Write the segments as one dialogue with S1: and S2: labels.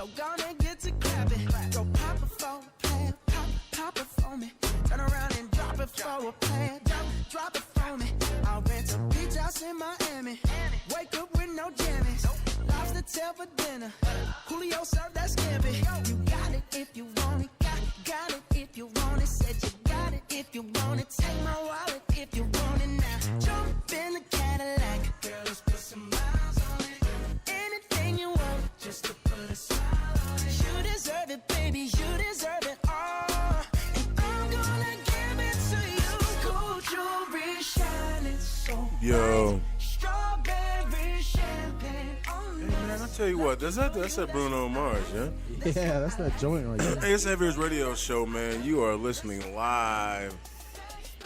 S1: So gonna get to clapping. Go pop it for a plan, pop it for me. Turn around and drop it for a plan, drop it for me. I'll rent a beach house in Miami. Wake up with no jammies. Lobster tail for dinner. Julio served that scampi. You got it if you want it. Got it if you want it. Said you got it if you want it. Take my wallet if you want it now. Jump in the Cadillac. Girl, let's put some miles on it. Anything you want, just to put a smile on it. You deserve it, baby. You deserve it all. And I'm gonna give it to you. Gold jewelry shining so bright. Strawberry champagne on me.
S2: Hey man, I tell you what, that's that Bruno Mars, yeah?
S3: Yeah, that's that joint right there.
S2: Hey, it's Heavy's radio show, man. You are listening live.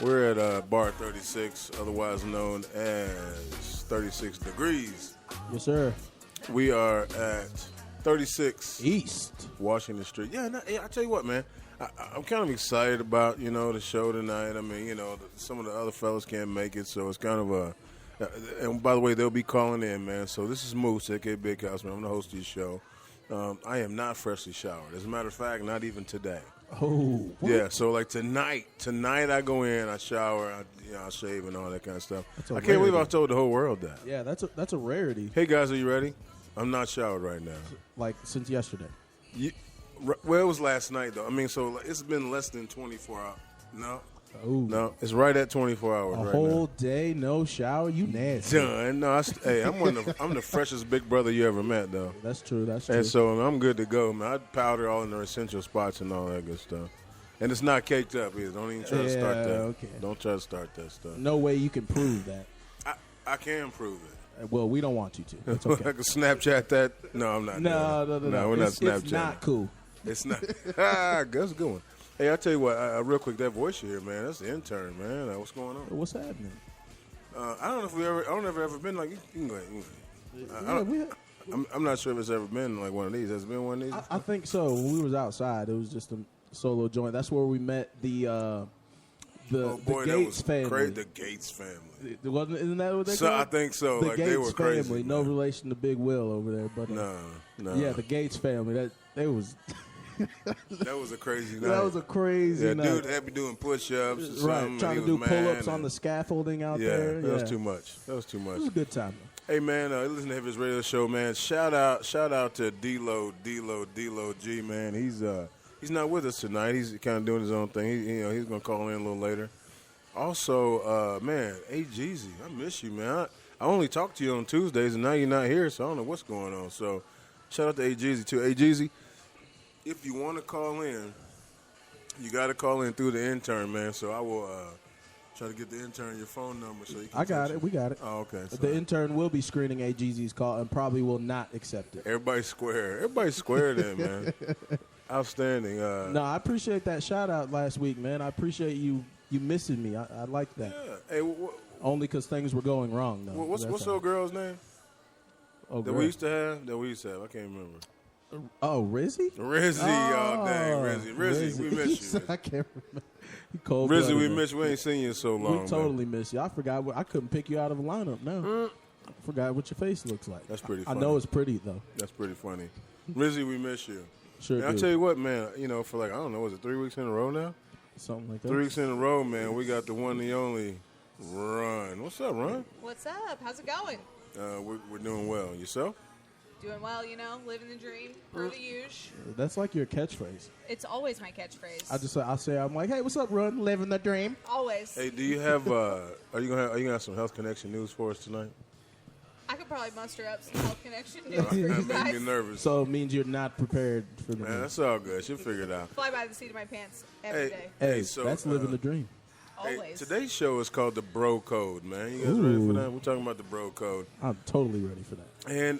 S2: We're at Bar 36, otherwise known as 36 Degrees.
S3: Yes, sir.
S2: We are at 36
S3: East
S2: Washington Street. Yeah, I tell you what, man. I'm kind of excited about, the show tonight. I mean, some of the other fellas can't make it, so it's kind of a... and by the way, they'll be calling in, man. So this is Moose, a.k.a. Big House, man. I'm the host of the show. I am not freshly showered. As a matter of fact, not even today.
S3: Oh. What?
S2: Yeah, so like tonight I go in, I shower, I shave and all that kind of stuff. I can't believe I told the whole world that.
S3: Yeah, that's a rarity.
S2: Hey, guys, are you ready? I'm not showered right now.
S3: Like, since yesterday.
S2: Well, it was last night, though. I mean, so it's been less than 24 hours. No.
S3: Ooh.
S2: No, it's right at 24 hours right now.
S3: A whole day, no shower? You nasty.
S2: Done. No, hey, I'm the freshest big brother you ever met, though.
S3: That's true.
S2: And so I'm good to go, man. I powder all in the essential spots and all that good stuff. And it's not caked up either. Don't even try to start that.
S3: Okay.
S2: Don't try to start that stuff.
S3: No way you can prove that.
S2: I can prove it.
S3: Well, we don't want you to. It's okay.
S2: I can Snapchat that. No, I'm not.
S3: No.
S2: We're not Snapchatting.
S3: It's not cool.
S2: It's not. That's a good one. Hey, I tell you what, real quick, that voice you hear, man, that's the intern, man. What's going on?
S3: What's happening?
S2: I don't know if I don't know if ever been like, you can go ahead. I'm not sure if it's ever been like one of these. Has it been one of these?
S3: I think so. When we was outside, it was just a solo joint. That's where we met the Gates family.
S2: The Gates family.
S3: Isn't that what they
S2: called?
S3: I
S2: think so.
S3: The
S2: like
S3: Gates
S2: they were crazy.
S3: family. No relation to Big Will over there, but
S2: no.
S3: Yeah, the Gates family. That was.
S2: That was a crazy night.
S3: That was a crazy night.
S2: Dude had me doing push-ups.
S3: Right, trying to do pull-ups on the scaffolding out there.
S2: That was too much. That was too much.
S3: It was a good time, though.
S2: Hey, man, listen to Heavy's radio show, man. Shout out to D-Lo G, man. He's not with us tonight. He's kind of doing his own thing. He's going to call in a little later. Also, man, hey, Jeezy, I miss you, man. I only talk to you on Tuesdays, and now you're not here, so I don't know what's going on. So shout out to A Jeezy, too. A Jeezy, if you want to call in, you got to call in through the intern, man. So I will try to get the intern your phone number so you can.
S3: I got it. We got it.
S2: Oh, okay.
S3: The intern will be screening A Jeezy's call and probably will not accept it.
S2: Everybody's square. Everybody's square then, man. Outstanding.
S3: No, I appreciate that shout out last week, man. I appreciate you missing me. I like that.
S2: Yeah. Hey,
S3: only because things were going wrong, though.
S2: What's old girl's name?
S3: That
S2: we used to have? I can't remember.
S3: Oh, Rizzy?
S2: Rizzy, dang, Rizzy, we miss you.
S3: I can't remember. Cold
S2: Rizzy, we miss you. We ain't seen you in so long.
S3: We totally miss you. I forgot. I couldn't pick you out of a lineup now. I forgot what your face looks like.
S2: That's pretty funny.
S3: I know it's pretty, though.
S2: That's pretty funny. Rizzy, we miss you.
S3: Sure do.
S2: I'll tell you what, man, for like, I don't know, was it 3 weeks in a row now?
S3: Something like that.
S2: 3 weeks in a row, man, we got the one and the only Run. What's up, Run?
S4: What's up? How's it going?
S2: We're doing well. Yourself?
S4: Doing well, living the dream, per the usual.
S3: That's like your catchphrase.
S4: It's always my catchphrase.
S3: I'm like, hey, what's up, Run? Living the dream.
S4: Always.
S2: Hey, do you have? Are you gonna have some Health Connection news for us tonight?
S4: I could probably muster up some Health Connection news for you
S2: That
S4: guys.
S2: made me nervous.
S3: So it means you're not prepared for the
S2: Man, that's all good. She'll figure it out.
S4: Fly by the seat of my pants every day.
S3: Hey,
S2: so
S3: that's living the dream.
S2: Hey,
S4: Always.
S2: today's show is called the Bro Code, man. You guys ready for that? We're talking about the Bro Code.
S3: I'm totally ready for that.
S2: And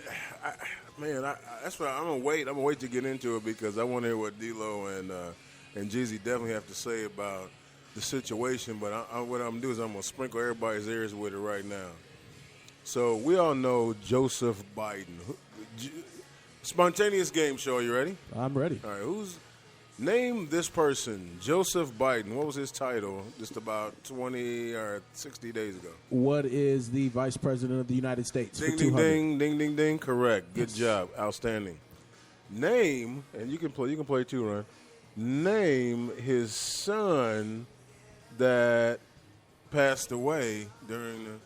S2: that's why I'm gonna wait. I'm gonna wait to get into it because I want to hear what D-Lo and Jeezy definitely have to say about the situation. But what I'm gonna do is I'm gonna sprinkle everybody's ears with it right now. So we all know Joseph Biden. Spontaneous game show. Are you ready?
S3: I'm ready.
S2: All right. Name this person, Joseph Biden. What was his title just about 20 or 60 days ago?
S3: What is the Vice President of the United States?
S2: Ding, ding, ding, ding, ding, ding. Correct. Good job. Outstanding. Name, and you can play too, Ryan. Name his son that passed away during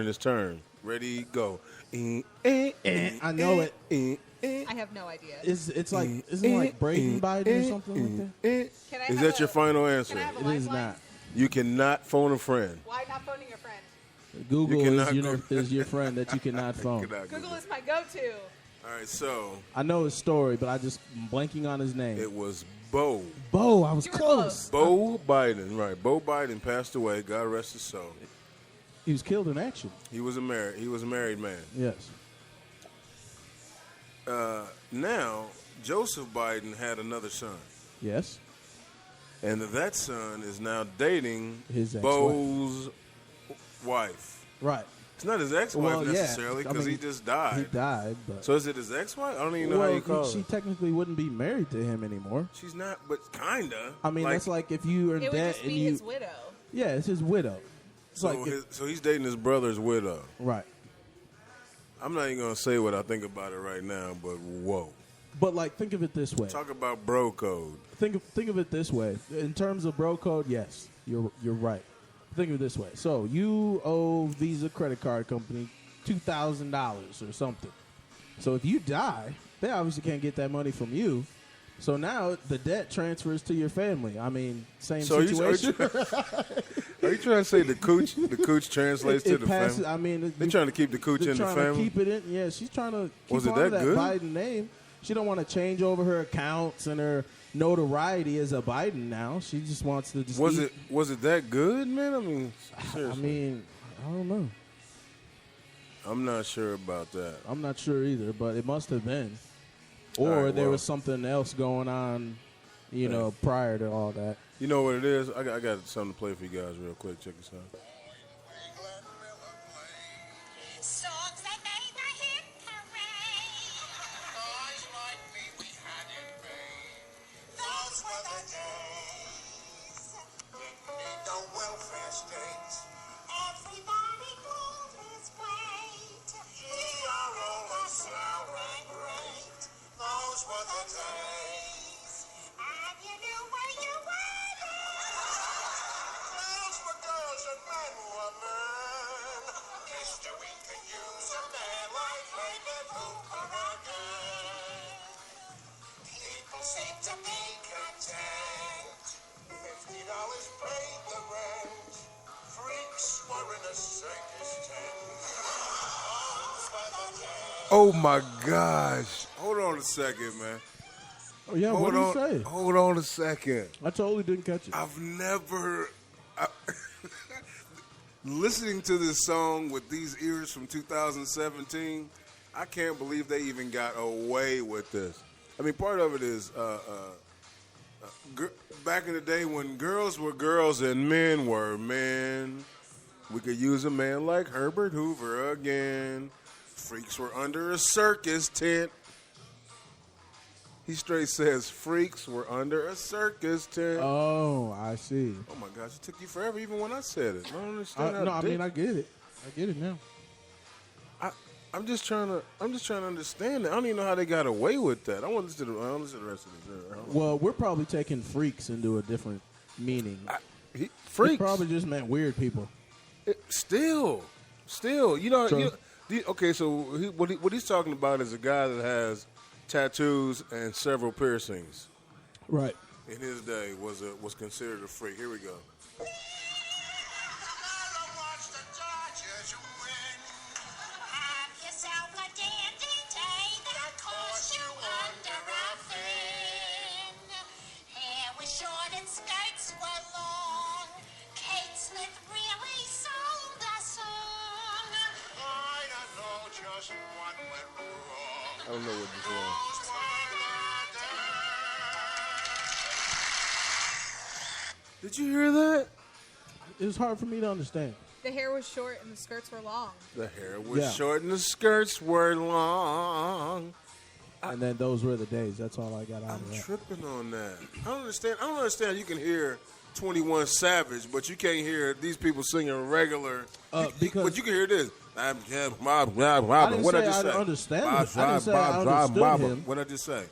S2: his term. Ready, go.
S3: I know it.
S4: I have no idea.
S3: It's like isn't it like Braden Biden or something like that?
S4: Can I
S2: Is
S4: have
S2: that your final answer?
S4: Can I have a
S3: It is
S4: lifeline?
S3: not.
S2: You cannot phone a friend.
S4: Why not phoning your friend?
S3: Google
S2: cannot
S3: is your friend that you cannot phone.
S4: Google is my go-to.
S2: All right, so
S3: I know his story, but I just am blanking on his name.
S2: it was Bo.
S3: Bo, I was
S4: You were
S3: close.
S2: Bo Biden, right? Bo Biden passed away. God rest his soul.
S3: He was killed in action.
S2: He was a married man.
S3: Yes.
S2: Now Joseph Biden had another son,
S3: Yes.
S2: and that son is now dating
S3: His ex-wife.
S2: Bo's wife.
S3: Right.
S2: It's not his ex-wife
S3: Well, yeah.
S2: necessarily
S3: I
S2: because
S3: mean,
S2: he just died.
S3: He died, but
S2: So is it his ex-wife? I don't even know how you call
S3: she
S2: it.
S3: technically wouldn't be married to him anymore.
S2: She's not, but kinda.
S3: I mean, that's like if you are in
S4: It would
S3: debt
S4: just
S3: and
S4: be
S3: you.
S4: his widow.
S3: Yeah, it's his widow. It's
S2: so.
S3: like if-
S2: So he's dating his brother's widow.
S3: right.
S2: I'm not even gonna say what I think about it right now, but whoa.
S3: But like, think of it this way.
S2: Talk about bro code.
S3: Think of it this way. In terms of bro code, yes, you're right. Think of it this way. So you owe Visa credit card company $2,000 or something. So if you die, they obviously can't get that money from you. So now the debt transfers to your family. I mean, same
S2: So
S3: situation.
S2: Are you trying to say the cooch translates to
S3: It
S2: the
S3: passes.
S2: family?
S3: I mean,
S2: They're trying to keep the cooch
S3: they're
S2: in the
S3: trying
S2: family.
S3: to keep it in. Yeah, she's trying to keep
S2: Was it
S3: on
S2: that
S3: to that
S2: good?
S3: Biden name. She don't want to change over her accounts and her notoriety as a Biden now. She just wants to just
S2: Was
S3: eat-
S2: it that good, man? I mean,
S3: I
S2: seriously.
S3: mean, I don't know.
S2: I'm not sure about that.
S3: I'm not sure either, but it must have been.
S2: All
S3: Or
S2: right,
S3: there
S2: well.
S3: was something else going on, prior to all that.
S2: You know what it is? I got something to play for you guys real quick. Check this out.
S5: Songs that made the hit parade. Boys like me, we had it made. Those were the days. Didn't need no welfare state. Everybody pulled his weight. DRO was sounding great. Those were the days. And you knew where you were then. Girls were girls and men were men. History can use a man like David Hooper again. People seem to be content. $50 paid the rent. Freaks were in a circus tent. Those were the days.
S2: Oh my gosh! Hold on a second, man.
S3: Oh yeah, what
S2: Hold
S3: did
S2: on.
S3: you say?
S2: Hold on a second.
S3: I totally didn't catch it.
S2: I've never. Listening to this song with these ears from 2017, I can't believe they even got away with this. I mean, part of it is back in the day when girls were girls and men were men, we could use a man like Herbert Hoover again. Freaks were under a circus tent. He straight says freaks were under a circus tent.
S3: Oh, I see.
S2: Oh my gosh, it took you forever even when I said it. I don't understand how
S3: No, I
S2: deep-
S3: mean I get it. I get it now.
S2: I'm just trying to understand it. I don't even know how they got away with that. I want to listen to the rest of this.
S3: Well, we're probably taking freaks into a different meaning. It
S2: Freaks.
S3: probably just meant weird people.
S2: Still,
S3: True.
S2: okay. So what he's talking about is a guy that has tattoos and several piercings.
S3: Right.
S2: In his day, was considered a freak. Here we go.
S5: Have yourself a dandy day that cost you under a fin. Hair was short and skirts were long. Kate Smith really sold a song. I don't know just what went wrong.
S2: I don't know what this is.
S5: Those were the days.
S2: Did you hear that?
S3: It was hard for me to understand.
S4: The hair was short and the skirts were long.
S2: The hair was
S3: Yeah.
S2: short and the skirts were long.
S3: And then those were the days. That's all I got out
S2: I'm
S3: of that.
S2: tripping on that. I don't understand. You can hear 21 Savage, but you can't hear these people singing regular.
S3: Because
S2: but you can hear this.
S3: I didn't
S2: What
S3: say
S2: I just
S3: I
S2: say?
S3: understand it. I didn't say I understood him.
S2: What I just say?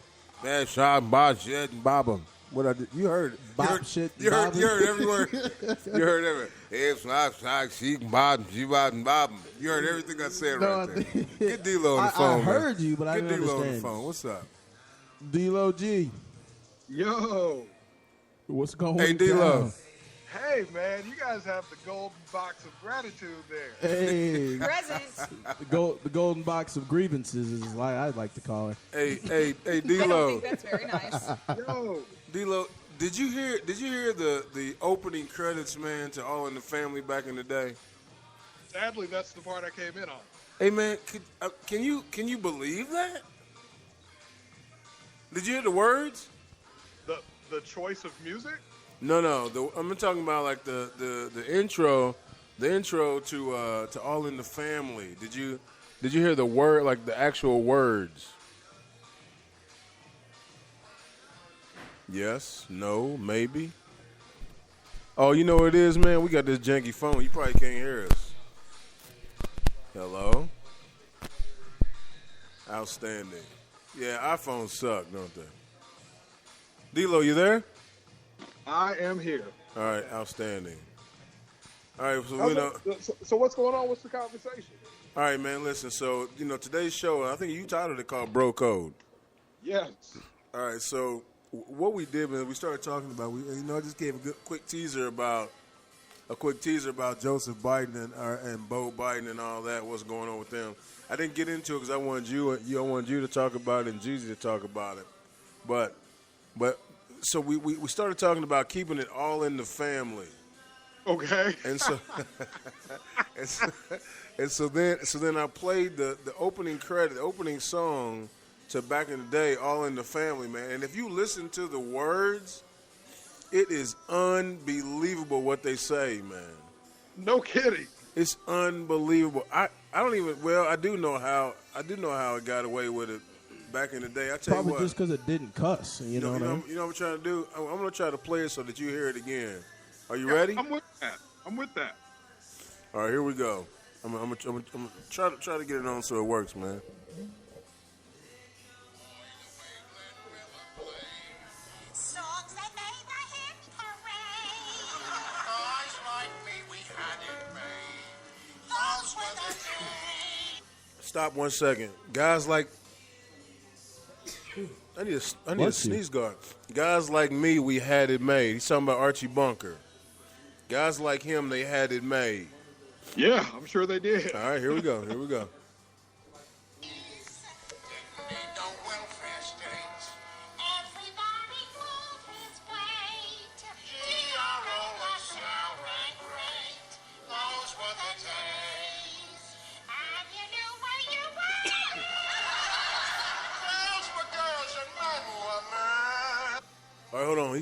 S2: Bad shot, bob shit, bob. What I did? You heard it.
S3: Bop shit,
S2: You heard every word. You heard every. If she bob, she bob. You heard everything I said right there. Get D-Lo on the phone.
S3: I heard you, but I
S2: Get
S3: didn't
S2: D-Lo on the
S3: understand.
S2: phone. What's up?
S3: D-Lo G.
S6: Yo.
S3: What's going on?
S2: Hey, D-Lo.
S3: down?
S6: Hey, man, you guys have the golden box of gratitude there.
S3: Hey,
S4: Presents.
S3: the golden box of grievances is like I'd like to call it.
S2: Hey,
S4: I don't
S2: D-Lo.
S4: think that's very nice.
S6: Yo.
S2: D-Lo, did you hear the opening credits, man, to All in the Family back in the day?
S6: Sadly, that's the part I came in on.
S2: Hey, man, can you believe that? Did you hear the words?
S6: The choice of music?
S2: No. I'm talking about like the intro to All in the Family. Did you hear the word, like the actual words? Yes, no, maybe. Oh, you know what it is, man? We got this janky phone. You probably can't hear us. Hello? Outstanding. Yeah, iPhones suck, don't they? D-Lo, you there?
S6: I am here.
S2: All right, outstanding. All right, so we know.
S6: So what's going on? What's the conversation?
S2: All right, man. Listen, so today's show. I think you titled it called Bro Code.
S6: Yes.
S2: All right, so what we did, man, we started talking about. I just gave a quick teaser about Joseph Biden and Beau Biden and all that. What's going on with them? I didn't get into it because I wanted you to talk about it and Jeezy to talk about it, but so we started talking about keeping it all in the family.
S6: Okay.
S2: And so, and so then I played the opening song to Back in the Day, All in the Family, man. And if you listen to the words, it is unbelievable what they say, man.
S6: No kidding.
S2: It's unbelievable. I do know how it got away with it back in the day. I tell
S3: Probably
S2: you what,
S3: just because it didn't cuss. You know what I mean?
S2: you know what I'm trying to do? I'm going to try to play it so that you hear it again. Are you ready?
S6: I'm with that.
S2: All right, here we go. I'm gonna try to get it on so it works, man.
S5: Songs that made the hit parade. Guys like me, we had it made. Those were the days.
S2: Stop 1 second, guys. Like, I need a
S3: Bless you.
S2: sneeze guard. Guys like me, we had it made. He's talking about Archie Bunker. Guys like him, they had it made.
S6: Yeah, I'm sure they did.
S2: All right, here we go.
S5: Didn't need no welfare states. Everybody pulled his weight. DRO was sounding great. Those were the days. And you knew where you were. Girls were girls and men were men.
S2: All right, hold on.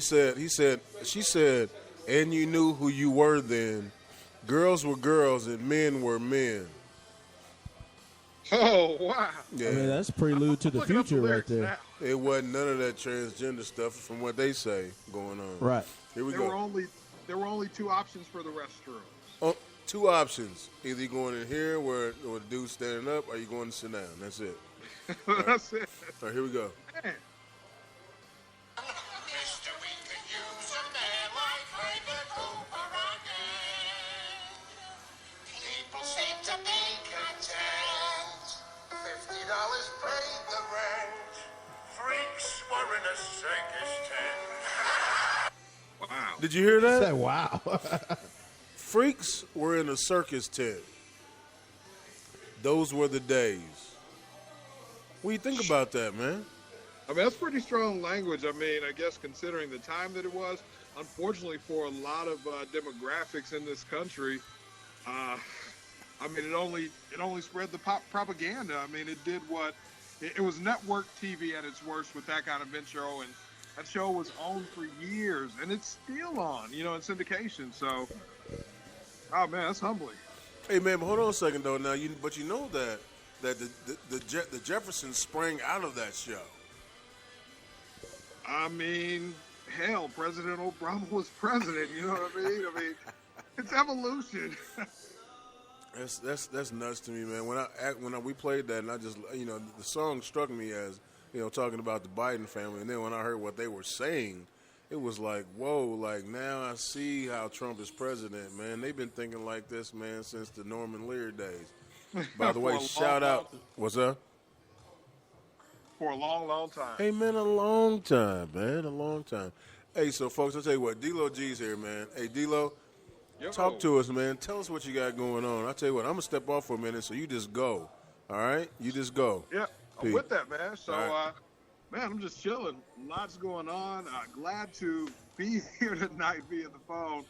S2: She said, and you knew who you were then. Girls were girls and men were men.
S6: Oh, wow.
S2: Yeah,
S3: I mean, that's prelude to the
S6: Looking up the
S3: future right
S6: lyrics
S3: there.
S6: now.
S2: it wasn't none of that transgender stuff from what they say going on.
S3: Right.
S2: Here we
S6: There
S2: go.
S6: were only two options for the restroom.
S2: Oh, two options. Either you going in here where the dude's standing up or you going to sit down. That's it.
S6: That's it.
S2: All right, here we go.
S6: Man.
S5: Mister, we could use a man like Raymond Cooper again. People seem to be content. $50 paid the rent. Freaks were in a circus tent.
S6: Wow.
S2: Did you hear that?
S3: Say, wow.
S2: Freaks were in a circus tent. Those were the days. What do you think about that, man?
S6: I mean, that's pretty strong language. I mean, I guess considering the time that it was, unfortunately for a lot of demographics in this country, I mean, it only spread the propaganda. I mean, it did what it was network TV at its worst with that kind of intro, and that show was on for years, and it's still on, in syndication. So, oh man, that's humbling.
S2: Hey, man, but hold on a second, though. Now, but you know that the Jeffersons sprang out of that show.
S6: I mean, hell, President Obama was president. You know what I mean? I mean, it's evolution.
S2: That's nuts to me, man. When we played that, and I just the song struck me as talking about the Biden family, and then when I heard what they were saying, it was like, whoa, like now I see how Trump is president, man. They've been thinking like this, man, since the Norman Lear days. By the way, shout out, what's up?
S6: For a long, long time.
S2: Hey, man, a long time, man, a long time. Hey, so folks, I'll tell you what, D-Lo G's here, man. Hey, D-Lo, talk to us, man. Tell us what you got going on. I'll tell you what, I'm going to step off for a minute, so you just go, all right? You just go.
S6: Yeah, I'm with that, man. So,
S2: right.
S6: Man, I'm just chilling. Lots going on. Glad to be here tonight via the phone.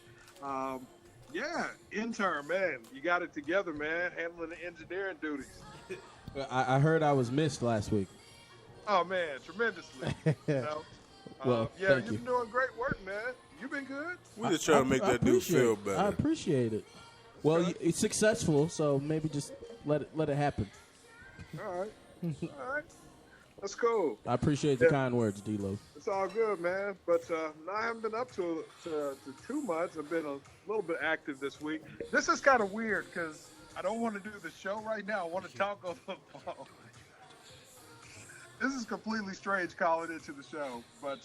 S6: Yeah, intern, man. You got it together, man, handling the engineering duties.
S3: I heard I was missed last week.
S6: Oh, man, tremendously.
S3: Well,
S6: yeah,
S3: thank
S6: you've
S3: you.
S6: been doing great work, man. You've been good.
S2: We just trying to make that dude feel
S3: I
S2: better.
S3: appreciate it. Well, it's successful, so maybe just let it happen.
S6: All right. All right. That's cool.
S3: I appreciate the kind words, D-Lo.
S6: It's all good, man. But I haven't been up to too much. I've been a little bit active this week. This is kind of weird because I don't want to do the show right now. I want to talk on the phone. This is completely strange calling into the show. But,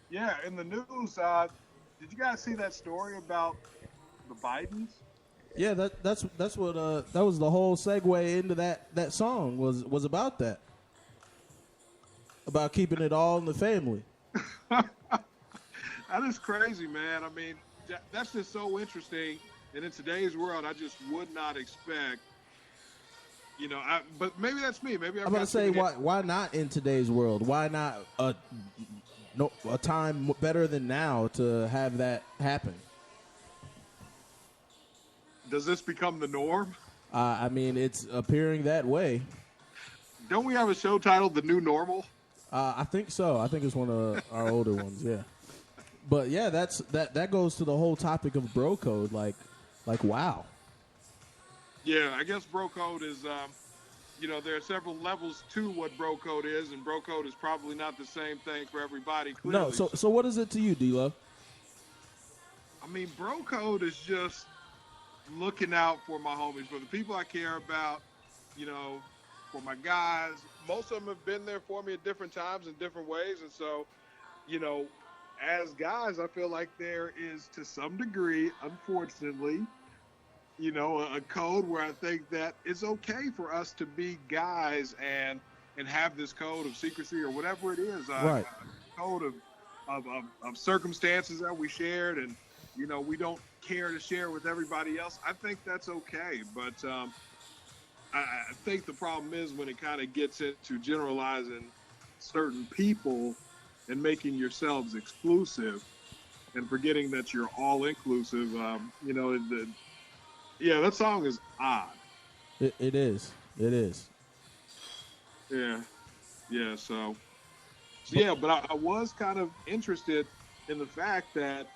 S6: yeah, in the news, did you guys see that story about the Bidens?
S3: Yeah, that's what that was the whole segue into that song was about that. About keeping it all in the family.
S6: That is crazy, man. I mean, that's just so interesting. And in today's world, I just would not expect, but maybe that's me. Maybe
S3: I'm gonna say why not in today's world? Why not a time better than now to have that happen?
S6: Does this become the norm?
S3: I mean, it's appearing that way.
S6: Don't we have a show titled The New Normal?
S3: I think so. I think it's one of our older ones. Yeah, but yeah, that goes to the whole topic of bro code. Like wow.
S6: Yeah, I guess bro code is, there are several levels to what bro code is, and bro code is probably not the same thing for everybody. Clearly.
S3: No, so what is it to you, D-Lo?
S6: I mean, bro code is just looking out for my homies, for the people I care about, for my guys. Most of them have been there for me at different times in different ways. And so, as guys, I feel like there is, to some degree, unfortunately, a code where I think that it's okay for us to be guys and have this code of secrecy or whatever it is.
S3: Right.
S6: A code of circumstances that we shared, and, we don't care to share with everybody else. I think that's okay. But I think the problem is when it kind of gets into generalizing certain people and making yourselves exclusive and forgetting that you're all inclusive. That song is odd.
S3: It is. It is.
S6: Yeah. Yeah. So yeah, but I was kind of interested in the fact that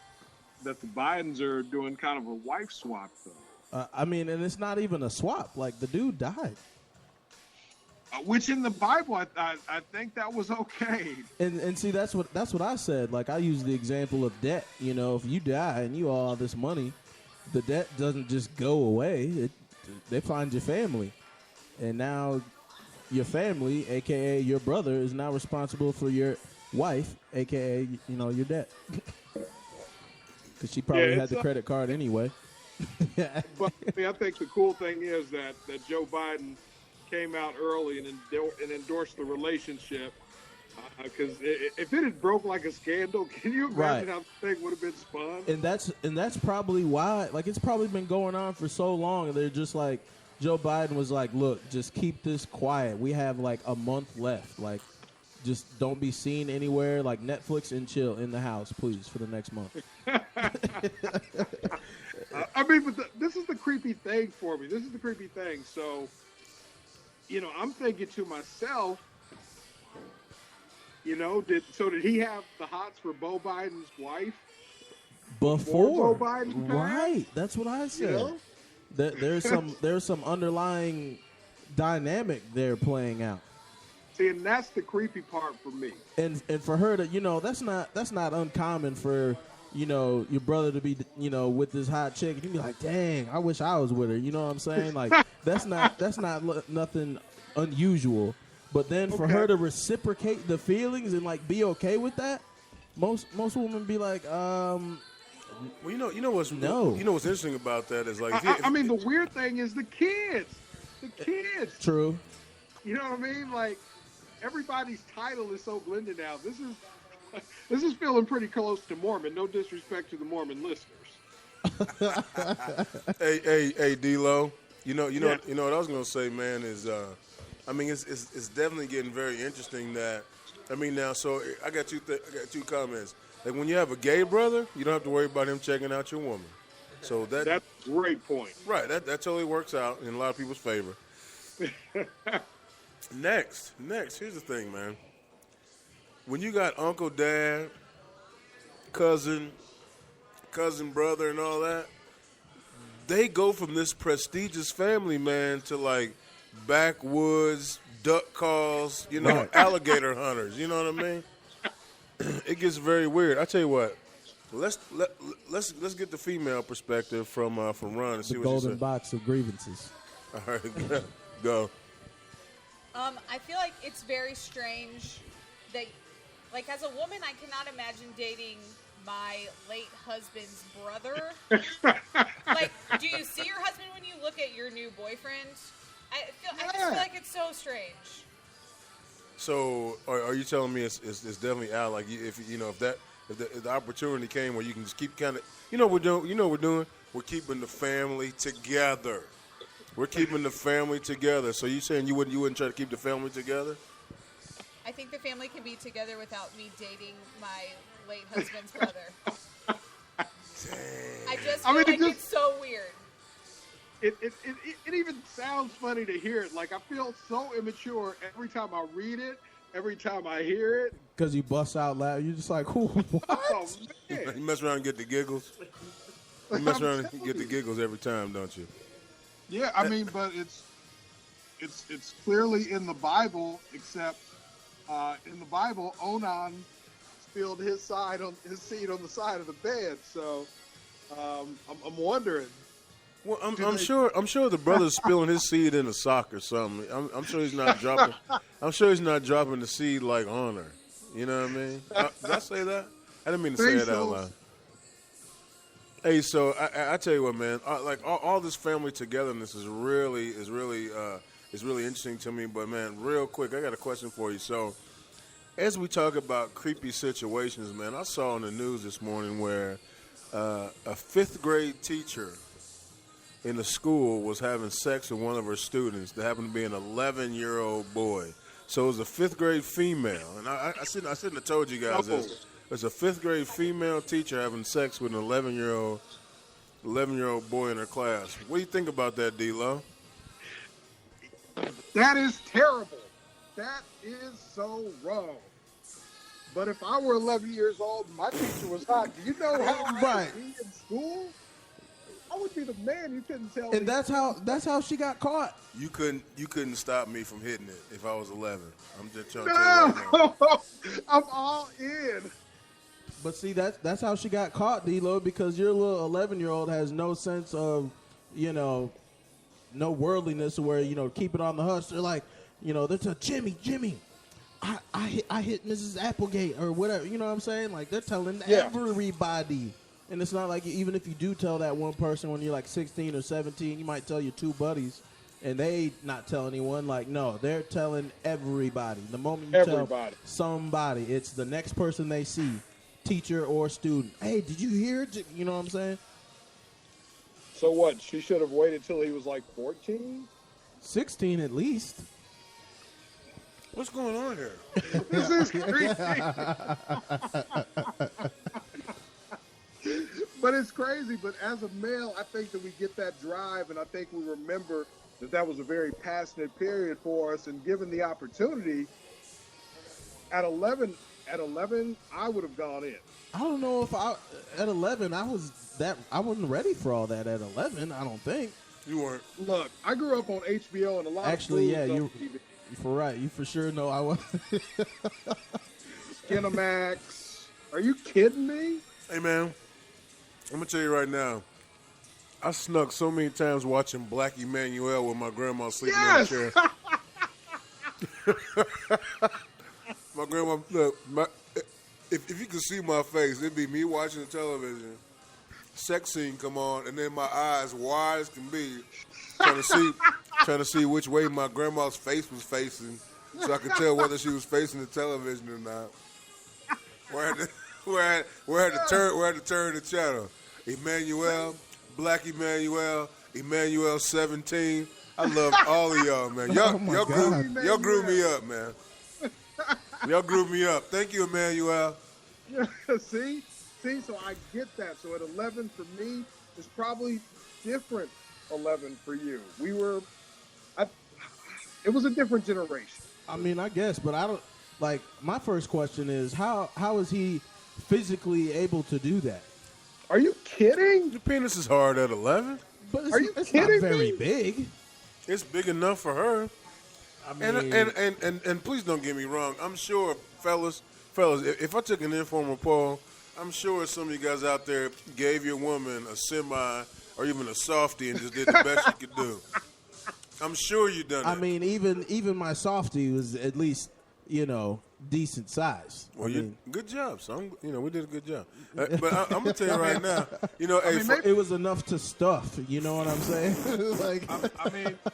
S6: the Bidens are doing kind of a wife swap, though.
S3: I mean, and it's not even a swap. Like, the dude died.
S6: Which in the Bible, I think that was okay.
S3: And see, that's what I said. Like, I use the example of debt. If you die and you owe all this money, the debt doesn't just go away. They find your family. And now your family, a.k.a. your brother, is now responsible for your wife, a.k.a., your debt. Because she probably had the credit card anyway.
S6: But I think the cool thing is that Joe Biden came out early and endorsed the relationship. Because if it had broke like a scandal, can you imagine how the thing would have been spun?
S3: And that's probably why. Like, it's probably been going on for so long. And they're just like, Joe Biden was like, look, just keep this quiet. We have like a month left. Like, just don't be seen anywhere. Like, Netflix and chill in the house, please, for the next month.
S6: I mean, but this is the creepy thing for me. This is the creepy thing. So, I'm thinking to myself, did he have the hots for Beau Biden's wife?
S3: Before
S6: Beau Biden passed?
S3: Right. That's what I said. There's some underlying dynamic there playing out.
S6: See, and that's the creepy part for me.
S3: And for her to, that's not uncommon for, your brother to be, with this hot chick, and you be like, dang, I wish I was with her. You know what I'm saying? Like that's not nothing unusual. But then for her to reciprocate the feelings and like be okay with that, most women be like,
S2: Well, you know what's interesting about that is like,
S6: I mean, the weird thing is the kids.
S3: True.
S6: You know what I mean? Like, everybody's title is so blended now. This is feeling pretty close to Mormon. No disrespect to the Mormon listeners.
S2: hey, D-Lo. You know what I was gonna say, man, is it's definitely getting very interesting that, now, so I got two comments. Like, when you have a gay brother, you don't have to worry about him checking out your woman. So that's
S6: a great point.
S2: Right, that totally works out in a lot of people's favor. Next, here's the thing, man. When you got uncle, dad, cousin, brother, and all that, they go from this prestigious family, man, to like backwoods, duck calls, alligator hunters. You know what I mean? It gets very weird. I tell you what, let's get the female perspective from Ron and see what she
S3: golden
S2: said.
S3: box of grievances.
S2: All right, go.
S4: I feel like it's very strange that, like, as a woman, I cannot imagine dating my late husband's brother. Like, do you see your husband when you look at your new boyfriend? I just feel like it's so strange.
S2: So, are you telling me it's definitely out? Like, if the opportunity came where you can just keep kind of, what we're doing. We're keeping the family together. We're keeping the family together. So you saying you wouldn't try to keep the family together?
S4: I think the family can be together without me dating my late husband's brother. I just feel like it's so weird.
S6: It even sounds funny to hear it. Like, I feel so immature every time I read it, every time I hear it.
S3: Because you bust out loud. You're just like, what?
S6: Oh, man.
S2: You mess around and get the giggles? You mess around and get the giggles every time, don't you?
S6: Yeah, I mean, but it's clearly in the Bible, except in the Bible, Onan spilled his seed on the side of the bed. So I'm wondering.
S2: Well, I'm sure the brother's spilling his seed in a sock or something. I'm sure he's not dropping. I'm sure he's not dropping the seed like on her. You know what I mean? Did I say that? I didn't mean to say it out loud. Hey, so I tell you what, man. Like all this family togetherness is really interesting to me. But man, real quick, I got a question for you. So, as we talk about creepy situations, man, I saw on the news this morning where a 5th grade teacher in the school was having sex with one of her students that happened to be an 11-year-old boy. So it was a 5th grade female, and I shouldn't have told you guys this. There's a 5th grade female teacher having sex with an 11-year-old boy in her class. What do you think about that, D-Lo?
S6: That is terrible. That is so wrong. But if I were 11 years old and my teacher was hot, do you know how I would be in school? I would be the man. You couldn't tell me.
S3: And that's how she got caught.
S2: You couldn't stop me from hitting it if I was 11. I'm just trying to tell you right now.
S6: I'm all in.
S3: But see, that's how she got caught, D-Lo, because your little 11-year-old has no sense of, no worldliness where, keep it on the hush. They're like, they're telling Jimmy, I hit Mrs. Applegate or whatever. You know what I'm saying? Like, they're telling everybody. And it's not like, even if you do tell that one person when you're like 16 or 17, you might tell your 2 buddies and they not tell anyone. Like, no, they're telling everybody. The moment you tell somebody, it's the next person they see, teacher or student. Hey, did you hear? You know what I'm saying?
S6: So what? She should have waited till he was like 14?
S3: 16 at least.
S2: What's going on here?
S6: This is creepy. But it's crazy. But as a male, I think that we get that drive, and I think we remember that was a very passionate period for us. And given the opportunity, at 11, I would have gone in.
S3: I don't know if at 11 I wasn't ready for all that at 11. I don't think
S2: You weren't.
S6: Look, I grew up on HBO and a lot of
S3: actually.
S6: schools
S3: Yeah,
S6: don't even-
S3: You for sure know I was.
S6: Skinamax. Are you kidding me?
S2: Hey, man, I'm going to tell you right now. I snuck so many times watching Black Emmanuel with my grandma sleeping
S6: Yes!
S2: in the chair. My grandma, look, if you could see my face, it'd be me watching the television, sex scene come on, and then my eyes wide as can be, trying to see which way my grandma's face was facing, so I could tell whether she was facing the television or not. Where I had to turn the channel. Emmanuel, Black Emmanuel, Emmanuel 17. I love all of y'all, man. Y'all grew me up, man. Y'all grew me up. Thank you, Emmanuel.
S6: See, so I get that. So at 11 for me, it's probably different 11 for you. It was a different generation.
S3: I mean, I guess, but I don't like. My first question is how is he physically able to do that?
S6: Are you kidding?
S2: Your penis is hard at 11.
S3: But
S6: Are you
S3: it's
S6: kidding
S3: not very
S6: me?
S3: big.
S2: It's big enough for her.
S3: I mean,
S2: And please don't get me wrong. I'm sure, fellas, if I took an informal poll, I'm sure some of you guys out there gave your woman a semi or even a softie and just did the best you could do. I'm sure you done that.
S3: I mean, even my softie was at least decent size.
S2: Well,
S3: I mean,
S2: good job, son. We did a good job. But I'm gonna tell you right now,
S3: it was enough to stuff. You know what I'm saying? Like,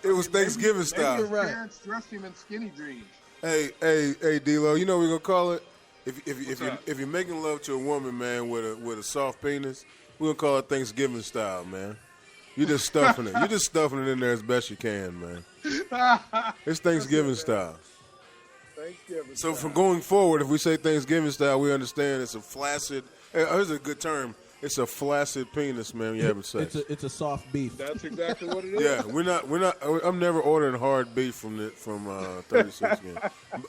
S2: it was Thanksgiving style.
S6: Maybe his parents dressed him in skinny jeans.
S2: Hey, D-Lo, you know what we're gonna call it?
S6: What's that?
S2: If you're making love to a woman, man, with a soft penis, we're gonna call it Thanksgiving style, man. You're just stuffing it. You're just stuffing it in there as best you can, man. It's Thanksgiving style.
S6: Thanksgiving.
S2: So from going forward, if we say Thanksgiving style, we understand it's a flaccid. Here's a good term. It's a flaccid penis, man. When you're having sex.
S3: it's a soft beef.
S6: That's exactly what it is.
S2: Yeah, we're not. I'm never ordering hard beef from 36 again.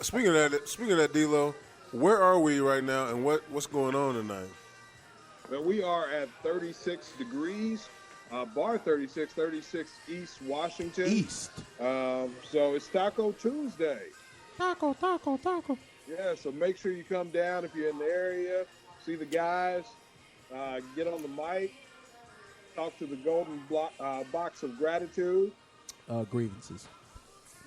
S2: Speaking of that, D-Lo, where are we right now, and what's going on tonight?
S6: Well, we are at 36 degrees, bar 36 East Washington.
S3: East.
S6: So it's Taco Tuesday.
S3: Taco.
S6: Yeah, so make sure you come down if you're in the area, see the guys, get on the mic, talk to the golden box of gratitude.
S3: Grievances.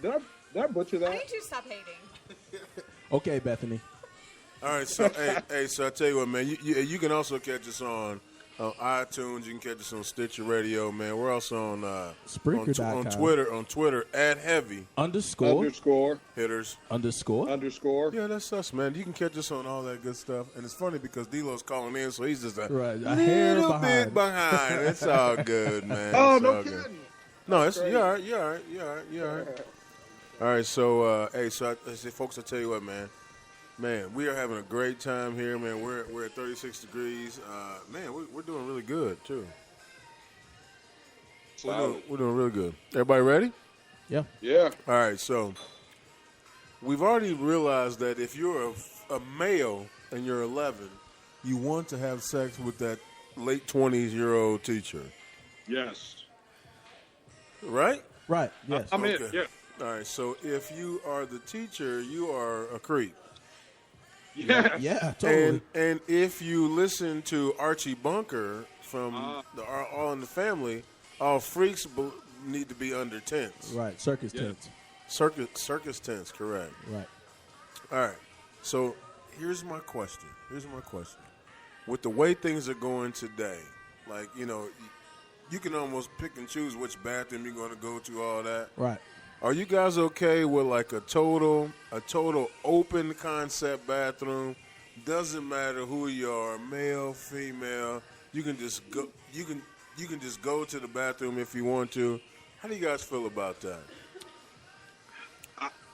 S6: Did I butcher
S4: Why
S6: that?
S4: don't you stop hating?
S3: Okay, Bethany.
S2: All right, so so I tell you what, man, you can also catch us on iTunes. You can catch us on Stitcher Radio, man. We're also on
S3: Spreaker.com.
S2: on Twitter at Heavy
S3: Underscore.
S2: Hitters.
S6: Underscore.
S2: Yeah, that's us, man. You can catch us on all that good stuff. And it's funny because D-Lo's calling in, so he's just a
S3: hair
S2: little
S3: behind.
S2: bit behind. It's all good, man.
S6: Oh,
S2: It's
S6: no
S2: all
S6: kidding.
S2: good. No, it's
S6: Great.
S2: you're all right. You're all right. All right, so I say, folks, I tell you what, man. Man, we are having a great time here, man. We're at 36 degrees. Man, we're doing really good too. We're doing really good. Everybody ready?
S3: Yeah.
S6: Yeah.
S2: All right, so we've already realized that if you're a male and you're 11, you want to have sex with that late 20s-year-old teacher,
S6: Yes.
S2: right?
S3: Right. Yes.
S6: I'm in.
S2: Okay.
S6: Yeah.
S2: All right, so if you are the teacher, you are a creep.
S6: Yeah.
S3: Yeah. Totally.
S2: And if you listen to Archie Bunker from the All in the Family, all freaks need to be under tents.
S3: Right. Circus
S6: Yeah.
S3: tents.
S2: Circus tents, correct.
S3: Right.
S2: All right. So here's my question. With the way things are going today, like, you can almost pick and choose which bathroom you're going to go to, all that.
S3: Right.
S2: Are you guys okay with like a total open concept bathroom? Doesn't matter who you are, male, female. You can just go. You can just go to the bathroom if you want to. How do you guys feel about that?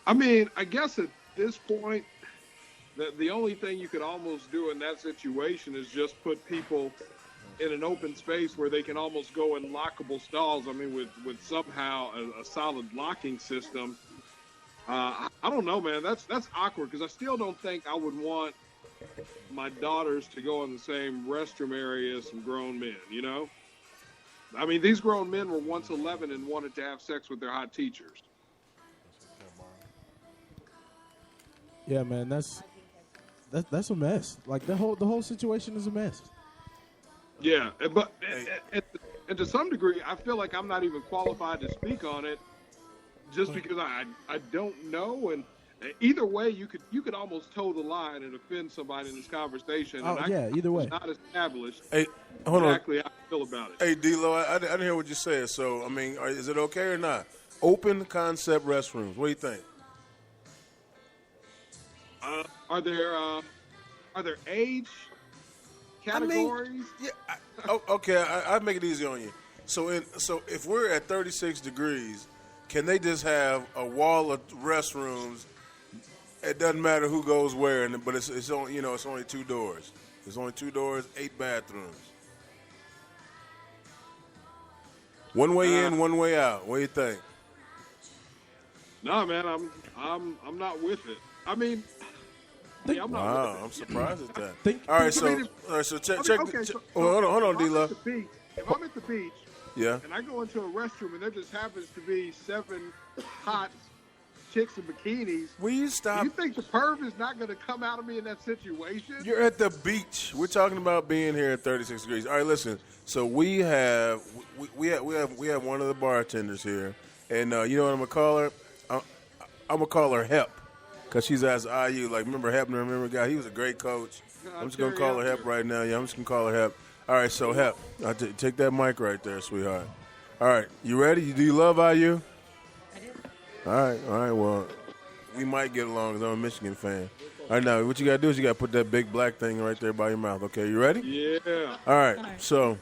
S6: I mean, I guess at this point, the only thing you could almost do in that situation is just put people in an open space where they can almost go in lockable stalls. I mean, with somehow a solid locking system. I don't know, man. That's awkward because I still don't think I would want my daughters to go in the same restroom area as some grown men, I mean, these grown men were once 11 and wanted to have sex with their hot teachers.
S3: Yeah, man, that's a mess. Like the whole situation is a mess.
S6: Yeah, but and to some degree, I feel like I'm not even qualified to speak on it, just because I don't know. And either way, you could almost toe the line and offend somebody in this conversation.
S3: Oh,
S6: and
S3: yeah, either way.
S6: It's not established
S2: Hey, hold on.
S6: exactly how I feel about it.
S2: Hey, D-Lo, I didn't hear what you said. So, I mean, is it okay or not? Open concept restrooms. What do you think?
S6: Are there age categories?
S2: Okay, I'll make it easy on you. So if we're at 36 degrees, can they just have a wall of restrooms? It doesn't matter who goes where, but it's only it's only 2 doors. There's only 2 doors, 8 bathrooms. One way in, one way out. What do you think?
S6: No, man, I'm not with it. I mean, I'm not
S2: Wow,
S6: with it.
S2: I'm surprised at that.
S3: All
S2: right, so check. Hold on, D-Lo.
S6: If I'm at the beach
S2: Yeah.
S6: and I go into a restroom and there just happens to be 7 hot chicks in bikinis,
S2: Will you stop?
S6: you think the perv is not going to come out of me in that situation?
S2: You're at the beach. We're talking about being here at 36 degrees. All right, listen. So we have one of the bartenders here, and you know what I'm gonna call her? I'm gonna call her Hep, cause she's as IU. Like, remember Hepner? Remember the guy? He was a great coach. I'm just gonna call her Hep right now. Yeah, I'm just gonna call her Hep. All right, so Hep, take that mic right there, sweetheart. All right, you ready? Do you love IU?
S7: I do.
S2: All right. Well, we might get along because I'm a Michigan fan. All right, now what you gotta do is you gotta put that big black thing right there by your mouth. Okay, you ready?
S6: Yeah.
S2: All right. So,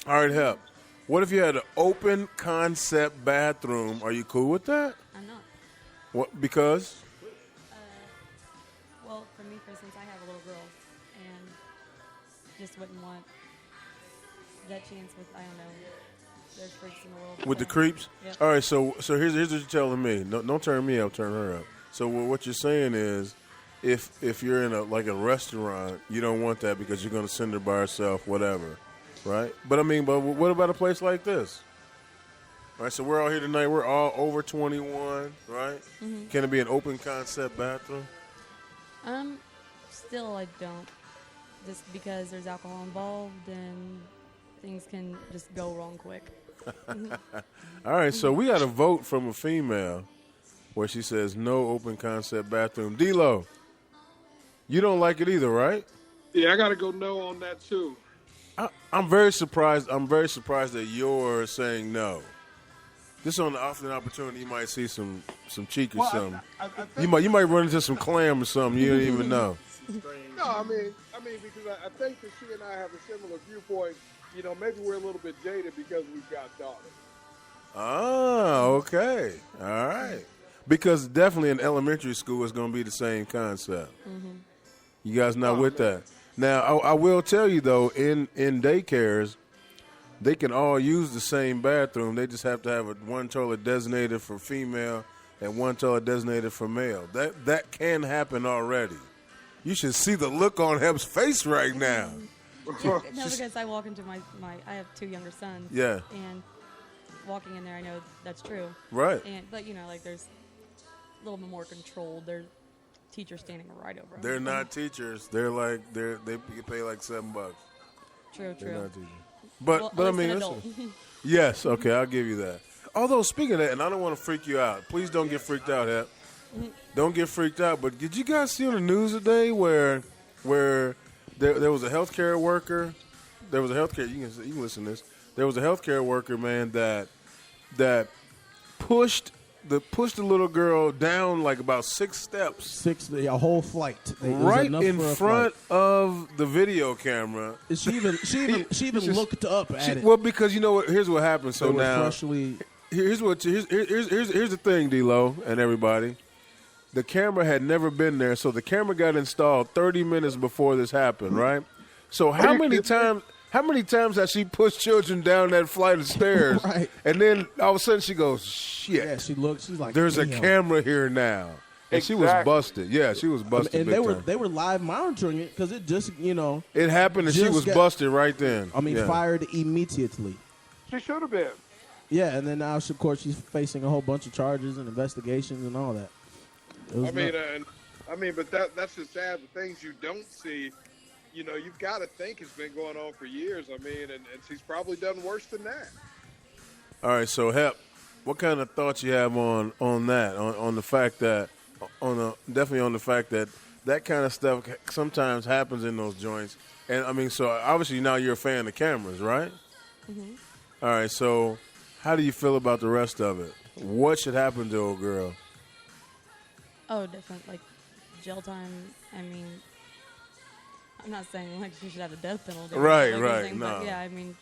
S2: all right, Hep. What if you had an open concept bathroom? Are you cool with that?
S7: I'm not.
S2: What? Because?
S7: Well, for me, for instance, I have a little girl, and just wouldn't want that chance with, I don't know, there's freaks in the world.
S2: With the
S7: so-
S2: creeps?
S7: Yep.
S2: All right. So here's what you're telling me. Don't turn me up. Turn her up. So what you're saying is, if you're in a restaurant, you don't want that because you're going to send her by herself, whatever, right? But what about a place like this? All right, so we're all here tonight. We're all over 21, right?
S7: Mm-hmm.
S2: Can it be an open concept bathroom?
S7: Still, I don't. Just because there's alcohol involved, and things can just go wrong quick.
S2: All right, so we got a vote from a female where she says no open concept bathroom. D-Lo, you don't like it either, right?
S6: Yeah, I got to go no on that too.
S2: I'm very surprised. I'm very surprised that you're saying no. Just on the off an opportunity, you might see some cheek or something.
S6: I think,
S2: You might run into some clam or something. You don't even know.
S6: no, I mean, because I think that she and I have a similar viewpoint. You know, maybe we're a little bit jaded because we've got daughters.
S2: Oh, okay. All right. Because definitely in elementary school, it's going to be the same concept.
S7: Mm-hmm.
S2: You guys not with that? Now, I will tell you, though, in daycares, they can all use the same bathroom. They just have to have one toilet designated for female and one toilet designated for male. That can happen already. You should see the look on Hep's face right now.
S7: No, because I walk into my I have 2 younger sons.
S2: Yeah.
S7: And walking in there, I know that's true.
S2: Right.
S7: But like there's a little bit more controlled. There's teachers standing right over them.
S2: They're not teachers. They're like they pay like $7.
S7: True.
S2: They're not teachers. But
S7: Well,
S2: I
S7: at least
S2: mean,
S7: an
S2: listen.
S7: adult.
S2: Yes, okay, I'll give you that. Although, speaking of that, and I don't want to freak you out. Please don't get freaked out, Hep. Don't get freaked out. But did you guys see on the news today where there was a healthcare worker? There was a healthcare. You can listen to this. There was a healthcare worker, man, that pushed the little girl down like about 6 steps.
S3: A whole flight. It was
S2: Right
S3: enough
S2: in
S3: for a
S2: front
S3: flight.
S2: of the video camera.
S3: She even looked up at it.
S2: Well, because you know what? Here's what happened. So
S3: They were
S2: now,
S3: freshly.
S2: here's the thing, D-Lo and everybody. The camera had never been there, so the camera got installed 30 minutes before this happened, right? So how many times has she pushed children down that flight of stairs?
S3: Right.
S2: And then all of a sudden she goes, shit.
S3: Yeah, she looked. She's like,
S2: There's a
S3: "Damn."
S2: camera here now. And she was busted. Yeah, she was busted.
S3: And
S2: big time.
S3: they were live monitoring it because it just
S2: It happened and she
S3: just
S2: was
S3: got-
S2: busted right then. Yeah.
S3: fired immediately.
S6: She should have been.
S3: Yeah, and then now, of course, she's facing a whole bunch of charges and investigations and all that. It was
S6: I mean,
S3: nuts.
S6: I mean, but that's just sad. The things you don't see, you know, you've got to think it's been going on for years. I mean, and she's probably done worse than that.
S2: All right, so Hep, what kind of thoughts you have on that, on the fact that, definitely on the fact that that kind of stuff sometimes happens in those joints, and I mean, so obviously now you're a fan of cameras, right?
S7: Mm-hmm.
S2: All right, so how do you feel about the rest of it? What should happen to old girl?
S7: Oh, different, like jail time. I mean, I'm not saying like she should have a death penalty.
S2: Right,
S7: like,
S2: right,
S7: anything,
S2: no.
S7: But yeah, I mean,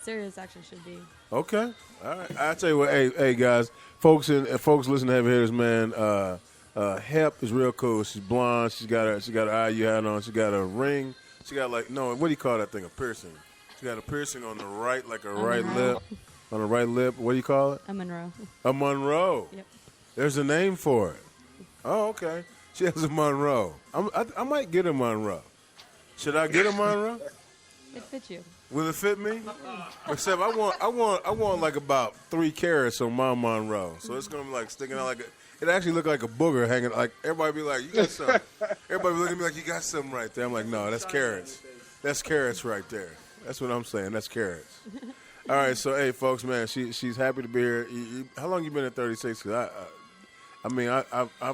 S7: serious action should be.
S2: Okay, all right. I tell you what, hey guys, folks listen to Heavy Hitters, man. Hep is real cool. She's blonde. She's got an IU hat on. She got a ring. She got what do you call that thing? A piercing. She got a piercing on the right, like a right
S7: Monroe.
S2: lip. On the right lip. What do you call it?
S7: A Monroe.
S2: A Monroe.
S7: Yep.
S2: There's a name for it. Oh, okay. She has a Monroe. I might get a Monroe. Should I get a Monroe?
S7: It fits you.
S2: Will it fit me? Except I want like about 3 carats on my Monroe. So it's gonna be like sticking out like it actually look like a booger hanging. Like everybody be like, you got something. Everybody be looking at me like you got something right there. I'm like, no, that's carrots. That's carrots right there. That's what I'm saying. That's carrots. All right, so hey, folks, man, she's happy to be here. How long you been at 36? Cause I mean, I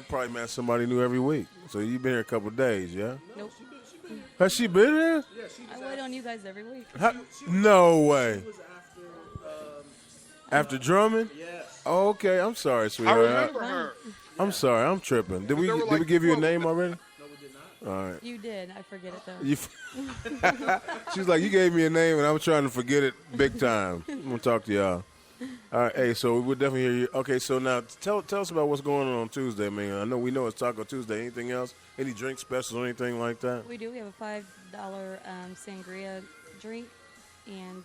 S2: probably met somebody new every week. So you've been here a couple of days, yeah?
S7: Nope.
S2: Has she been here?
S7: I wait on you guys every week.
S2: No way. After Drummond? Yes. Oh, okay. I'm sorry,
S6: I
S2: sweetheart.
S6: remember her.
S2: I'm sorry. I'm tripping. Did we
S6: there were
S2: did
S6: like
S2: we give you a
S6: 12
S2: name already? No, we did not. All right.
S7: You did. I forget it though.
S2: You, she's like, you gave me a name, and I'm trying to forget it big time. I'm going to talk to y'all. All right, hey, so we'll definitely hear you. Okay, so now tell us about what's going on Tuesday, man. We know it's Taco Tuesday. Anything else? Any drink specials or anything like that?
S7: We do. We have a $5 sangria drink, and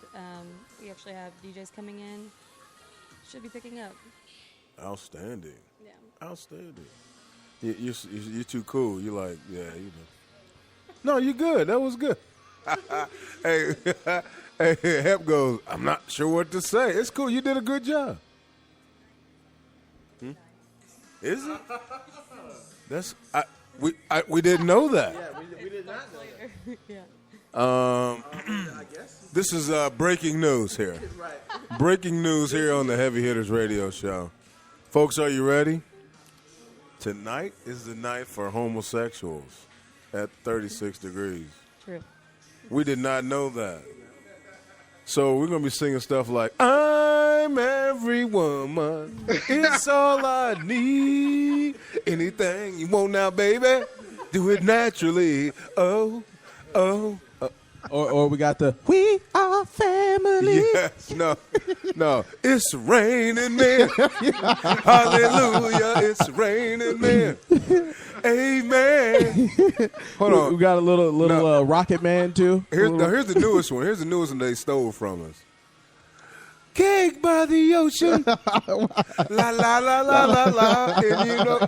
S7: we actually have DJs coming in. Should be picking up.
S2: Outstanding.
S7: Yeah.
S2: Outstanding. You're too cool. You're like, yeah, you know. No, you're good. That was good. Hey, hey, Hep goes, I'm not sure what to say. It's cool. You did a good job. Is it? That's we didn't know that.
S3: Yeah, we did not know that.
S7: Yeah.
S2: This is breaking news here. Breaking news here on the Heavy Hitters Radio Show. Folks, are you ready? Tonight is the night for homosexuals at 36 degrees.
S7: True.
S2: We did not know that. So we're going to be singing stuff like, I'm every woman, it's all I need. Anything you want now, baby, do it naturally. Oh.
S3: Or we got the We Are Family.
S2: Yes, no, it's raining men. Hallelujah, it's raining men. Amen. Hold on.
S3: We got a little Rocket Man too.
S2: Here's the newest one. Here's the newest one they stole from us. Cake by the ocean. La la la la la la. And you know,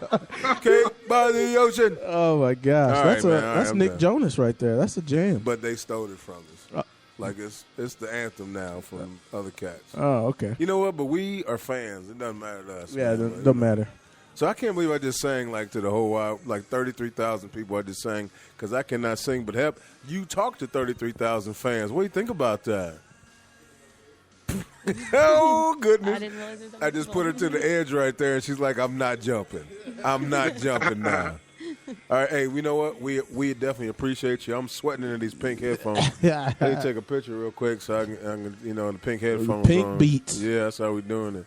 S2: cake by the ocean.
S3: Oh my gosh,
S2: All
S3: that's
S2: right, man. All right,
S3: that's
S2: I'm
S3: Nick
S2: done.
S3: Jonas right there. That's a jam.
S2: But they stole it from us. Like it's the anthem now from other cats.
S3: Oh, okay.
S2: You know what? But we are fans. It doesn't matter to us.
S3: Yeah,
S2: man.
S3: it don't matter.
S2: So I can't believe I just sang like to the whole wild, like 33,000 people I just sang because I cannot sing. But Hep, you talk to 33,000 fans. What do you think about that? Oh, goodness.
S7: I didn't realize there was that
S2: I
S7: many
S2: just
S7: people.
S2: put her to the edge right there, and she's like, I'm not jumping. I'm not jumping now. All right, hey, you know what? We definitely appreciate you. I'm sweating into these pink headphones. Let me take a picture real quick so I can the pink headphones
S3: Pink
S2: on.
S3: beats.
S2: Yeah, that's how we doing it.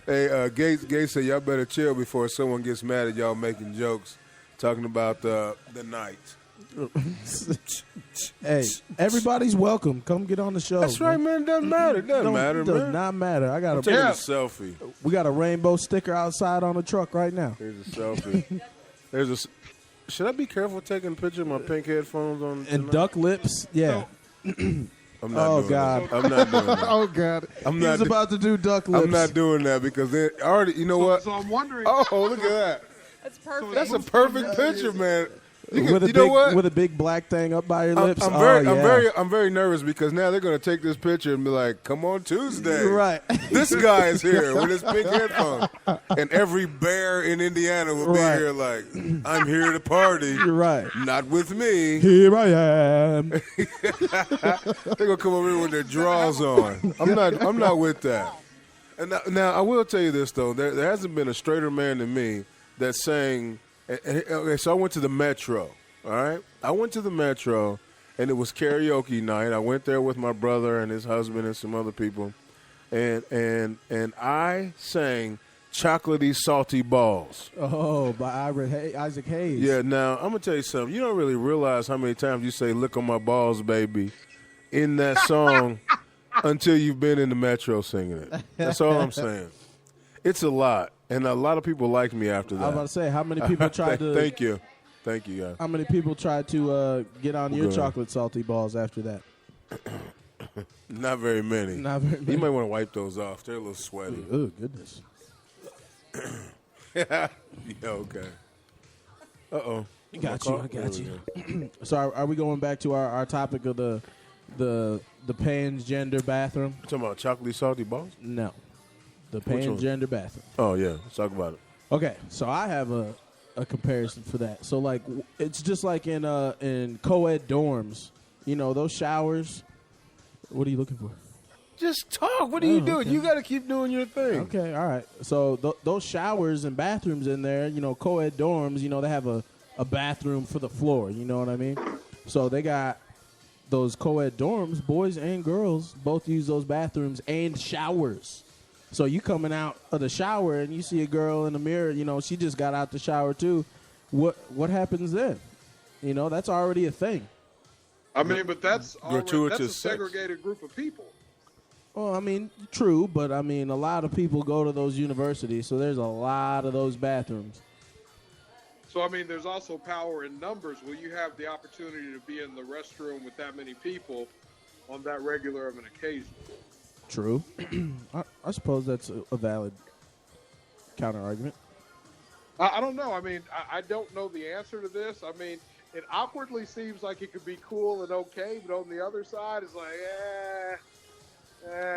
S2: Hey, Gates said, y'all better chill before someone gets mad at y'all making jokes talking about the night.
S3: Hey, everybody's welcome. Come get on the show.
S2: That's right, man. It doesn't matter. It doesn't matter,
S3: It does
S2: man.
S3: not matter. I got
S2: I'm
S3: a
S2: taking a selfie.
S3: We got a rainbow sticker outside on the truck right now.
S2: Here's a selfie. Should I be careful taking a picture of my pink headphones on?
S3: And
S2: tonight?
S3: duck lips. Yeah.
S2: I'm not
S3: Oh
S2: doing
S3: God.
S2: that. I'm not doing that.
S3: Oh God.
S2: I'm
S3: He's
S2: not do-
S3: about to do duck lips.
S2: I'm not doing that because they already. You know what?
S6: So I'm wondering.
S2: Oh, look at that.
S4: That's perfect.
S2: That's a perfect picture, man.
S3: with a
S2: you know
S3: big
S2: what?
S3: with a big black thing up by your
S2: I'm,
S3: lips.
S2: I'm
S3: Oh,
S2: very,
S3: yeah.
S2: I'm very nervous because now they're going to take this picture and be like, "Come on Tuesday,
S3: You're right.
S2: This guy is here with his big headphones," and every bear in Indiana will be
S3: Right.
S2: here like, "I'm here to party."
S3: You're right.
S2: Not with me.
S3: Here I am.
S2: They're gonna come over here with their drawers on. I'm not with that. And now I will tell you this though, there hasn't been a straighter man than me that sang. Okay, so I went to the Metro. All right, I went to the Metro, and it was karaoke night. I went there with my brother and his husband and some other people, and I sang "Chocolatey Salty Balls."
S3: Oh, by Isaac Hayes.
S2: Yeah, now I'm gonna tell you something. You don't really realize how many times you say "Lick on my balls, baby" in that song until you've been in the Metro singing it. That's all I'm saying. It's a lot, and a lot of people like me after that.
S3: I was about to say, how many people tried to?
S2: Thank you, guys.
S3: How many people tried to get on your
S2: Good.
S3: chocolate salty balls after that?
S2: Not very many.
S3: Not very many.
S2: You might want to wipe those off. They're a little sweaty.
S3: Oh goodness.
S2: Yeah, okay. Uh-oh.
S3: I got you. So are we going back to our topic of the pansgender bathroom?
S2: You talking about chocolatey salty balls?
S3: No, the
S2: Which one?
S3: pansgender bathroom.
S2: Oh, yeah. Let's talk about it.
S3: Okay, so I have a comparison for that. So like, it's just like in co-ed dorms. You know those showers. What are you looking for?
S2: Just talk. What are you doing?
S3: okay.
S2: You got to keep doing your thing.
S3: Okay, all right. So those showers and bathrooms in there, co-ed dorms, they have a bathroom for the floor. You know what I mean? So they got those co-ed dorms, boys and girls both use those bathrooms and showers. So you coming out of the shower and you see a girl in the mirror, she just got out the shower too. What happens then? That's already a thing.
S6: I mean, but that's a
S2: Gratuitous sex.
S6: segregated group of people.
S3: Well, I mean, true, but I mean, a lot of people go to those universities, so there's a lot of those bathrooms.
S6: So, I mean, there's also power in numbers. Will you have the opportunity to be in the restroom with that many people on that regular of an occasion?
S3: True. I suppose that's a valid counter argument.
S6: I don't know. I mean, I don't know the answer to this. I mean, it awkwardly seems like it could be cool and okay, but on the other side, it's like,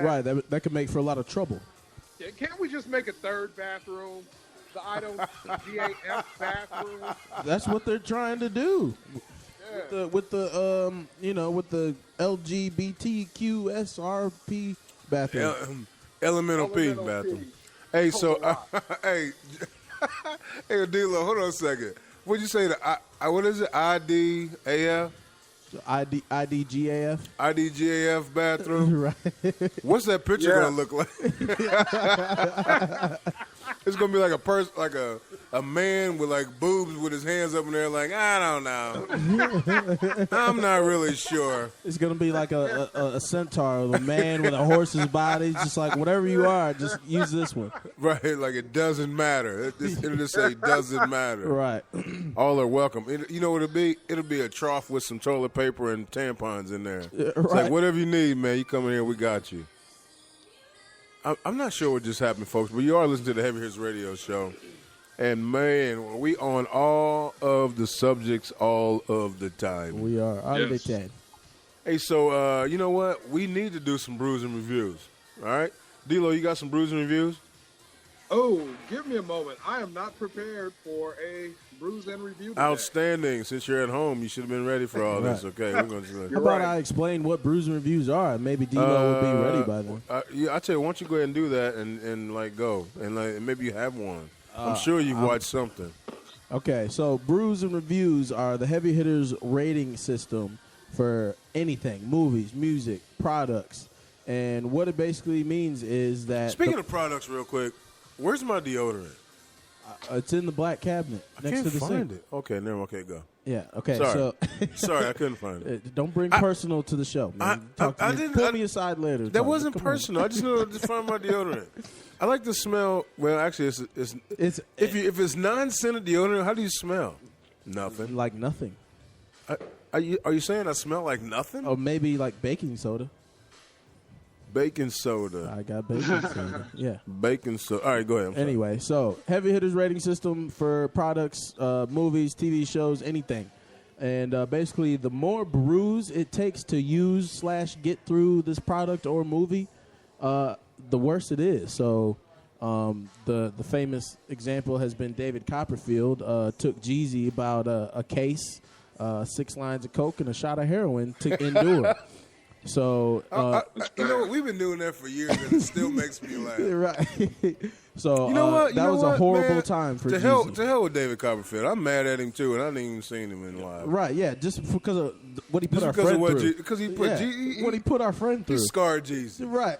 S3: Right, that could make for a lot of trouble.
S6: Yeah, can't we just make a third bathroom? The IDGAF bathroom?
S3: That's what they're trying to do.
S6: Yeah.
S3: With the LGBTQSRP bathroom.
S2: Elemental P bathroom. Hey, so hey, D-Lo, hold on a second. What'd you say? What is it? IDAF?
S3: IDGAF.
S2: IDGAF bathroom.
S3: Right.
S2: What's that picture
S6: Yeah.
S2: gonna look like? It's gonna be like a person, like a man with like boobs with his hands up in there, like I don't know. I'm not really sure.
S3: It's gonna be like a centaur, a man with a horse's body. Just like whatever you are, just use this one.
S2: Right, like it doesn't matter. It'll just say doesn't matter.
S3: Right.
S2: All are welcome. You know what it'll be? It'll be a trough with some toilet paper and tampons in there. It's
S3: right.
S2: like whatever you need, man. You come in here, we got you. I'm not sure what just happened, folks, but you are listening to the Heavy Hitters Radio Show. And, man, we on all of the subjects all of the time.
S3: We are. All
S6: Yes.
S3: the 10.
S2: Hey, so, you know what? We need to do some brews and reviews. All right? D-Lo, you got some brews and reviews?
S6: Oh, give me a moment. I am not prepared for a brews and review today.
S2: Outstanding. Since you're at home, you should have been ready for all this.
S3: Right.
S2: Okay, we're going to
S3: How
S6: You're
S3: about
S6: right.
S3: I explain what brews and reviews are? And maybe D-Lo would be ready by then.
S2: Yeah, I tell you, why don't you go ahead and do that and like go and like maybe you have one. I'm sure you've watched something.
S3: Okay, so brews and reviews are the Heavy Hitters rating system for anything, movies, music, products. And what it basically means is that
S2: Speaking of products, real quick, where's my deodorant?
S3: it's in the black cabinet
S2: I
S3: next
S2: can't
S3: to the
S2: find
S3: sink.
S2: it. Okay, never. Okay, go.
S3: Yeah, okay,
S2: Sorry.
S3: so
S2: Sorry, I couldn't find it.
S3: don't bring personal to the show, man. Talk to
S2: I
S3: me.
S2: didn't-
S3: Pull
S2: I-
S3: me aside later.
S2: That
S3: Talk.
S2: wasn't
S3: Come on.
S2: personal. I just wanted to find my deodorant. I like the smell. Well, actually, it's if it's non-scented deodorant, how do you smell? Nothing.
S3: like nothing.
S2: Are you saying I smell like nothing?
S3: Or maybe like baking soda.
S2: Baking soda.
S3: I got baking soda. Yeah.
S2: Baking soda. All right, go ahead. I'm sorry.
S3: Anyway, so Heavy Hitters rating system for products, movies, TV shows, anything. And basically, the more brews it takes to use / get through this product or movie, the worse it is. So the famous example has been David Copperfield took Jeezy about a case, 6 lines of coke, and a shot of heroin to endure. So
S2: you know what? We've been doing that for years, and it still makes me laugh.
S3: right. So
S2: You know what?
S3: that was a horrible time for
S2: to
S3: Jeezy.
S2: hell with David Copperfield. I'm mad at him too, and I didn't even seen him in live.
S3: Right, yeah, just because of what he put
S2: Just
S3: our
S2: because of
S3: friend
S2: what
S3: through.
S2: because he put
S3: what he put our friend
S2: he
S3: through.
S2: scarred Jesus.
S3: Right.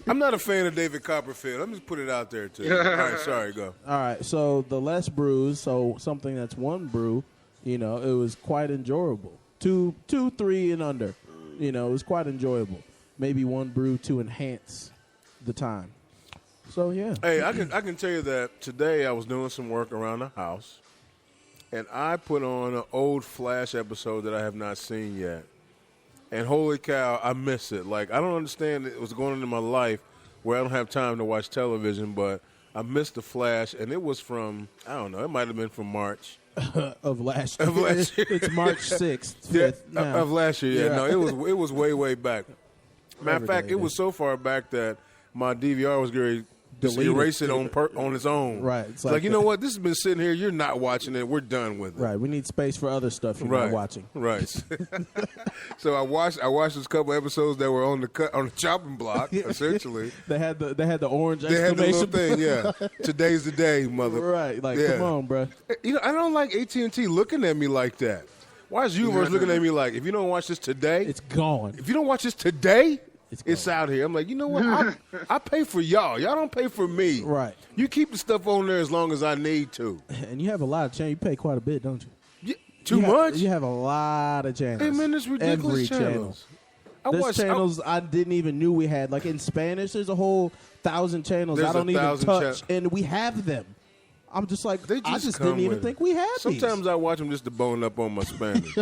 S2: I'm not a fan of David Copperfield. I'm just put it out there too. All right, sorry, go.
S3: All right, so the less brews, so something that's 1 brew, it was quite enjoyable. 2, 3 and under, it was quite enjoyable. Maybe 1 brew to enhance the time. So yeah.
S2: Hey, I can tell you that today I was doing some work around the house, and I put on an old Flash episode that I have not seen yet. And holy cow, I miss it. Like, I don't understand what's going on in my life where I don't have time to watch television, but I missed the Flash, and it was from, I don't know, it might have been from March.
S3: Of last year.
S2: Of last year.
S3: It's March 6th.
S2: Yeah,
S3: 5th now.
S2: of last year, yeah.
S3: Yeah.
S2: No, it was way back. Matter of fact,
S3: day,
S2: it was so far back that my DVR was going to
S3: Delete it.
S2: erase it on its own.
S3: Right.
S2: It's like, you know what? This has been sitting here. You're not watching it. We're done with it.
S3: Right. We need space for other stuff you're not watching.
S2: Right. So I watched this couple episodes that were on the chopping block. Essentially,
S3: They had the orange
S2: they had the
S3: exclamation
S2: little thing. Yeah, today's the day, mother.
S3: Right. Like,
S2: Yeah.
S3: come on, bro.
S2: I don't like AT&T looking at me like that. Why is Universe looking at me like, if you don't watch this today,
S3: It's gone.
S2: if you don't watch this today,
S3: It's
S2: out here. I'm like, you know what? I pay for y'all. Y'all don't pay for me.
S3: Right.
S2: You keep the stuff on there as long as I need to.
S3: And you have a lot of channels. You pay quite a bit, don't you?
S2: Too
S3: You have-
S2: much?
S3: You have a lot of channels.
S2: Hey, man, it's ridiculous
S3: Every
S2: channels.
S3: There's channels I didn't even knew we had. Like in Spanish, there's a whole 1,000 channels
S2: There's
S3: I don't even
S2: 1,000
S3: touch, and we have them. I'm just like,
S2: They
S3: I
S2: just
S3: just
S2: come
S3: didn't even
S2: with
S3: think
S2: it.
S3: we had
S2: Sometimes I watch them just to bone up on my Spanish.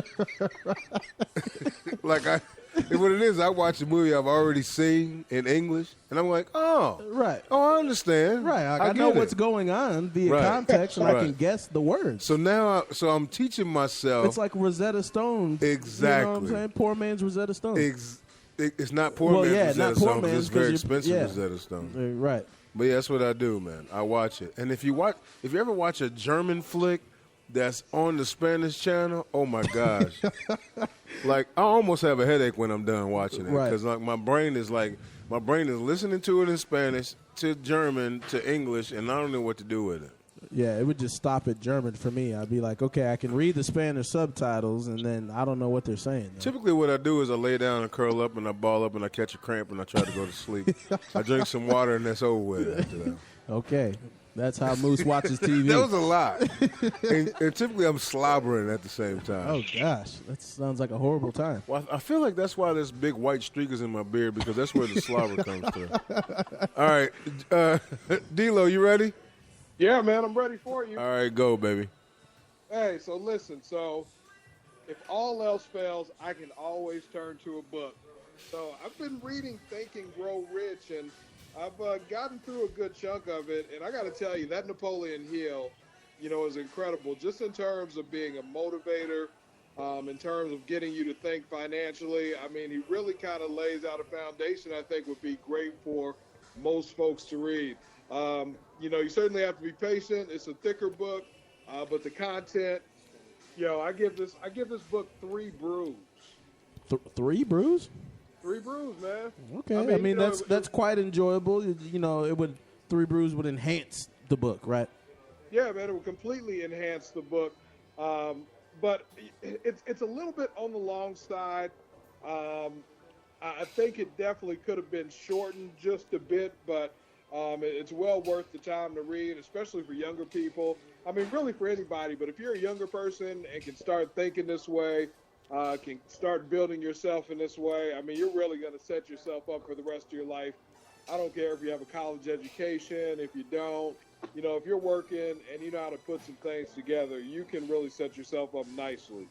S2: What it is, I watch a movie I've already seen in English, and I'm like, oh,
S3: Right.
S2: oh, I understand.
S3: Right. I
S2: get
S3: know
S2: it.
S3: what's going on via
S2: Right.
S3: context, and I
S2: Right.
S3: can guess the words.
S2: So now, I'm teaching myself.
S3: It's like Rosetta Stone.
S2: Exactly.
S3: You know what I'm saying? Poor man's Rosetta Stone.
S2: It's not poor
S3: Well,
S2: man's
S3: yeah,
S2: Rosetta
S3: not poor
S2: Stone, 'cause
S3: man's,
S2: it's very
S3: 'cause
S2: expensive
S3: yeah.
S2: Rosetta Stone.
S3: Right.
S2: But yeah, that's what I do, man. I watch it. And if you ever watch a German flick that's on the Spanish channel, oh my gosh. Like, I almost have a headache when I'm done watching it.
S3: Right.
S2: Because my brain is listening to it in Spanish, to German, to English, and I don't know what to do with it.
S3: Yeah, it would just stop at German for me. I'd be like, okay, I can read the Spanish subtitles, and then I don't know what they're saying. though.
S2: Typically what I do is I lay down and curl up and I ball up and I catch a cramp and I try to go to sleep. I drink some water and that's over with after that.
S3: Okay, that's how Moose watches TV.
S2: That was a lot. and typically I'm slobbering at the same time.
S3: Oh gosh, that sounds like a horrible time.
S2: Well, I feel like that's why there's big white streakers in my beard, because that's where the slobber comes from. All right. D-Lo, you ready?
S6: Yeah, man, I'm ready for you.
S2: All right, go, baby.
S6: Hey, so listen, if all else fails, I can always turn to a book. So I've been reading Think and Grow Rich, and I've gotten through a good chunk of it. And I got to tell you, that Napoleon Hill, is incredible, just in terms of being a motivator, in terms of getting you to think financially. I mean, he really kind of lays out a foundation I think would be great for most folks to read. You certainly have to be patient. It's a thicker book, but the content, I give this book 3 brews.
S3: 3 brews?
S6: 3 brews, man.
S3: Okay, I mean that's quite enjoyable. It would 3 brews would enhance the book, right?
S6: Yeah, man, it would completely enhance the book. But it's a little bit on the long side. I think it definitely could have been shortened just a bit, but it's well worth the time to read, especially for younger people. I mean, really for anybody, but if you're a younger person and can start thinking this way, can start building yourself in this way, I mean, you're really going to set yourself up for the rest of your life. I don't care if you have a college education, if you don't. If you're working and you know how to put some things together, you can really set yourself up nicely.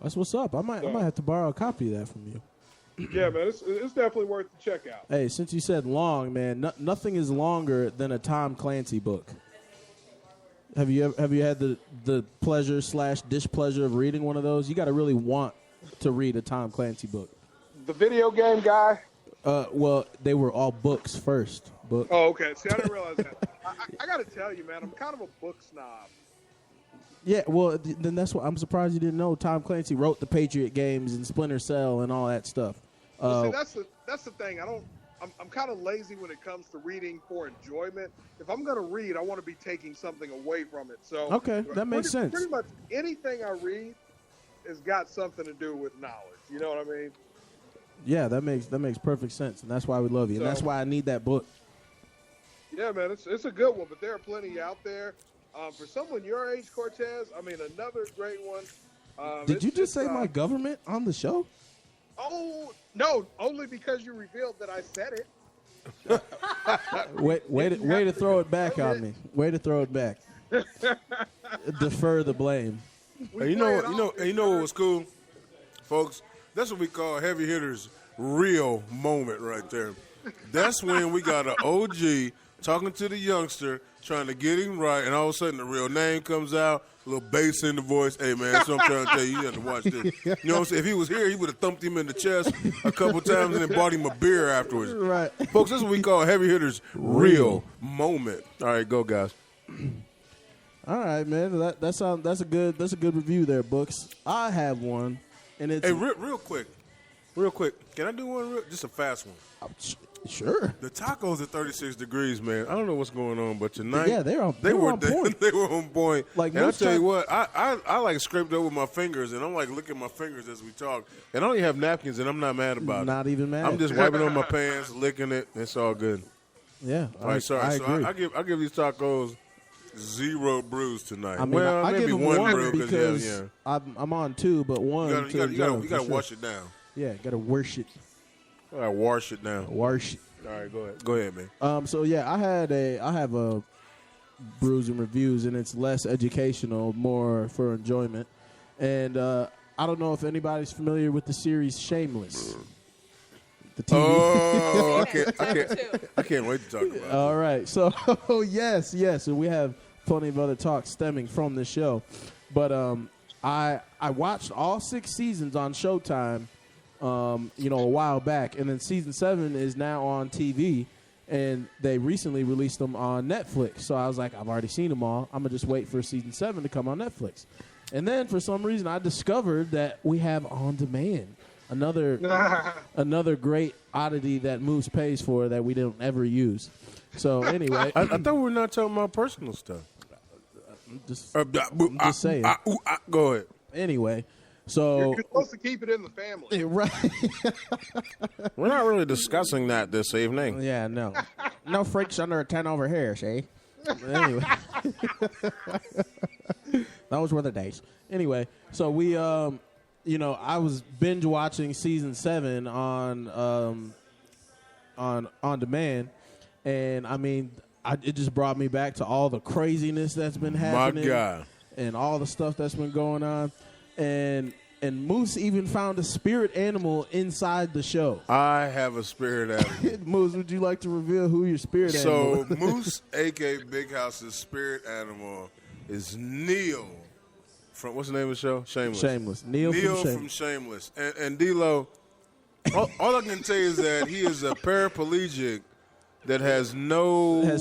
S3: That's what's up. I might have to borrow a copy of that from you.
S6: Yeah, man, it's definitely worth the check out.
S3: Hey, since you said long, man, nothing is longer than a Tom Clancy book. Have you had the pleasure / displeasure of reading one of those? You got to really want to read a Tom Clancy book.
S6: The video game guy.
S3: Well, they were all books first. Book.
S6: Oh, okay. See, I didn't realize that. I got to tell you, man, I'm kind of a book snob.
S3: Yeah, well, then that's why I'm surprised you didn't know Tom Clancy wrote the Patriot games and Splinter Cell and all that stuff.
S6: Well, see, that's the thing. I'm kind of lazy when it comes to reading for enjoyment. If I'm going to read, I want to be taking something away from it. So
S3: okay, that makes sense.
S6: Pretty much anything I read has got something to do with knowledge. You know what I mean?
S3: Yeah, that makes perfect sense, and that's why we love you, and that's why I need that book.
S6: Yeah, man, it's a good one, but there are plenty out there. For someone your age, Cortez, I mean, another great one.
S3: Did you just say my government on the show?
S6: Oh, no, only because you revealed that I said it.
S3: Way to throw it back on me. Way to throw it back. Defer the blame.
S2: Hey, you know what was cool, folks? That's what we call heavy hitters' real moment right there. That's when we got an OG talking to the youngster, trying to get him right, and all of a sudden the real name comes out, a little bass in the voice. Hey, man, that's what I'm trying to tell you. You have to watch this. You know what I'm saying? If he was here, he would have thumped him in the chest a couple times and then bought him a beer afterwards.
S3: Right.
S2: Folks, that's what we call heavy hitters' real moment. All right, go, guys.
S3: All right, man. That's a good review there, Books. I have one, and it's
S2: Hey, real quick. Can I do one? Just a fast one.
S3: Sure.
S2: The tacos at 36 degrees, man. I don't know what's going on, but tonight
S3: Yeah, they were on point.
S2: They were on point.
S3: Like,
S2: and I
S3: most
S2: tell you
S3: time-
S2: what, I like scraped over my fingers, and I'm like looking at my fingers as we talk. And I don't even have napkins, and I'm not mad about it.
S3: Not even mad.
S2: I'm just wiping on my pants, licking it. It's all good.
S3: Yeah.
S2: All right, sorry.
S3: I
S2: So
S3: agree.
S2: I give these tacos 0 brews tonight.
S3: I mean,
S2: well,
S3: I
S2: maybe
S3: give them
S2: one brew
S3: because
S2: yeah.
S3: I'm on 2, but one.
S2: You gotta wash it down.
S3: Yeah, gotta wash it.
S2: All right, wash it down.
S3: Wash it.
S2: All right, go ahead, man.
S3: So yeah, I have a brews and reviews, and it's less educational, more for enjoyment. And I don't know if anybody's familiar with the series Shameless. The TV.
S2: Oh,
S4: Too.
S2: I can't wait to talk about it.
S3: All right. So yes, and we have plenty of other talk stemming from the show. But I watched all 6 seasons on Showtime. A while back, and then season 7 is now on TV, and they recently released them on Netflix. So I was like, I've already seen them all. I'm gonna just wait for season 7 to come on Netflix. And then for some reason, I discovered that we have On Demand, another great oddity that Moose pays for that we don't ever use. So anyway,
S2: I thought we were not talking about personal stuff.
S3: I'm just saying.
S2: Go ahead.
S3: Anyway. So
S6: You're supposed to keep it in the family.
S3: right.
S2: We're not really discussing that this evening.
S3: Yeah, no. No freaks under a 10 over here, see? Anyway. Those were the days. Anyway, so we, I was binge watching season 7 on demand, and I mean, it just brought me back to all the craziness that's been happening.
S2: My God.
S3: And all the stuff that's been going on. And Moose even found a spirit animal inside the show.
S2: I have a spirit animal.
S3: Moose, would you like to reveal who your spirit animal is?
S2: So Moose, a.k.a. Big House's spirit animal, is Neil from, what's the name of the show? Shameless.
S3: Neil
S2: from Shameless. And D-Lo, all I can tell you is that he is a paraplegic that has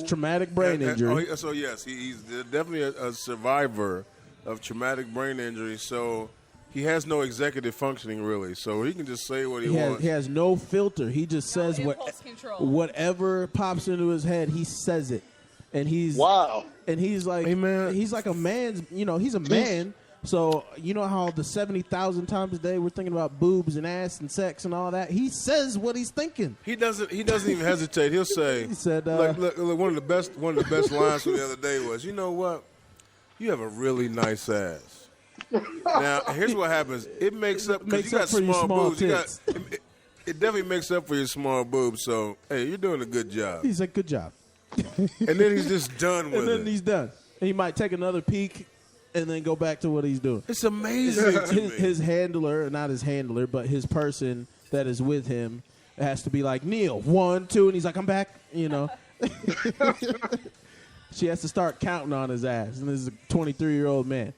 S3: traumatic brain injury.
S2: So yes, he's definitely a survivor of traumatic brain injury, so he has no executive functioning really, so he can just say what he wants.
S3: He has no filter. He just says
S4: impulse control.
S3: whatever pops into his head, he says it. And he's And he's like,
S2: hey, man.
S3: He's like a man's, he's a man. So you know how the 70,000 times a day we're thinking about boobs and ass and sex and all that. He says what he's thinking.
S2: He doesn't even hesitate. He'll say,
S3: He said,
S2: look, one of the best lines from the other day was, you know what? You have a really nice ass. Now, here's what happens. It makes up because you got
S3: for your
S2: small
S3: small
S2: boobs.
S3: tits.
S2: It definitely makes up for your small boobs. So, hey, you're doing a good job.
S3: He's like, good job.
S2: And then he's just done with
S3: And then
S2: it.
S3: he's done. And he might take another peek and then go back to what he's doing.
S2: It's amazing to me.
S3: His handler, not his handler, but his person that is with him has to be like, Neil, 1, 2, and he's like, I'm back, she has to start counting on his ass, and this is a 23-year-old man.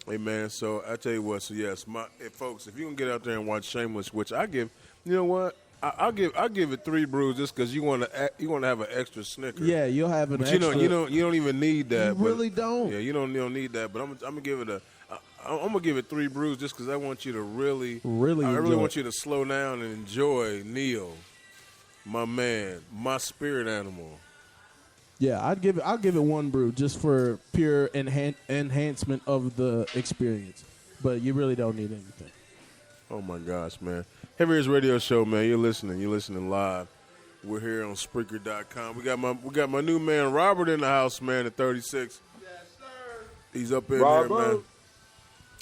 S2: Hey man, so I tell you what. So yes, folks, if you can get out there and watch Shameless, which I give, you know what, I'll give it 3 brews just because you want to have an extra Snicker.
S3: Yeah, you'll have an
S2: But
S3: extra.
S2: you don't even need that.
S3: You really don't.
S2: Yeah, you don't need that. But I'm gonna give it I'm gonna give it 3 brews just because I want you to really
S3: I
S2: really
S3: enjoy
S2: want
S3: it.
S2: you to slow down and enjoy Neil, my man, my spirit animal.
S3: Yeah, I'll give it 1 brew just for pure enhancement of the experience. But you really don't need anything.
S2: Oh my gosh, man! Heavy Hits Radio Show, man. You're listening live. We're here on Spreaker.com. We got my new man Robert in the house, man. At 36. Yes, sir. He's up in there, man.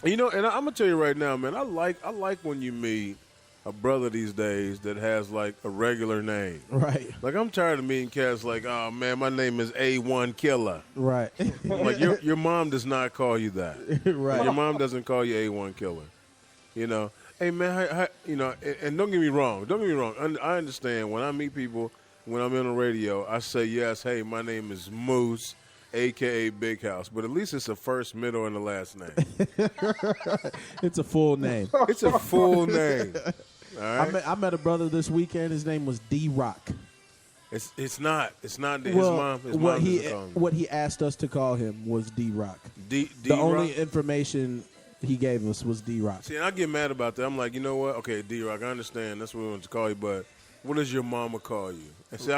S2: You know, and I'm gonna tell you right now, man. I like when you meet a brother these days that has like a regular name.
S3: Right.
S2: Like I'm tired of meeting cats like, oh man, my name is A1 Killer.
S3: Right.
S2: Like your mom does not call you that.
S3: Right.
S2: Your mom doesn't call you A1 Killer. You know, hey man, you know, and don't get me wrong. I understand when I meet people when I'm in the radio, I say yes. Hey, my name is Moose, a.k.a. Big House, but at least it's a first, middle, and the last name.
S3: It's a full name.
S2: It's a full name. All right.
S3: I met a brother this weekend. His name was D-Rock.
S2: It's not. His mom doesn't
S3: what
S2: call him.
S3: what he asked us to call him was D-Rock.
S2: The
S3: only information he gave us was D-Rock.
S2: See, and I get mad about that. I'm like, you know what? Okay, D-Rock, I understand. That's what we want to call you, but what does your mama call you? And see,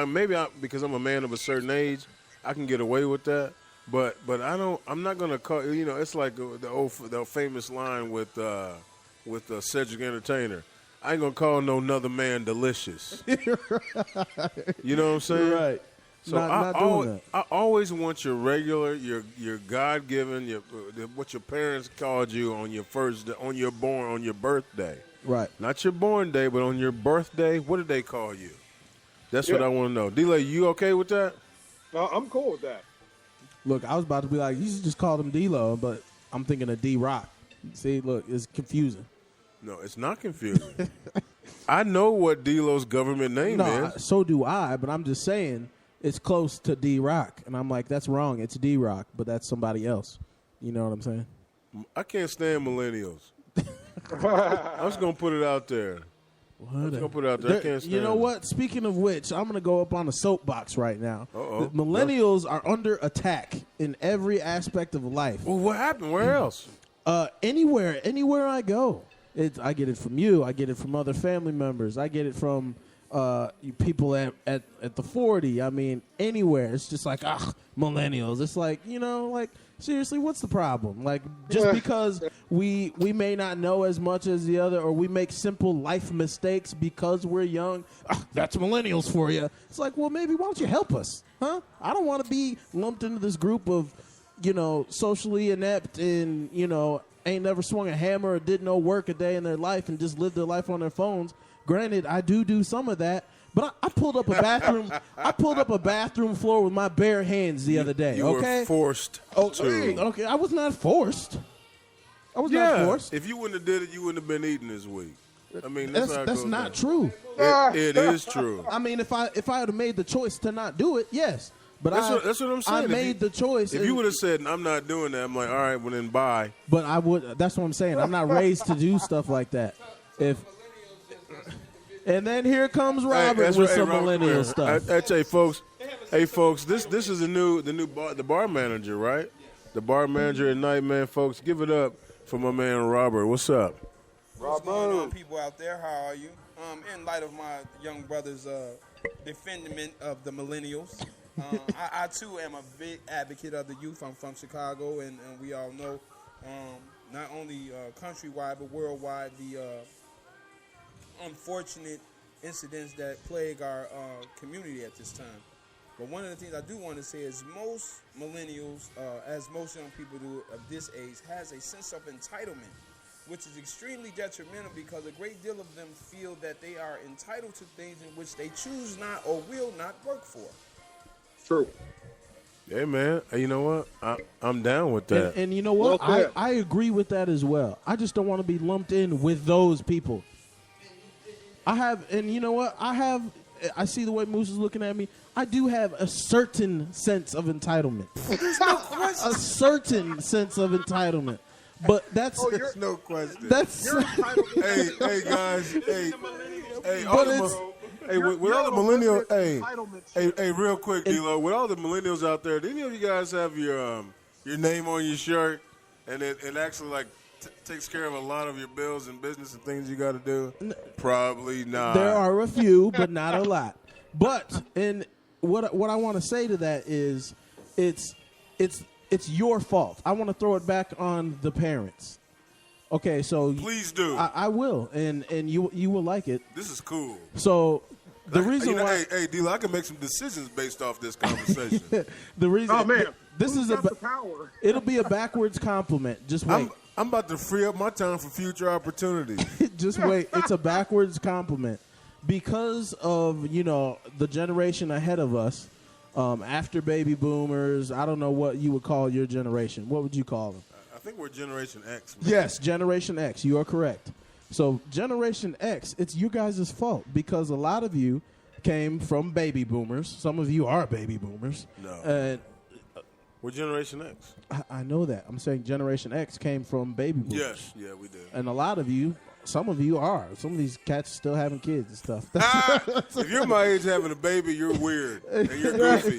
S2: because I'm a man of a certain age, I can get away with that. But I'm not gonna call. You know, it's like the famous line with Cedric Entertainer. I ain't gonna call no another man delicious. You know what I'm saying?
S3: Right.
S2: So
S3: Not doing that.
S2: I always want your regular, your God given, what your parents called you on your on your birthday.
S3: Right.
S2: Not your born day, but on your birthday. What did they call you? That's what I want to know. D-Lay, you okay with that?
S6: I'm cool with that.
S3: Look, I was about to be like, you should just call him D-Lo, but I'm thinking of D-Rock. See, look, it's confusing.
S2: No, it's not confusing. I know what D-Lo's government name is.
S3: So do I, but I'm just saying it's close to D-Rock. And I'm like, that's wrong. It's D-Rock, but that's somebody else. You know what I'm saying?
S2: I can't stand millennials. I'm just going to put it out there. I'm just going to put it out there. I can't stand
S3: You know
S2: them.
S3: what? Speaking of which, I'm going to go up on a soapbox right now.
S2: Uh-oh.
S3: The millennials are under attack in every aspect of life.
S2: Well, what happened? Where else?
S3: Anywhere I go. I get it from you. I get it from other family members. I get it from people at the 40. I mean, anywhere. It's just like, millennials. It's like, seriously, what's the problem? Like, just because we may not know as much as the other, or we make simple life mistakes because we're young, that's millennials for you. It's like, well, maybe why don't you help us? Huh? I don't want to be lumped into this group of, socially inept and, ain't never swung a hammer or did no work a day in their life and just lived their life on their phones. Granted, I do some of that, but I pulled up a bathroom. I pulled up a bathroom floor with my bare hands the other day.
S2: You
S3: okay,
S2: were forced to.
S3: Okay, I was not forced. I was not forced.
S2: If you wouldn't have did it, you wouldn't have been eating this week. I mean, that's how it
S3: that's
S2: goes
S3: not
S2: down.
S3: true.
S2: It is true.
S3: I mean, if I had have made the choice to not do it, yes. But
S2: That's what I'm saying.
S3: I made the choice.
S2: If you would have said, I'm not doing that, I'm like, all right, well, then bye.
S3: But I would. That's what I'm saying. I'm not raised to do stuff like that. And then here comes Robert
S2: that's
S3: with
S2: right.
S3: some
S2: Robert,
S3: millennial
S2: come here.
S3: stuff.
S2: I tell you, folks. Hey, folks, this is the bar manager, right? The bar manager at night, man. Folks, give it up for my man Robert. What's up?
S8: What's going on, people out there? How are you? In light of my young brother's defendment of the millennials, I too am a big advocate of the youth. I'm from Chicago, and we all know, not only countrywide but worldwide, the unfortunate incidents that plague our community at this time. But one of the things I do want to say is most millennials, as most young people do of this age, has a sense of entitlement, which is extremely detrimental because a great deal of them feel that they are entitled to things in which they choose not or will not work for.
S6: True.
S2: Hey, man. You know what? I'm down with that.
S3: And you know what?
S6: Well said.
S3: I agree with that as well. I just don't want to be lumped in with those people. And you know what? I have I see the way Moose is looking at me. I do have a certain sense of entitlement. A certain sense of entitlement. But that's
S2: There's no question.
S3: that's
S2: hey guys, hey, all
S3: But
S2: the
S3: it's-
S2: hey, with all the millennials,
S9: Entitlements.
S2: hey, real quick, D-Lo, with all the millennials out there, do any of you guys have your name on your shirt, and it actually like takes care of a lot of your bills and business and things you got to do? Probably not.
S3: there are a few, but not a lot. But and what I want to say to that is, it's your fault. I want to throw it back on the parents. Okay, so
S2: Please do.
S3: I will, and you will like it.
S2: This is cool.
S3: So the reason why
S2: hey, D-Lo, I can make some decisions based off this conversation.
S3: the reason
S9: Oh man,
S3: this
S9: who's
S3: is a
S9: got the power.
S3: it'll be a backwards compliment. Just wait.
S2: I'm about to free up my time for future opportunities.
S3: Just wait. It's a backwards compliment because of the generation ahead of us. After baby boomers, I don't know what you would call your generation. What would you call them?
S2: I think we're Generation X. Man.
S3: Yes, Generation X. You are correct. So Generation X, it's you guys' fault because a lot of you came from baby boomers. Some of you are baby boomers.
S2: No.
S3: And
S2: We're Generation X.
S3: I know that. I'm saying Generation X came from baby boomers.
S2: Yes, yeah, we did.
S3: And a lot of you, some of you are. Some of these cats still having kids and stuff.
S2: If you're my age having a baby, you're weird and you're goofy.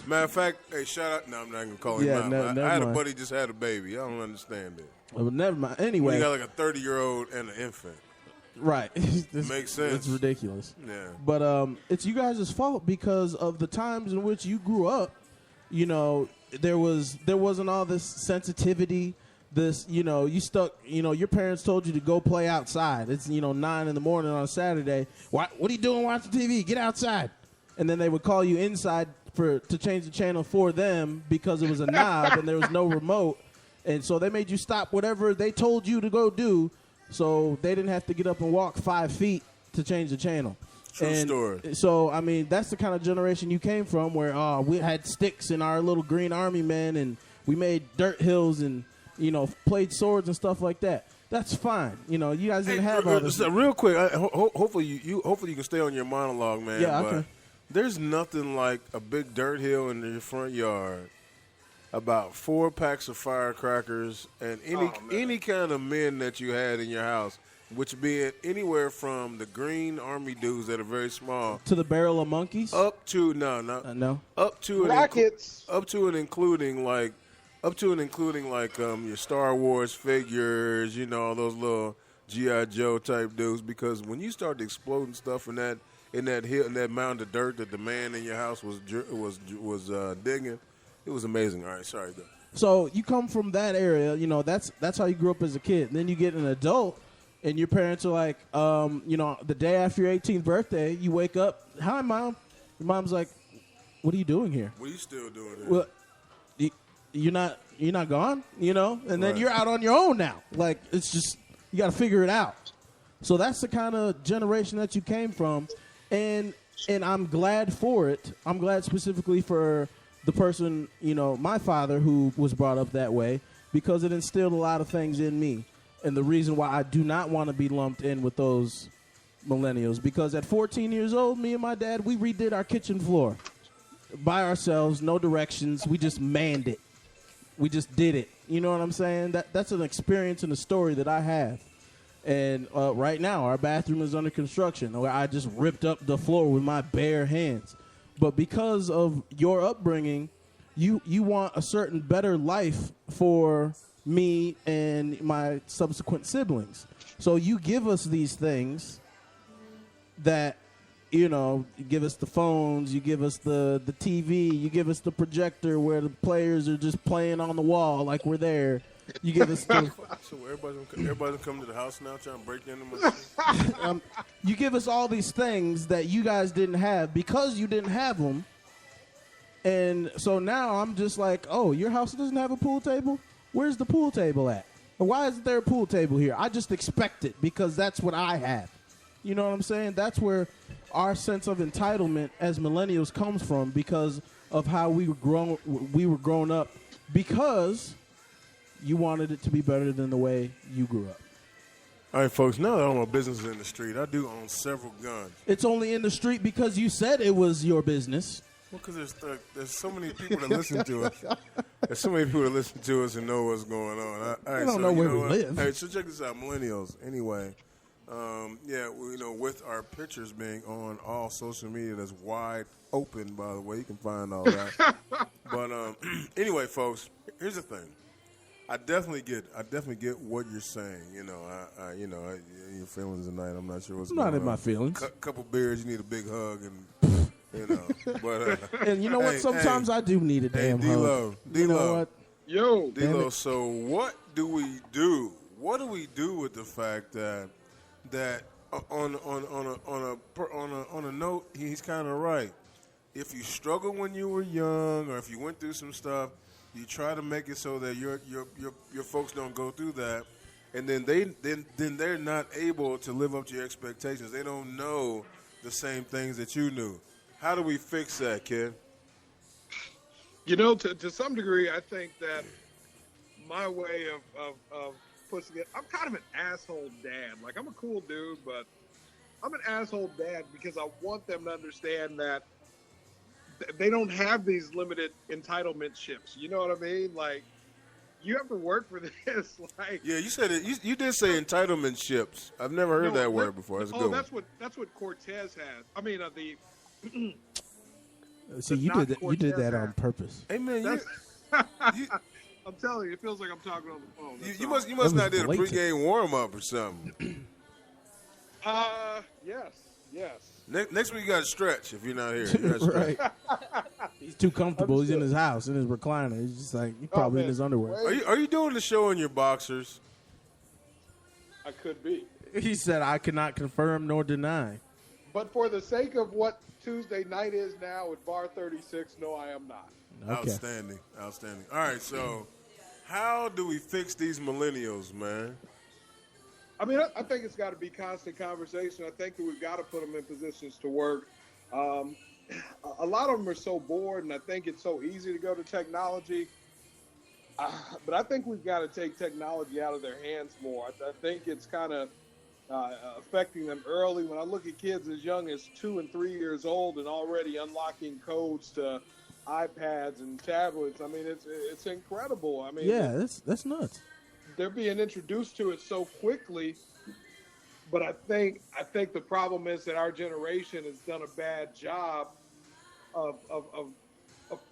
S2: Matter of fact, hey, shout out. No, I'm not gonna call him
S3: Yeah,
S2: out.
S3: never
S2: I had a
S3: mind.
S2: buddy just had a baby. I don't understand it.
S3: Well, never mind.
S2: You
S3: Anyway,
S2: got like a 30-year-old and an infant.
S3: right. This-
S2: Makes sense.
S3: It's ridiculous.
S2: Yeah.
S3: But it's you guys' fault because of the times in which you grew up. There wasn't all this sensitivity. This, you stuck. Your parents told you to go play outside. It's 9 a.m. on a Saturday. What are you doing watching TV? Get outside. And then they would call you inside to change the channel for them because it was a knob and there was no remote. And so they made you stop whatever they told you to go do, so they didn't have to get up and walk 5 feet to change the channel.
S2: True story.
S3: So, I mean, that's the kind of generation you came from where we had sticks in our little green army men and we made dirt hills and, played swords and stuff like that. That's fine. You guys didn't have all this.
S2: Real quick, hopefully you can stay on your monologue, man.
S3: Yeah,
S2: but
S3: okay.
S2: There's nothing like a big dirt hill in your front yard, about 4 packs of firecrackers, and any kind of men that you had in your house, which being anywhere from the green army dudes that are very small
S3: To the barrel of monkeys?
S2: up to no,
S3: No.
S2: up to and
S9: Rockets.
S2: up to and including like your Star Wars figures, all those little G.I. Joe type dudes. Because when you start exploding stuff in that hill, in that mound of dirt that the man in your house was digging, it was amazing. All right, sorry. Go.
S3: So you come from that area, that's how you grew up as a kid. And then you get an adult, and your parents are like, the day after your 18th birthday, you wake up, hi, Mom. Your mom's like, what are you doing here?
S2: What are you still doing here?
S3: Well, you're not gone, and then
S2: Right.
S3: you're out on your own now. Like, it's just, you got to figure it out. So that's the kind of generation that you came from, and I'm glad for it. I'm glad specifically for the person, my father, who was brought up that way, because it instilled a lot of things in me. And the reason why I do not want to be lumped in with those millennials, because at 14 years old, me and my dad, we redid our kitchen floor by ourselves, no directions. We just manned it. We just did it. You know what I'm saying? That's an experience and a story that I have. And right now, our bathroom is under construction. I just ripped up the floor with my bare hands. But because of your upbringing, you want a certain better life for me and my subsequent siblings. So you give us these things that, you give us the phones, you give us the TV, you give us the projector where the players are just playing on the wall like we're there. You give us the,
S2: So everybody's gonna come to the house now trying to break into my shit?
S3: you give us all these things that you guys didn't have because you didn't have them. And so now I'm just like, oh, your house doesn't have a pool table? Where's the pool table at? Or why isn't there a pool table here? I just expect it because that's what I have. You know what I'm saying? That's where our sense of entitlement as millennials comes from, because of how we were grown up, because you wanted it to be better than the way you grew up.
S2: All right, folks. Now that I own a business in the street, I do own several guns.
S3: It's only in the street because you said it was your business.
S2: Well, because there's so many people that listen to us. There's so many people that listen to us and know what's going on. All right,
S3: don't know
S2: you
S3: where we
S2: what?
S3: live.
S2: All right, so check this out, millennials. Anyway, with our pictures being on all social media, that's wide open. By the way, you can find all that. But anyway, folks, here's the thing. I definitely get what you're saying. Your feelings tonight. I'm not sure what's going on.
S3: Not in my feelings.
S2: Couple beers, you need a big hug, and But
S3: and you know what? Sometimes I do need a damn hug.
S2: D-Lo.
S3: You know what?
S6: Yo,
S2: D-Lo. So what do we do? What do we do with the fact that on a note, he's kind of right. If you struggle when you were young, or if you went through some stuff, you try to make it so that your folks don't go through that, and then they're not able to live up to your expectations. They don't know the same things that you knew. How do we fix that, kid?
S6: You know, to some degree, I think that my way of pushing it, I'm kind of an asshole dad. Like, I'm a cool dude, but I'm an asshole dad because I want them to understand that they don't have these limited entitlement ships. You know what I mean? Like, you have to work for this. Like,
S2: yeah, you said it. You did say entitlement ships. I've never heard that word before. That's a good one.
S6: That's what Cortez has. I mean,
S3: See, you did that on purpose.
S2: Hey man,
S6: I'm telling you, it feels like I'm talking on the phone.
S2: You must not did a pregame warm up or something.
S6: Yes.
S2: Next week you got to stretch if you're not here. You gotta stretch.
S3: Right. He's too comfortable. He's in his house in his recliner. He's just like he's probably in his underwear.
S2: Are you doing the show in your boxers?
S6: I could be.
S3: He said, "I cannot confirm nor deny."
S6: But for the sake of what Tuesday night is now at Bar 36, no, I am not.
S3: Okay.
S2: Outstanding. All right, so how do we fix these millennials, man?
S6: I mean, I think it's got to be constant conversation. I think that we've got to put them in positions to work. A lot of them are so bored, and I think it's so easy to go to technology. But I think we've got to take technology out of their hands more. I think it's kind of affecting them early. When I look at kids as young as 2 and 3 years old and already unlocking codes to iPads and tablets, I mean, it's incredible. I mean,
S3: yeah, that's nuts.
S6: They're being introduced to it so quickly, but I think the problem is that our generation has done a bad job of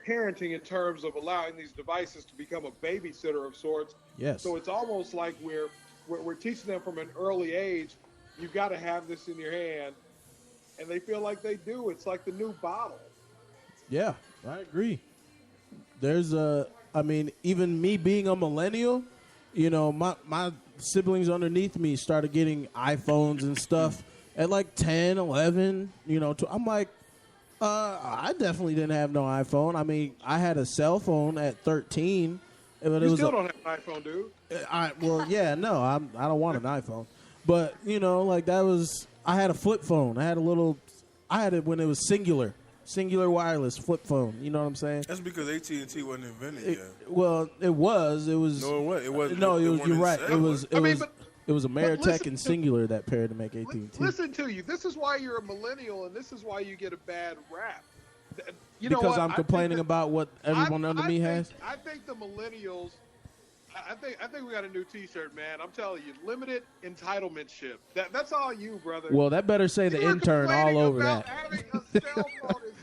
S6: parenting in terms of allowing these devices to become a babysitter of sorts.
S3: Yes.
S6: So it's almost like we're teaching them from an early age, you've got to have this in your hand, and they feel like they do. It's like the new bottle.
S3: Yeah, I agree. There's even me being a millennial, you know, my siblings underneath me started getting iPhones and stuff at like 10, 11, you know. I'm like, I definitely didn't have no iPhone. I mean, I had a cell phone at 13. But
S6: You still don't have an iPhone, dude.
S3: I don't want an iPhone. But, you know, like I had a flip phone. I had it when it was singular wireless flip phone. You know what I'm saying?
S2: That's because AT&T wasn't invented yet.
S3: Well, it was.
S2: No, it wasn't.
S3: No, you're right. It was Ameritech
S6: listen
S3: and Singular that paired to make AT&T.
S6: Listen to you. This is why you're a millennial, and this is why you get a bad rap.
S3: Because I'm complaining about what everyone under me has.
S6: I think the millennials. I think we got a new T-shirt, man. I'm telling you, limited entitlement ship. That's all you, brother.
S3: Well, that better say the
S6: You were
S3: intern all over
S6: about
S3: that.
S6: Having a cell phone at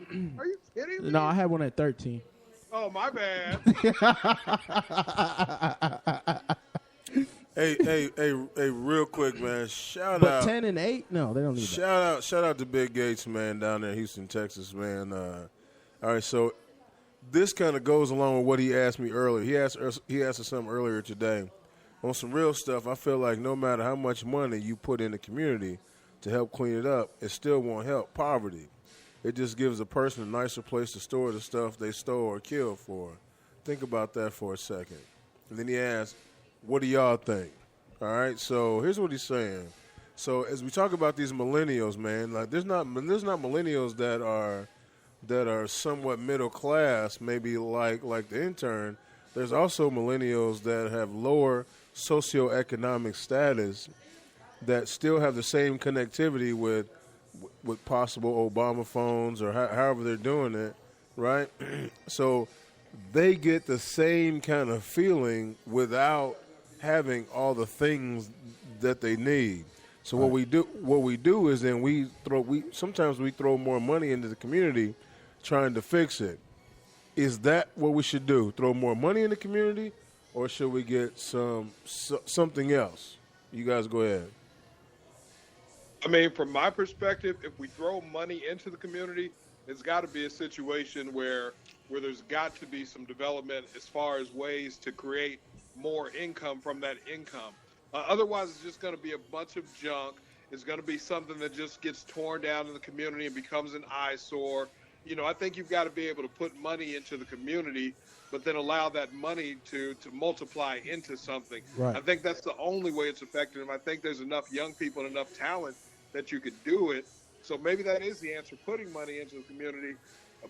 S6: 16. Are you kidding me?
S3: No, I had one at 13.
S6: Oh, my bad.
S2: Hey, real quick, man. Shout
S3: But
S2: out.
S3: 10 and 8? No, they don't need that.
S2: Shout out to Big Gates, man, down there in Houston, Texas, man. All right, so this kind of goes along with what he asked me earlier. He asked us something earlier today. On some real stuff, I feel like no matter how much money you put in the community to help clean it up, it still won't help poverty. It just gives a person a nicer place to store the stuff they stole or killed for. Think about that for a second. And then he asked, what do y'all think? All right, so here's what he's saying. So as we talk about these millennials, man, like there's not millennials that are somewhat middle class, maybe like the intern. There's also millennials that have lower socioeconomic status that still have the same connectivity with possible Obama phones or however they're doing it, right? So they get the same kind of feeling without having all the things that they need. So what we do is then we sometimes we throw more money into the community trying to fix it. Is that what we should do? Throw more money in the community, or should we get something else? You guys go ahead.
S6: I mean, from my perspective, if we throw money into the community, it's got to be a situation where there's got to be some development as far as ways to create more income from that income. Otherwise, it's just going to be a bunch of junk. It's going to be something that just gets torn down in the community and becomes an eyesore. You know, I think you've got to be able to put money into the community, but then allow that money to multiply into something.
S3: Right.
S6: I think that's the only way it's effective. And I think there's enough young people and enough talent that you could do it. So maybe that is the answer, putting money into the community,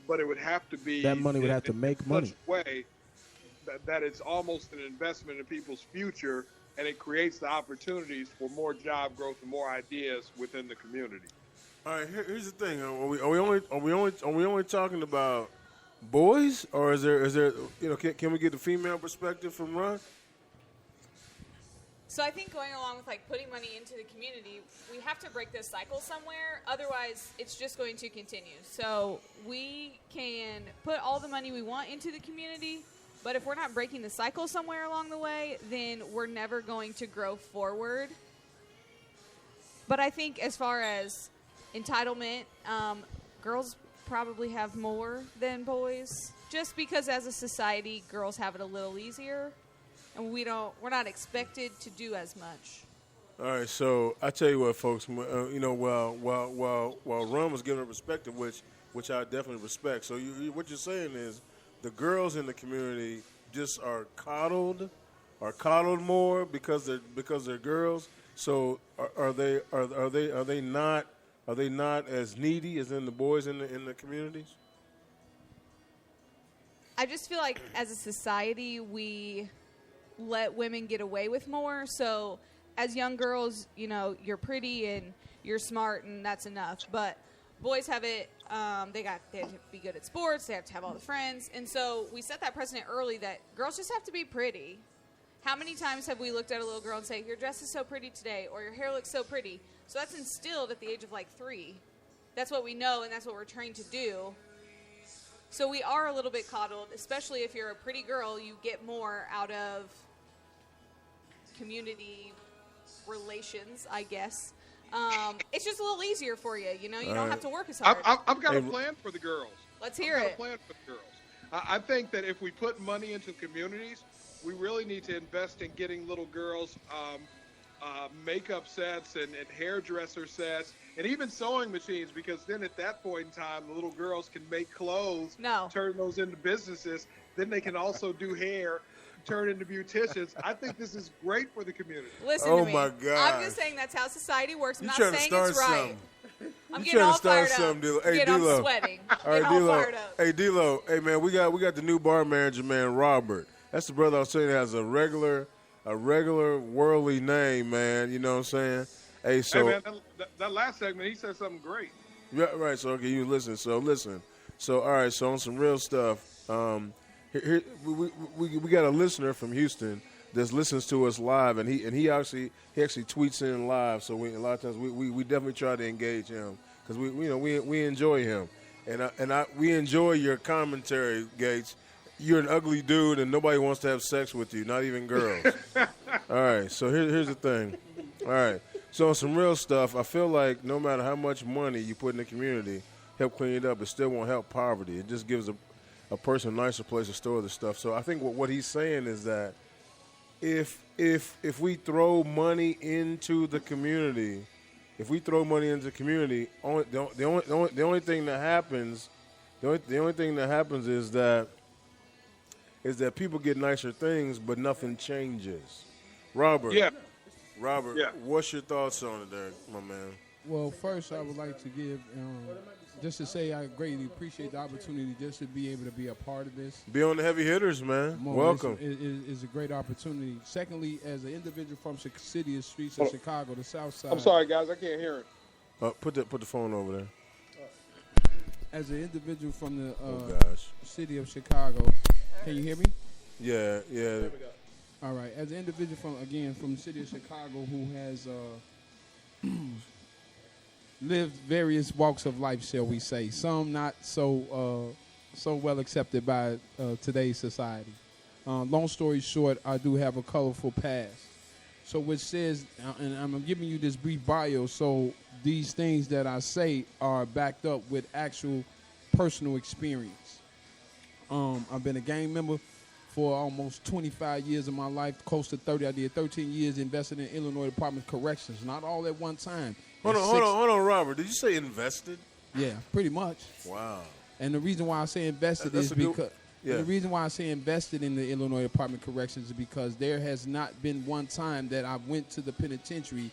S6: but it would have to be
S3: That money would have to make money.
S6: Such a way that it's almost an investment in people's future, and it creates the opportunities for more job growth and more ideas within the community.
S2: All right, here's the thing: are we only talking about boys, or is there can we get the female perspective from Ron?
S4: So I think going along with like putting money into the community, we have to break this cycle somewhere. Otherwise, it's just going to continue. So we can put all the money we want into the community, but if we're not breaking the cycle somewhere along the way, then we're never going to grow forward. But I think as far as entitlement, girls probably have more than boys, just because as a society, girls have it a little easier. And we're not expected to do as much.
S2: All right, so I tell you what, folks. While Ron was giving a perspective, which I definitely respect. So what you're saying is the girls in the community just are coddled more because they're girls. So are they not as needy as in the boys in the communities?
S4: I just feel like as a society we let women get away with more. So as young girls, you're pretty and you're smart and that's enough. But boys have it, they have to be good at sports, they have to have all the friends. And so we set that precedent early that girls just have to be pretty. How many times have we looked at a little girl and say, your dress is so pretty today, or your hair looks so pretty? So that's instilled at the age of like 3. That's what we know and that's what we're trained to do. So we are a little bit coddled, especially if you're a pretty girl, you get more out of community relations, I guess. It's just a little easier for you, you don't have to work as hard.
S6: I've got a plan for the girls.
S4: Let's hear it.
S6: I've got a plan for the girls. I think that if we put money into communities, we really need to invest in getting little girls makeup sets and hairdresser sets and even sewing machines, because then at that point in time, the little girls can make clothes, turn those into businesses. Then they can also do hair, turn into beauticians. I think this is great for the community.
S4: Listen to me.
S2: Oh my God!
S4: I'm just saying that's how society works. I'm
S2: You
S4: not
S2: trying to
S4: saying
S2: start
S4: it's right.
S2: something.
S4: I'm
S2: You
S4: getting
S2: trying
S4: all
S2: to start
S4: fired up.
S2: something, D-Lo. Hey,
S4: I'm
S2: D-Lo.
S4: sweating.
S2: All right,
S4: Getting all
S2: D-Lo.
S4: fired up.
S2: Hey, D-Lo. Hey, man, we got the new bar manager, man, Robert. That's the brother I was saying has a regular worldly name, man. You know what I'm saying? Hey, so
S6: Hey, man, that last segment, he said something great.
S2: yeah, right. So okay, you listen. So all right. So on some real stuff. Here we got a listener from Houston that listens to us live, and he actually tweets in live. So a lot of times we definitely try to engage him because we enjoy him, and we enjoy your commentary, Gates. You're an ugly dude, and nobody wants to have sex with you, not even girls. All right, so here's the thing. All right, so on some real stuff, I feel like no matter how much money you put in the community, help clean it up, it still won't help poverty. It just gives a person a nicer place to store the stuff. So I think what he's saying is that if we throw money into the community, the only thing that happens is that people get nicer things, but nothing changes. Robert,
S6: Yeah.
S2: what's your thoughts on it there, my man?
S9: Well, first I would like to give
S8: just to say I greatly appreciate the opportunity just to be able to be a part of this.
S2: Be on the heavy hitters, man.
S8: Mo,
S2: Welcome.
S8: It's a great opportunity. Secondly, as an individual from the city and streets of Chicago, the South Side.
S6: I'm sorry, guys, I can't hear it.
S2: Put the phone over there.
S8: As an individual from the
S2: Gosh.
S8: city of Chicago, can you hear me?
S2: Yeah.
S8: All right. As an individual from the city of Chicago who has lived various walks of life, shall we say, some not so well accepted by today's society. Long story short, I do have a colorful past. So which says, and I'm giving you this brief bio, so these things that I say are backed up with actual personal experience. I've been a gang member for almost 25 years of my life, close to 30. I did 13 years invested in Illinois Department of Corrections, not all at one time.
S2: Hold on, Robert. Did you say invested?
S8: Yeah, pretty much.
S2: Wow.
S8: And the reason why I say invested
S2: That's
S8: is
S2: a good-
S8: because
S2: yeah.
S8: the reason why I say invested in the Illinois Department of Corrections is because there has not been one time that I went to the penitentiary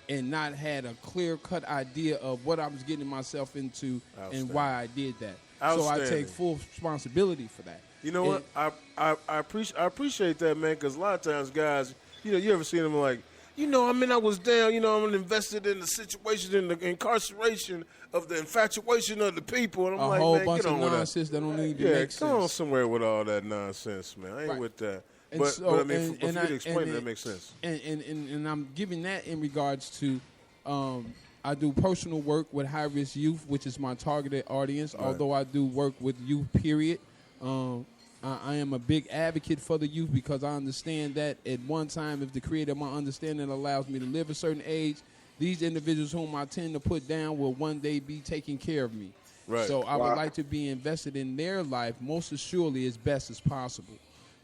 S8: and not had a clear-cut idea of what I was getting myself into and why I did that. So I take full responsibility for that.
S2: You know what? I appreciate that, man, because a lot of times guys, you ever seen them like, I was down, I'm invested in the situation, in the incarceration of the infatuation of the people. And I'm like,
S8: whole
S2: man,
S8: bunch
S2: get on
S8: of
S2: with that.
S8: nonsense that don't need to
S2: Yeah,
S8: make
S2: come
S8: sense.
S2: on somewhere with all that nonsense, man. I ain't
S8: Right.
S2: with that.
S8: And
S2: But,
S8: so-
S2: but I mean,
S8: and-
S2: for
S8: and
S2: you
S8: I-
S2: to explain
S8: and
S2: that
S8: it-
S2: makes sense.
S8: And I'm giving that in regards to I do personal work with high-risk youth, which is my targeted audience, although I do work with youth, period. I am a big advocate for the youth because I understand that at one time, if the creator of my understanding allows me to live a certain age, these individuals whom I tend to put down will one day be taking care of me.
S2: Right.
S8: So I would like to be invested in their life most assuredly as best as possible.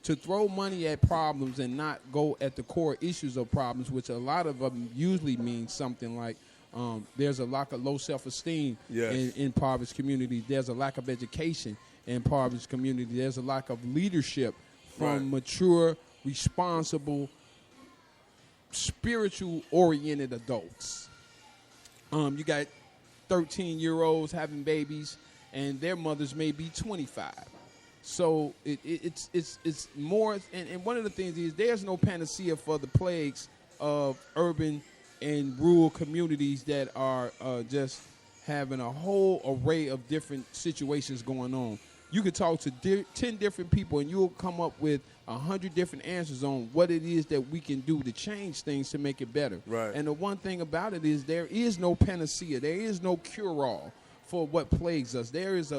S8: To throw money at problems and not go at the core issues of problems, which a lot of them usually means something like there's a lack of low self-esteem in impoverished communities. There's a lack of education in impoverished communities. There's a lack of leadership from mature, responsible, spiritual-oriented adults. You got 13-year-olds having babies, and their mothers may be 25. So it's more, and one of the things is there's no panacea for the plagues of urban and rural communities that are just having a whole array of different situations going on. You could talk to 10 different people and you'll come up with 100 different answers on what it is that we can do to change things to make it better.
S2: Right.
S8: And the one thing about it is there is no panacea. There is no cure-all for what plagues us. There is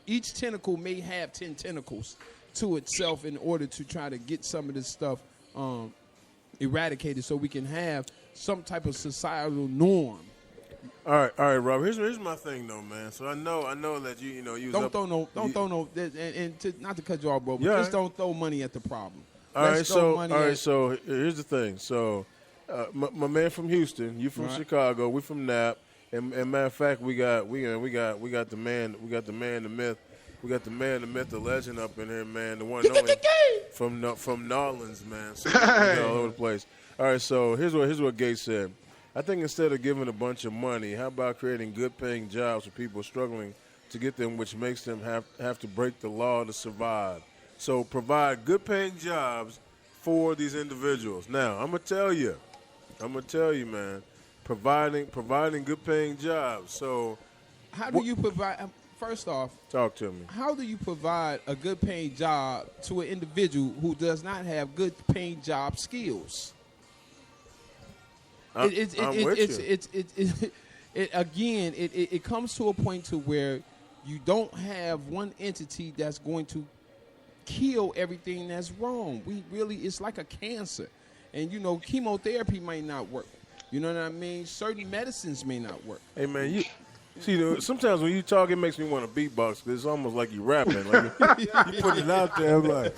S8: each tentacle may have 10 tentacles to itself in order to try to get some of this stuff eradicated so we can have some type of societal norm.
S2: All right, Rob. Here's my thing, though, man. So I know that you was
S8: Don't
S2: up,
S8: throw no, and not to cut you off, bro. But
S2: Yeah.
S8: just don't throw money at the problem.
S2: All right,
S8: Let's throw money at-
S2: so here's the thing. So my man from Houston, you from
S8: Right.
S2: Chicago, we from Nap, and matter of fact, we got the man, the myth. We got the man, the myth, the legend up in here, man. The one and only from Nolans, man. So, all over the place. All right, so here's what Gates said. I think instead of giving a bunch of money, how about creating good-paying jobs for people struggling to get them, which makes them have to break the law to survive. So provide good-paying jobs for these individuals. Now, I'm gonna tell you, man. Providing good-paying jobs. So
S8: How do you provide? First off,
S2: talk to me.
S8: how do you provide a good paying job to an individual who does not have good paying job skills?
S2: I'm with you.
S8: It comes to a point to where you don't have one entity that's going to kill everything that's wrong. It's like a cancer. And chemotherapy might not work. You know what I mean? Certain medicines may not work.
S2: Hey, man, you see, sometimes when you talk, it makes me want to beatbox because it's almost like you rapping. Like you put it out there, I'm like,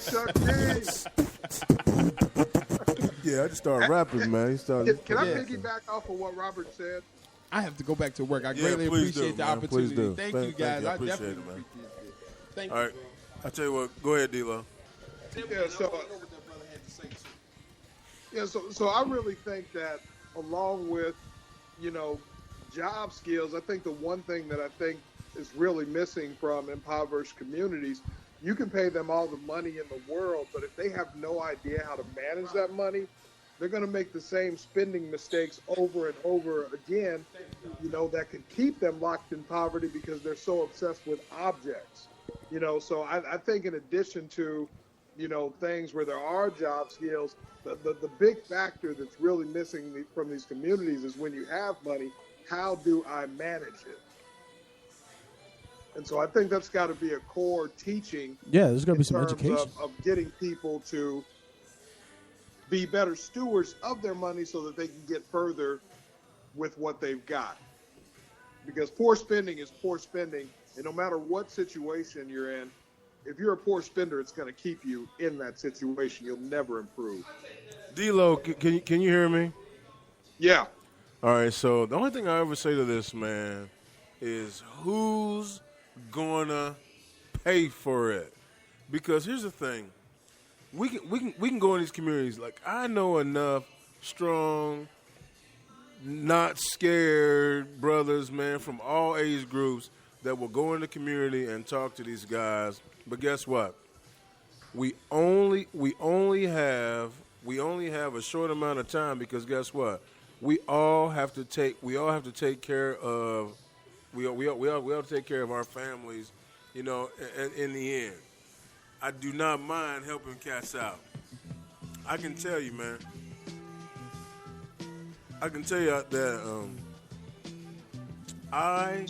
S2: yeah, I just started rapping, man.
S6: Can I piggyback off of what Robert said?
S8: I have to go back to work. I
S2: Yeah,
S8: greatly
S2: please
S8: appreciate
S2: do,
S8: the
S2: man. Please
S8: opportunity.
S2: do.
S8: Thank you,
S2: Thank
S8: guys.
S2: you. I
S8: I
S2: appreciate
S8: definitely
S2: it, man.
S8: appreciate it. Thank
S2: all right.
S8: you.
S2: I tell you what, go ahead, D-Lo.
S6: So I really think that along with, job skills, I think the one thing that I think is really missing from impoverished communities, you can pay them all the money in the world, but if they have no idea how to manage that money, they're going to make the same spending mistakes over and over again, that could keep them locked in poverty because they're so obsessed with objects. So I think in addition to, things where there are job skills, the big factor that's really missing from these communities is when you have money, how do I manage it? And so I think that's got to be a core teaching.
S3: Yeah, there's got to be some
S6: terms
S3: education.
S6: of getting people to be better stewards of their money so that they can get further with what they've got. Because poor spending is poor spending, and no matter what situation you're in, if you're a poor spender, it's going to keep you in that situation. You'll never improve.
S2: D-Lo, can you hear me?
S6: Yeah.
S2: All right, so the only thing I ever say to this, man, is who's gonna pay for it? Because here's the thing. We can go in these communities. Like, I know enough strong, not scared brothers, man, from all age groups that will go in the community and talk to these guys. But guess what? We only have a short amount of time, because guess what? We all have to take care of our families, in the end. I do not mind helping cats out. I can tell you, man. That I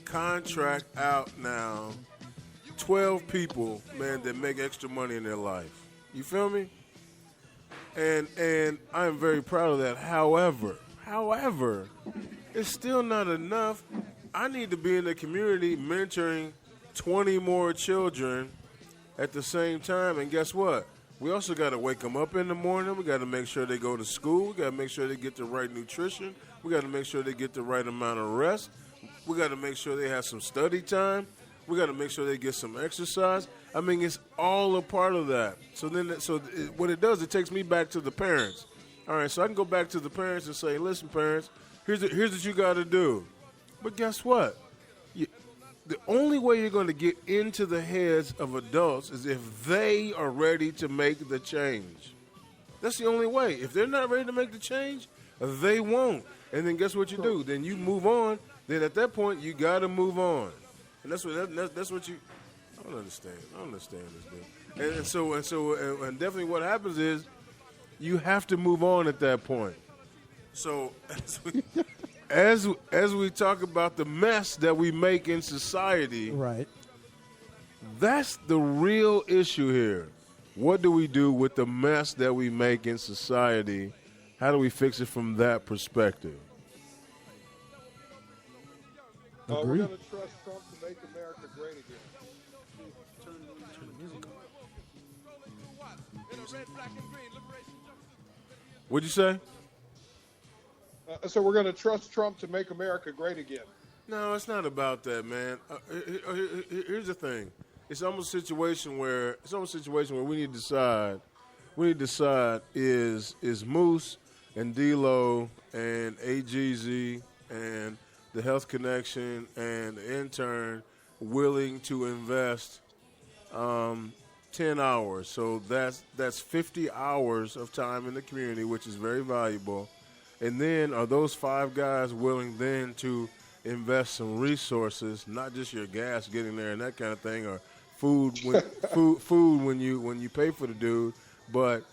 S2: contract out now 12 people, man, that make extra money in their life. You feel me? And I am very proud of that. However, it's still not enough. I need to be in the community mentoring 20 more children at the same time. And guess what? We also got to wake them up in the morning. We got to make sure they go to school. We got to make sure they get the right nutrition. We got to make sure they get the right amount of rest. We got to make sure they have some study time. We got to make sure they get some exercise. I mean, it's all a part of that. What it does, it takes me back to the parents. All right, so I can go back to the parents and say, listen, parents, here's what you got to do. But guess what? The only way you're going to get into the heads of adults is if they are ready to make the change. That's the only way. If they're not ready to make the change, they won't. And then guess what you do? Then you move on. Then at that point, you got to move on. And that's what you. I don't understand. This dude. And definitely what happens is you have to move on at that point. So as we talk about the mess that we make in society,
S3: Right.
S2: that's the real issue here. What do we do with the mess that we make in society? How do we fix it from that perspective?
S6: We're
S3: Agree.
S6: going to trust Trump to make America great again.
S2: What'd you say?
S6: So we're going to trust Trump to make America great again.
S2: No, it's not about that, man. Here's the thing. It's almost a situation where we need to decide. We need to decide is Moose and D-Lo and AGZ and the Health Connection and the intern willing to invest 10 hours. So that's 50 hours of time in the community, which is very valuable. And then are those 5 guys willing then to invest some resources, not just your gas getting there and that kind of thing, or food when you pay for the dude, but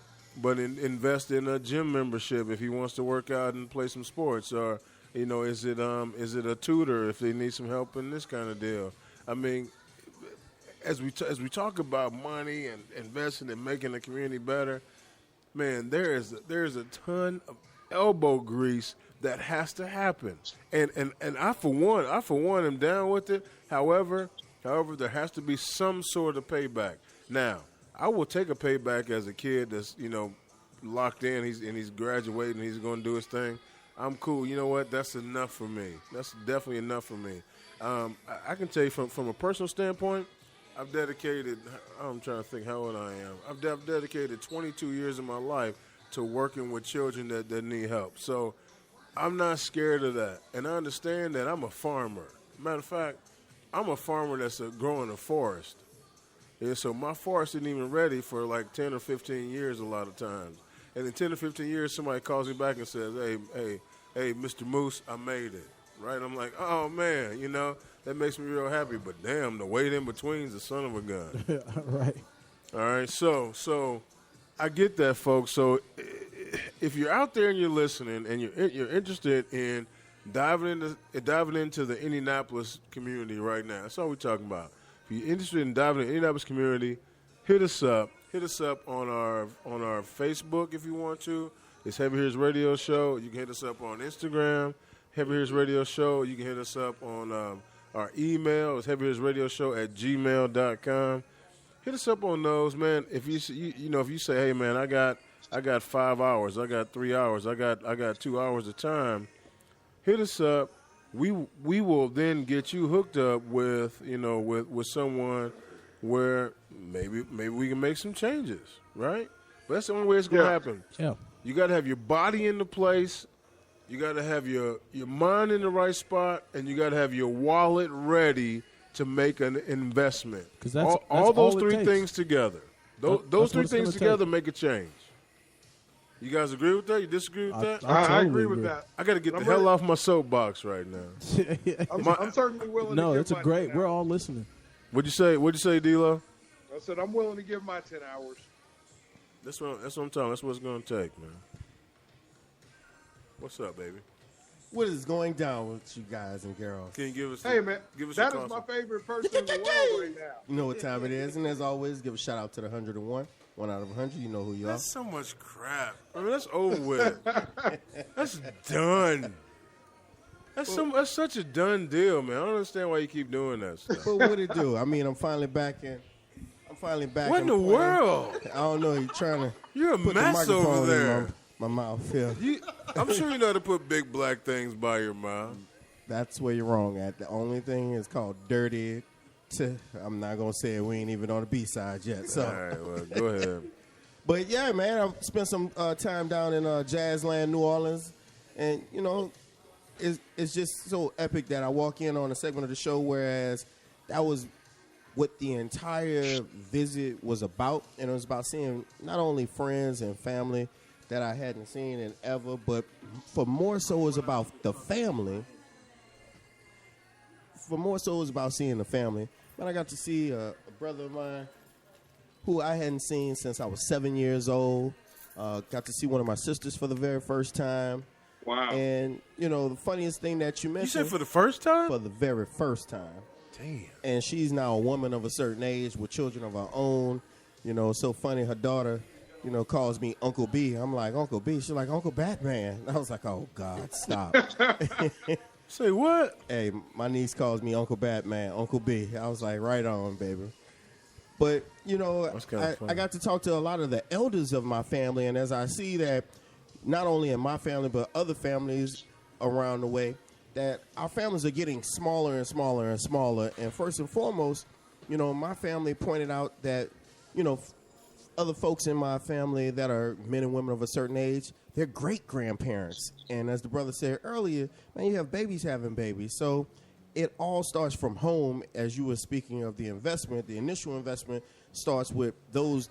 S2: invest in a gym membership if he wants to work out and play some sports, or is it a tutor if they need some help in this kind of deal. I mean, as we talk about money and investing and making the community better, man, there is a ton of elbow grease that has to happen, and I for one am down with it. However, there has to be some sort of payback. Now, I will take a payback as a kid that's locked in. He's graduating. He's going to do his thing. I'm cool. You know what? That's enough for me. That's definitely enough for me. I can tell you from a personal standpoint, I've dedicated. I'm trying to think how old I am. I've dedicated 22 years of my life to working with children that need help. So I'm not scared of that, and I understand that. I'm a farmer. Matter of fact, I'm a farmer that's growing a forest. Yeah, so my forest isn't even ready for like 10 or 15 years a lot of times. And in 10 or 15 years, somebody calls me back and says, hey, Mr. Moose, I made it. Right? I'm like, oh, man, that makes me real happy. But, damn, the wait in between is the son of a gun.
S3: Right.
S2: All right, so I get that, folks. So if you're out there and you're listening and you're interested in diving into the Indianapolis community right now, that's all we're talking about. If you're interested in diving into the Indianapolis community, hit us up. Hit us up on our Facebook if you want to. It's Heavy Hitters Radio Show. You can hit us up on Instagram, Heavy Hitters Radio Show. You can hit us up on our email. It's heavyhittersradioshow@gmail.com. Hit us up on those, man. If you say, hey, man, I got 5 hours, I got 3 hours, I got 2 hours of time, hit us up. We will then get you hooked up with someone where maybe we can make some changes, right? But that's the only way it's going to happen.
S3: Yeah.
S2: You got to have your body into place. You got to have your mind in the right spot, and you got to have your wallet ready to make an investment.
S3: Because that's
S2: all those
S3: it
S2: three
S3: takes.
S2: things together. Those three things together make a change. You guys agree with that? You disagree with that?
S6: I
S3: totally
S6: agree with that.
S2: I got to get the hell off my soapbox right now.
S6: I'm certainly willing
S3: No,
S6: to
S3: it's
S6: give
S3: a
S6: my
S3: great.
S6: 10
S3: We're
S6: hours.
S3: all listening.
S2: What'd you say? D-Lo?
S6: I said I'm willing to give my 10 hours.
S2: That's what I'm telling. That's what it's going to take, man. What's up, baby?
S9: What is going down with you guys and girls?
S2: Can you give us?
S6: Hey, man,
S2: give us
S6: that
S2: a
S6: is my
S2: consult.
S6: favorite person in the world right now.
S9: You know what time it is, and as always, give a shout out to the 101, 1 out of 100. You know who you are.
S2: That's so much crap. I mean, that's over with. That's done. That's such a done deal, man. I don't understand why you keep doing that stuff.
S9: But what it do? I mean, I'm finally back.
S2: What in
S9: and
S2: the
S9: playing.
S2: world?
S9: I don't know. You're trying to
S2: You're a
S9: put the
S2: mess
S9: microphone
S2: over
S9: in
S2: there.
S9: my mouth. Yeah.
S2: I'm sure you know how to put big black things by your mouth.
S9: That's where you're wrong at. The only thing is called dirty. I'm not gonna say it. We ain't even on the B-side yet. So.
S2: All right, well, go ahead.
S9: But yeah, man, I've spent some time down in Jazzland, New Orleans, and it's just so epic that I walk in on a segment of the show, whereas that was what the entire visit was about, and it was about seeing not only friends and family that I hadn't seen in ever, but for more so it was about the family. For more so it was about seeing the family. But I got to see a brother of mine who I hadn't seen since I was 7 years old. Got to see one of my sisters for the very first time.
S6: Wow.
S9: And, the funniest thing that you
S2: You
S9: mentioned.
S2: said for the first time?
S9: For the very first time.
S2: Damn.
S9: And she's now a woman of a certain age with children of her own. It's so funny. Her daughter, calls me Uncle B. I'm like, Uncle B. She's like, Uncle Batman. I was like, oh, God, stop.
S2: Say what?
S9: Hey, my niece calls me Uncle Batman, Uncle B. I was like, right on, baby. But,
S2: That's kinda funny.
S9: I got to talk to a lot of the elders of my family, and as I see that, not only in my family, but other families around the way, that our families are getting smaller and smaller and smaller. And first and foremost, my family pointed out that, other folks in my family that are men and women of a certain age, they're great-grandparents. And as the brother said earlier, man, you have babies having babies. So it all starts from home. As you were speaking of the investment, the initial investment starts with those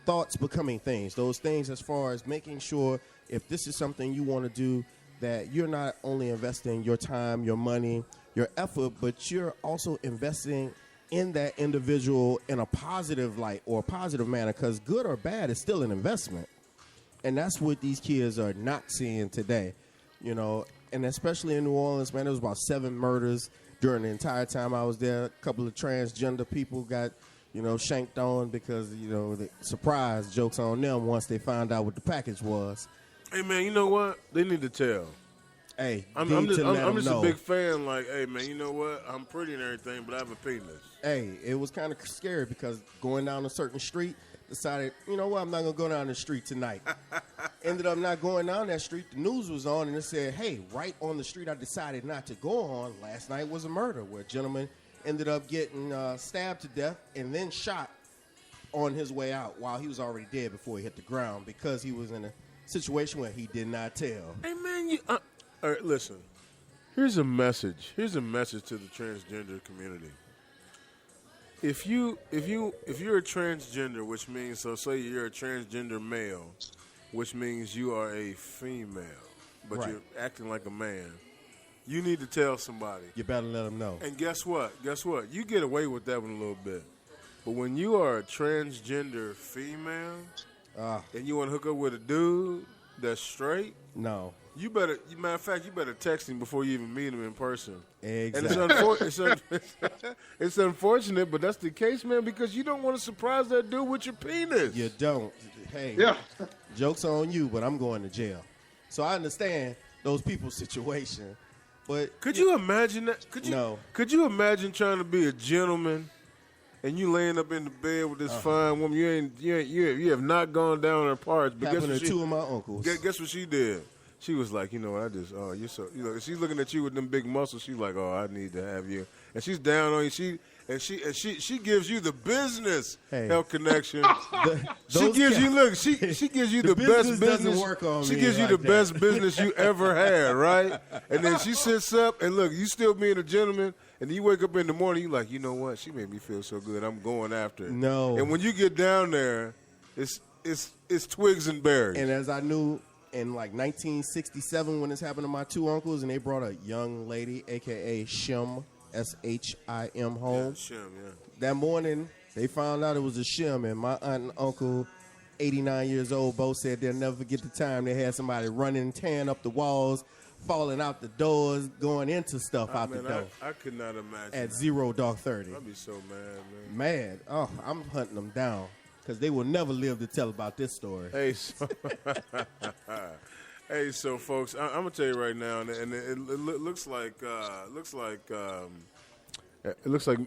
S9: thoughts becoming things, those things as far as making sure if this is something you want to do, that you're not only investing your time, your money, your effort, but you're also investing in that individual in a positive light or a positive manner, because good or bad is still an investment. And that's what these kids are not seeing today, and especially in New Orleans, man, there was about 7 murders during the entire time I was there. A couple of transgender people got, shanked on because, the surprise jokes on them once they found out what the package was.
S2: Hey, man, you know what? They need to tell.
S9: Hey,
S2: I'm just a big fan. Like, hey, man, you know what? I'm pretty and everything, but I have a penis.
S9: Hey, it was kind of scary because going down a certain street, decided, you know what, I'm not going to go down the street tonight. Ended up not going down that street. The news was on, and it said, hey, right on the street I decided not to go on last night was a murder where a gentleman ended up getting stabbed to death and then shot on his way out while he was already dead before he hit the ground because he was in a situation where he did not tell.
S2: Hey, man, All right, listen. Here's a message. Here's a message to the transgender community. If you're a transgender, which means, so say you're a transgender male, which means you are a female, but
S9: Right.
S2: you're acting like a man, you need to tell somebody.
S9: You better let them know.
S2: And guess what? Guess what? You get away with that one a little bit. But when you are a transgender female and you want to hook up with a dude that's straight,
S9: No.
S2: you better, matter of fact, you better text him before you even meet him in person.
S9: Exactly.
S2: And it's unfortunate, but that's the case, man, because you don't want to surprise that dude with your penis.
S9: You don't. Hey,
S6: Yeah.
S9: joke's on you, but I'm going to jail. So I understand those people's situation, but
S2: Could you imagine that?
S9: No.
S2: Could you imagine trying to be a gentleman and you laying up in the bed with this fine woman? You have not gone down her parts. But guess
S9: happened
S2: what
S9: to
S2: she,
S9: two of my uncles.
S2: guess what she did? She was like, you know, I just, you're so, you know, she's looking at you with them big muscles. She's like, oh, I need to have you, and she's down on you. She gives you the business
S9: Hey.
S2: health connection. She
S9: those
S2: gives
S9: guys-
S2: you she gives you the best
S9: business doesn't
S2: business.
S9: work on
S2: she
S9: me
S2: gives you
S9: like
S2: the
S9: that.
S2: best business you ever had, right? And then she sits up and look, you still being a gentleman, and then you wake up in the morning, you like, you know what? She made me feel so good. I'm going after it.
S9: No.
S2: And when you get down there, it's twigs and berries.
S9: And as I knew in like 1967 when this happened to my two uncles, and they brought a young lady, a.k.a. Shim, S-H-I-M, home.
S2: Shim, yeah.
S9: That morning, they found out it was a shim, and my aunt and uncle, 89 years old, both said they'll never forget the time they had somebody running, tearing up the walls, falling out the doors, going into stuff out the door
S2: I could not imagine.
S9: at
S2: that.
S9: 0 dark 30.
S2: I'd be so mad, man.
S9: Mad. Oh, I'm hunting them down because they will never live to tell about this story.
S2: Hey, so folks, I'm gonna tell you right now, and it looks like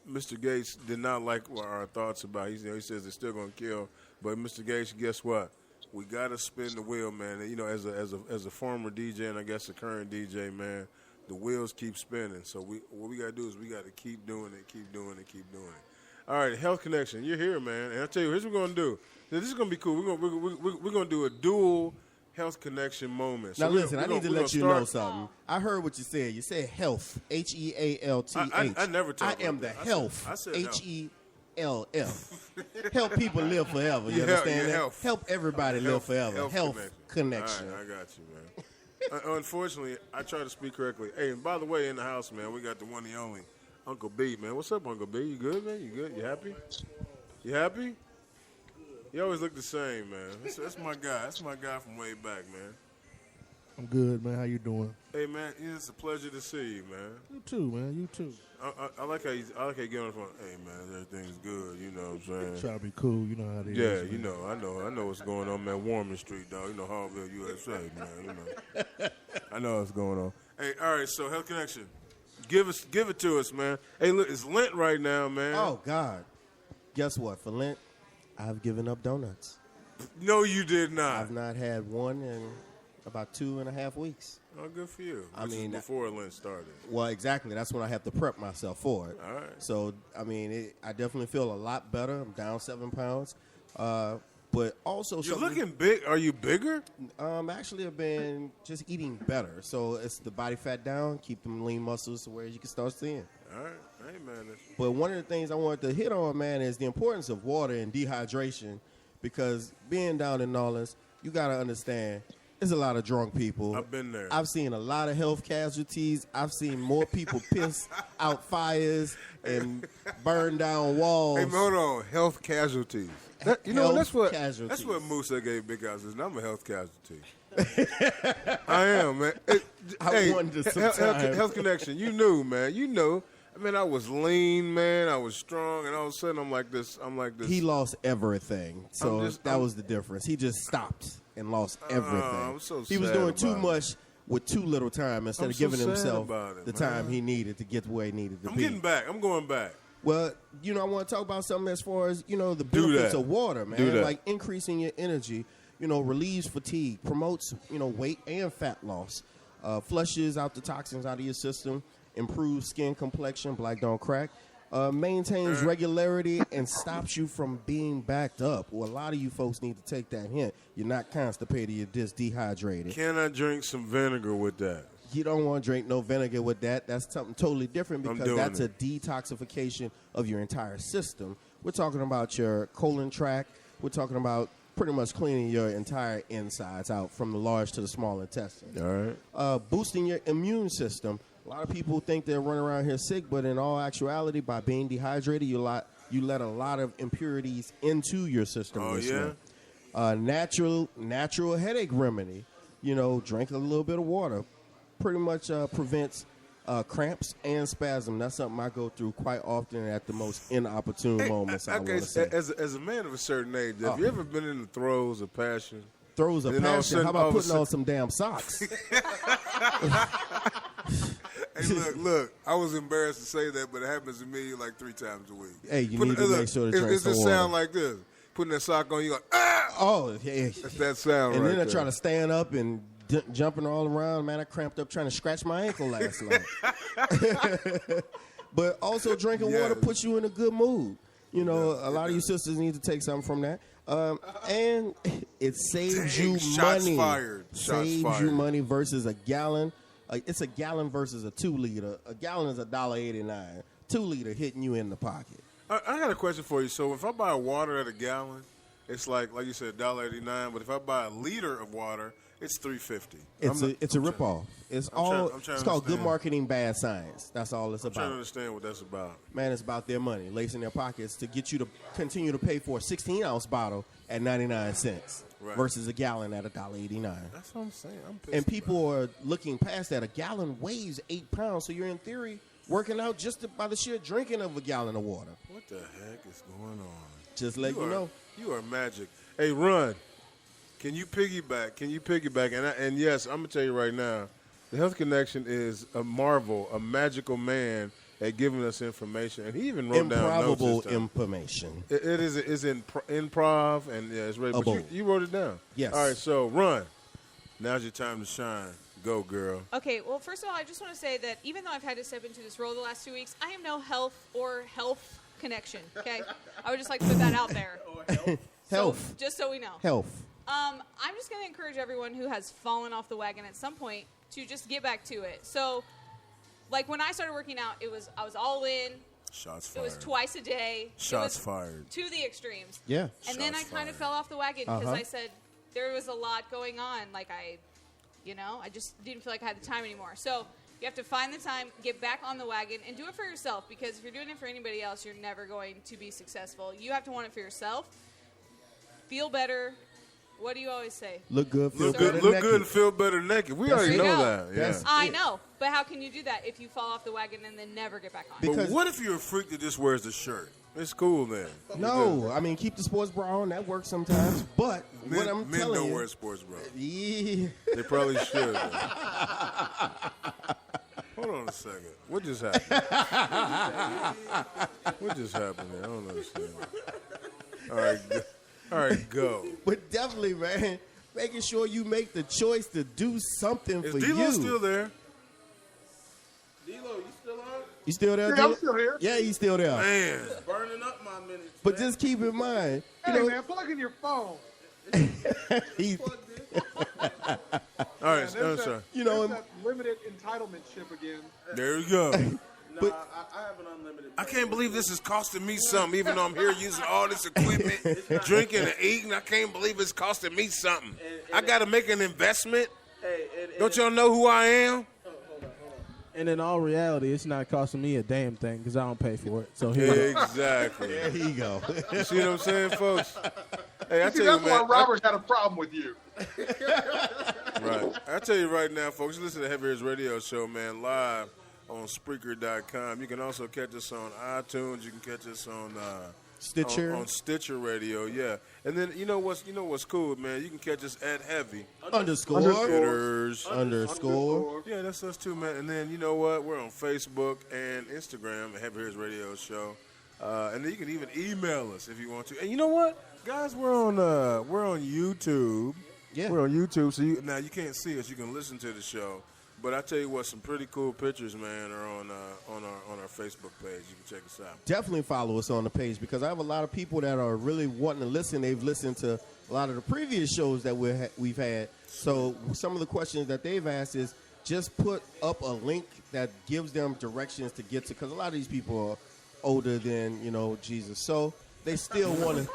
S2: Mr. Gates did not like our thoughts about. He says they're still gonna kill, but Mr. Gates, guess what? We gotta spin the wheel, man. And, you know, as a former DJ and I guess a current DJ, man, the wheels keep spinning. So what we gotta do is we gotta keep doing it, keep doing it, keep doing it. All right, Health Connection, you're here, man. And I tell you, here's what we're gonna do. Now, this is gonna be cool. We're gonna do a dual Health Connection moment.
S9: Now
S2: So
S9: listen, I need to let you know
S2: start.
S9: something. I heard what you said. You said health, H-E-A-L-T-H.
S2: I never talk
S9: I am
S2: about
S9: the
S2: that. I
S9: health,
S2: said health.
S9: H-E-L-F. Help people live forever. You
S2: Yeah,
S9: understand
S2: yeah,
S9: that?
S2: health.
S9: Help everybody live forever. Health connection.
S2: All right, I got you, man. Unfortunately, I try to speak correctly. Hey, and by the way, in the house, man, we got the one and only Uncle B, man. What's up, Uncle B? You good, man? You good? You happy? You happy? You always look the same, man. That's my guy. That's my guy from way back, man.
S10: I'm good, man. How you doing?
S2: Hey, man, it's a pleasure to see you, man.
S10: You too, man. You too.
S2: I like how you get on the phone. Hey, man, everything's good. You know what I'm saying?
S10: Try to be cool. You know how it is.
S2: Yeah,
S10: man.
S2: you know, I know what's going on, man. Warman Street, dog. You know, Harville, USA, man. You know, I know what's going on. Hey, all right. So, Health Connection, give it to us, man. Hey, look, it's Lent right now, man.
S9: Oh, God. Guess what? For Lent, I've given up donuts.
S2: No, you did not.
S9: I've not had one in about 2.5 weeks.
S2: Oh, good for you.
S9: I mean,
S2: before Lent started.
S9: Well, exactly. That's when I have to prep myself for it.
S2: All right.
S9: So, I mean, I definitely feel a lot better. I'm down 7 pounds. But also,
S2: You're
S9: something-
S2: looking big. Are you bigger?
S9: Actually, I've been just eating better. So it's the body fat down, keep them lean muscles to where you can start seeing.
S2: All right. Hey, man.
S9: But one of the things I wanted to hit on, man, is the importance of water and dehydration. Because being down in New Orleans, you got to understand, there's a lot of drunk people.
S2: I've been there.
S9: I've seen a lot of health casualties. I've seen more people piss out fires and burn down walls.
S2: Hey, man, hold on. Health casualties. You know,
S9: Health
S2: that's what
S9: casualties.
S2: Musa gave Big House is. I'm a health casualty. I am, man.
S9: I wonder sometimes.
S2: Health Connection. You knew, man. You know. I mean, I was lean, man. I was strong, and all of a sudden, I'm like this.
S9: He lost everything, so that was the difference. He just stopped and lost everything.
S2: I'm so
S9: he was
S2: sad
S9: doing too
S2: about it.
S9: much with too little time instead
S2: I'm
S9: of
S2: so
S9: giving
S2: sad
S9: himself
S2: about it,
S9: the
S2: man.
S9: time he needed to get where he needed to
S2: I'm
S9: be.
S2: getting back. I'm going back.
S9: Well, you know, I want to talk about something as far as, you know, the
S2: Do
S9: benefits
S2: that.
S9: of water, man.
S2: Do that.
S9: Like increasing your energy, you know, relieves fatigue, promotes, you know, weight and fat loss, flushes out the toxins out of your system, improves skin complexion, black don't crack, maintains regularity and stops you from being backed up. Well, a lot of you folks need to take that hint. You're not constipated, you're just dehydrated.
S2: Can I drink some vinegar with that?
S9: You don't want to drink no vinegar with that. That's something totally different because that's a detoxification of your entire system. We're talking about your colon tract. We're talking about pretty much cleaning your entire insides out from the large to the small intestine.
S2: All right.
S9: Boosting your immune system. A lot of people think they're running around here sick, but in all actuality, by being dehydrated, you let a lot of impurities into your system.
S2: Oh, yeah?
S9: Natural headache remedy. Drink a little bit of water. Pretty much prevents cramps and spasm. That's something I go through quite often at the most inopportune moments. I want to say.
S2: As a man of a certain age, have you ever been in the throes of passion?
S9: Throes of passion? How about putting on some damn socks?
S2: Hey, look, I was embarrassed to say that, but it happens to me like 3 times a week.
S9: Hey, you need to make sure to drink some water.
S2: It sound like this. Putting that sock on, you like, ah!
S9: Oh, yeah.
S2: That's that sound
S9: and
S2: right
S9: then I
S2: there.
S9: try to stand up and jumping all around. Man, I cramped up trying to scratch my ankle last night. But also drinking water puts you in a good mood. A lot of you sisters need to take something from that. And it saves you
S2: shots
S9: money.
S2: Fired.
S9: Saves you money versus a gallon. It's a gallon versus a 2 liter. A gallon is $1.89. 2 liter hitting you in the pocket.
S2: I got a question for you. So if I buy water at a gallon, it's like you said, $1.89. But if I buy a liter of water, it's $3.50.
S9: It's a ripoff. It's called good marketing, bad science. That's all it's
S2: I'm trying to
S9: about.
S2: understand what that's about.
S9: Man, it's about their money, lacing their pockets to get you to continue to pay for a 16-ounce bottle at 99 cents versus a gallon at $1.89.
S2: That's what I'm saying. I'm pissed
S9: And people are looking past that. A gallon weighs 8 pounds, so you're in theory working out just by the sheer drinking of a gallon of water.
S2: What the heck is going on?
S9: Just let you know.
S2: You are magic. Hey, Run, can you piggyback? And yes, I'm going to tell you right now, the Health Connection is a marvel, a magical man at giving us information. And he even wrote down notes.
S9: Improbable information.
S2: It is in improv, and it's ready. But you wrote it down.
S9: Yes.
S2: All right, so Run. Now's your time to shine. Go, girl.
S4: Okay, well, first of all, I just want to say that even though I've had to step into this role the last 2 weeks, I am no health connection, okay? I would just like to put that out there.
S9: Health.
S4: So, just so we know.
S9: Health.
S4: I'm just going to encourage everyone who has fallen off the wagon at some point to just get back to it. So, like when I started working out, I was all in.
S2: Shots fired.
S4: It was twice a day.
S2: Shots fired.
S4: To the extremes.
S9: Yeah.
S4: And then I kind of fell off the wagon because I said there was a lot going on. Like I just didn't feel like I had the time anymore. So you have to find the time, get back on the wagon, and do it for yourself. Because if you're doing it for anybody else, you're never going to be successful. You have to want it for yourself. Feel better. What do you always say?
S9: Look good, feel
S2: good,
S9: better
S2: look
S9: naked.
S2: good, and feel better naked. We already know that. Yeah.
S4: I know, but how can you do that if you fall off the wagon and then never get back on?
S2: But what if you're a freak that just wears the shirt? It's cool then.
S9: No, I mean keep the sports bra on. That works sometimes. But what I'm
S2: men
S9: telling
S2: don't
S9: you,
S2: wear sports bra.
S9: Yeah.
S2: They probably should. Hold on a second. What just happened? What just happened there? I don't understand. All right, go.
S9: But definitely, man, making sure you make the choice to do something for
S2: D-Lo
S9: you.
S2: still there?
S3: D-Lo, you still on?
S9: You still there?
S6: Yeah,
S9: D-Lo?
S6: I'm still here.
S9: Yeah, he's still there.
S2: Man.
S3: Burning up my minutes.
S9: But just keep in mind,
S6: Hey, man, plug in your phone.
S9: he,
S2: All right,
S6: There's
S2: sorry.
S6: that limited entitlement ship again.
S2: There you go.
S3: No, I have an unlimited.
S2: I can't believe this is costing me something, even though I'm here using all this equipment, drinking and eating. I can't believe it's costing me something. I got to make an investment. Don't y'all know who I am?
S3: And in all reality, it's not costing me a damn thing because I don't pay for it. So here
S2: Exactly.
S9: there you go.
S2: You see what I'm saying, folks? Hey, I
S6: See,
S2: tell you,
S6: that's why
S2: man.
S6: Robert had a problem with you.
S2: Right. I tell you right now, folks, you listen to Heavy Hitters Radio Show, man, live on Spreaker.com. You can also catch us on iTunes. You can catch us on
S9: Stitcher.
S2: on Stitcher Radio, yeah. And then you know what's cool, man? You can catch us at Heavy
S9: Underscore.
S2: Hitters.
S9: Underscore.
S2: Yeah, that's us too, man. And then you know what? We're on Facebook and Instagram at Heavy Hitters Radio Show. And then you can even email us if you want to. And you know what, guys? We're on YouTube.
S9: Yeah.
S2: We're on YouTube, so now you can't see us. You can listen to the show. But I tell you what, some pretty cool pictures, man, are on our Facebook page. You can check us out.
S9: Definitely follow us on the page because I have a lot of people that are really wanting to listen. They've listened to a lot of the previous shows that we've had. So some of the questions that they've asked is just put up a link that gives them directions to get to, because a lot of these people are older than, Jesus. So they still want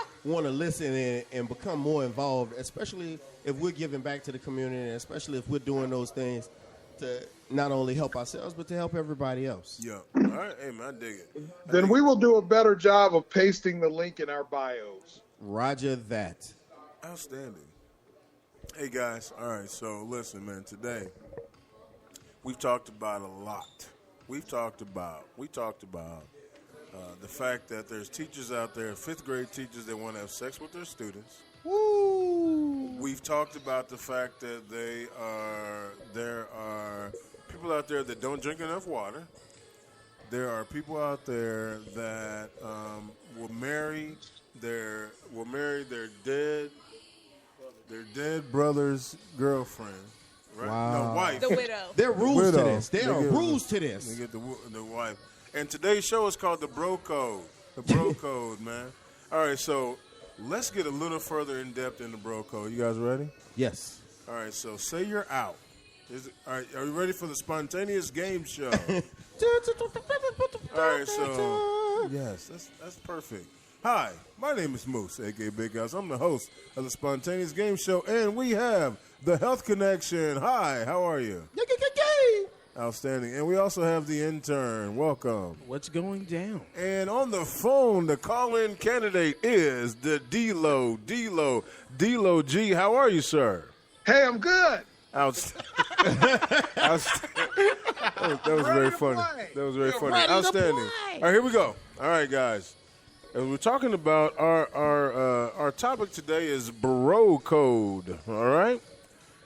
S9: to listen and become more involved, especially if we're giving back to the community, and especially if we're doing those things to not only help ourselves, but to help everybody else.
S2: Yeah. All right. Hey, man, I dig it.
S6: Then we will do a better job of pasting the link in our bios.
S9: Roger that.
S2: Outstanding. Hey, guys. All right. So, listen, man, today we've talked about a lot. We talked about the fact that there's teachers out there, 5th grade teachers, that want to have sex with their students.
S9: Woo!
S2: We've talked about the fact that there are people out there that don't drink enough water. There are people out there that will marry their dead brother's girlfriend. Right?
S9: Wow.
S2: No, wife.
S4: The widow.
S9: There are rules to
S2: Widow.
S9: this. There are
S2: They get-
S9: rules to this.
S2: They get the wife. And today's show is called The Bro Code. The Bro Code, man. All right, so let's get a little further in depth in the Bro Code. You guys ready?
S9: Yes.
S2: All right, so say you're out. All right, are you ready for the spontaneous game show? All right, so yes, that's perfect. Hi, my name is Moose, aka Big House. I'm the host of the spontaneous game show, and we have the Health Connection. Hi, how are you? Outstanding. And we also have the intern. Welcome.
S3: What's going down?
S2: And on the phone, the call-in candidate is the D-Lo G. How are you, sir?
S6: Hey, I'm good.
S2: Outstanding. That was very funny.
S6: play.
S2: That was very funny.
S3: ready to
S2: Outstanding.
S3: play.
S2: All right, here we go. All right, guys. And we're talking about our topic today is Bro Code. All right.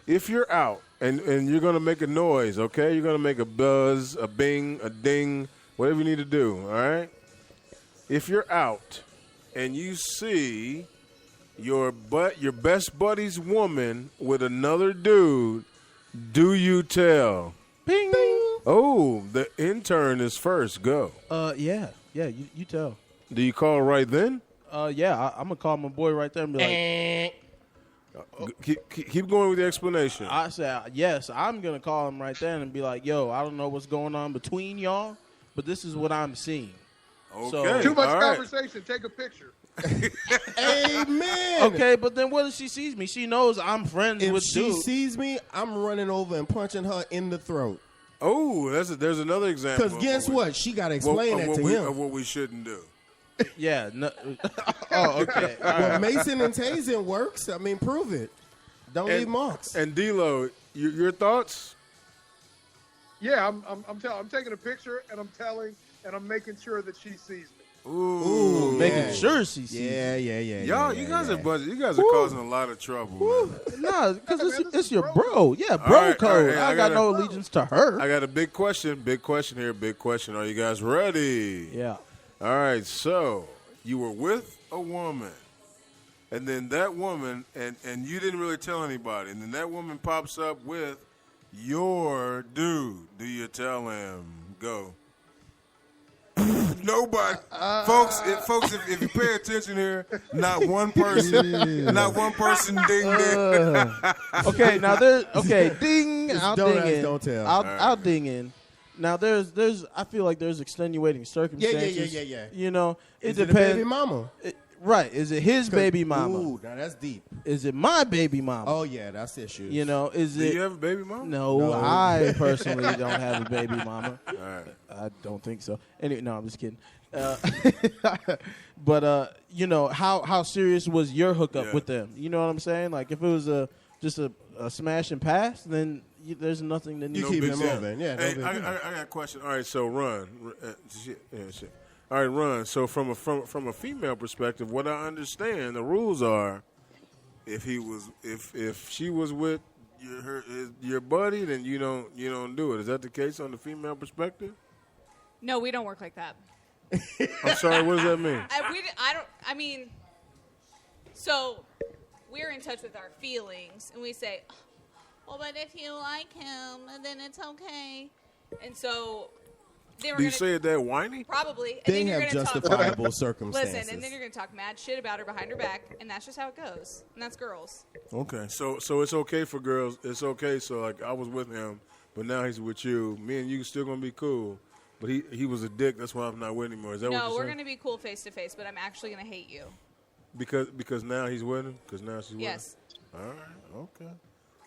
S2: If you're out and you're gonna make a noise, okay, you're gonna make a buzz, a bing, a ding, whatever you need to do. All right. If you're out and you see your best buddy's woman with another dude, do you tell?
S3: Bing.
S2: Oh, the intern is first. Go.
S3: Yeah. You tell.
S2: Do you call right then?
S3: Yeah. I'm gonna call my boy right there and be like,
S2: Keep going with the explanation.
S3: I said, yes, I'm going to call him right there and be like, yo, I don't know what's going on between y'all, but this is what I'm seeing.
S2: Okay.
S6: Too much
S2: All right.
S6: conversation. Take a picture.
S9: Amen.
S3: Okay, but then what if she sees me? She knows I'm friends
S9: If
S3: with
S9: she
S3: dude.
S9: sees me, I'm running over and punching her in the throat.
S2: Oh, there's another example.
S9: Because guess what? She got to explain that to him.
S2: Of what we shouldn't do.
S3: Yeah. No, oh, okay. All
S9: Well,
S3: right.
S9: Mason and Tazen works. I mean, prove it. Don't leave marks.
S2: And D-Lo, your thoughts?
S6: Yeah, I'm taking a picture and I'm making sure that she sees me.
S2: Ooh,
S3: Making sure she sees
S9: Yeah.
S2: y'all, you guys are causing a lot of trouble. Man.
S3: No, because
S6: Man, this
S3: it's
S6: is
S3: your
S6: bro
S3: bro. Yeah, bro
S2: All right,
S3: code.
S2: I
S3: I got
S2: gotta-
S3: no allegiance to her.
S2: I got a big question here. Big question. Are you guys ready?
S3: Yeah.
S2: All right. So you were with a woman, and then that woman, and you didn't really tell anybody, and then that woman pops up with your dude. Do you tell him? Go. Nobody, folks. If you pay attention here, not one person ding ding.
S3: Okay, now there's ding. I'll
S9: don't
S3: ding
S9: ask,
S3: in.
S9: don't tell.
S3: I'll ding in. Now there's I feel like there's extenuating circumstances.
S9: Yeah.
S3: You know, it
S9: Is it a
S3: depends.
S9: baby mama?
S3: Right? Is it his baby mama?
S9: Ooh, now that's deep.
S3: Is it my baby mama?
S9: Oh yeah, that's issues.
S3: You know, is
S2: Do
S3: it?
S2: you have a baby mom?
S3: No, I personally don't have a baby mama.
S2: All right.
S3: I don't think so. Anyway, no, I'm just kidding. But you know, how serious was your hookup
S2: Yeah.
S3: with them? You know what I'm saying? Like if it was just a smash and pass, then there's nothing that
S9: You
S3: needs.
S9: keep
S2: big
S9: it
S2: deal.
S9: moving. Yeah, no
S2: Hey,
S9: big
S2: I
S9: deal.
S2: got a question. All right, so Ron. Shit. All right, Ron. So from a female perspective, what I understand, the rules are, if she was with your buddy, then you don't do it. Is that the case on the female perspective?
S4: No, we don't work like that.
S2: I'm sorry. What does that mean?
S4: I mean, so we're in touch with our feelings, and we say, well, but if you like him, then it's okay. And so they were
S2: Do you
S4: gonna,
S2: say it that whiny?
S4: probably. And
S9: They
S4: then you're
S9: have
S4: gonna
S9: justifiable
S4: talk,
S9: circumstances.
S4: Listen, and then you're going to talk mad shit about her behind her back, and that's just how it goes. And that's girls.
S2: Okay, so it's okay for girls. It's okay. So like I was with him, but now he's with you. Me and you still gonna be cool. But he was a dick. That's why I'm not with him anymore. Is that what
S4: No,
S2: you're
S4: we're
S2: saying?
S4: going to be cool face to face, but I'm actually going to hate you.
S2: Because now he's with him. Because now she's with him.
S4: Yes.
S2: All right. Okay.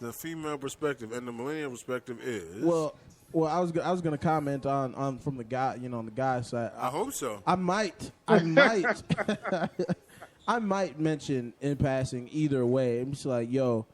S2: The female perspective and the millennial perspective is.
S3: Well, I was gonna comment on from the guy, on the guy side.
S2: I hope so.
S3: I might I might mention in passing either way. I'm just like, yo,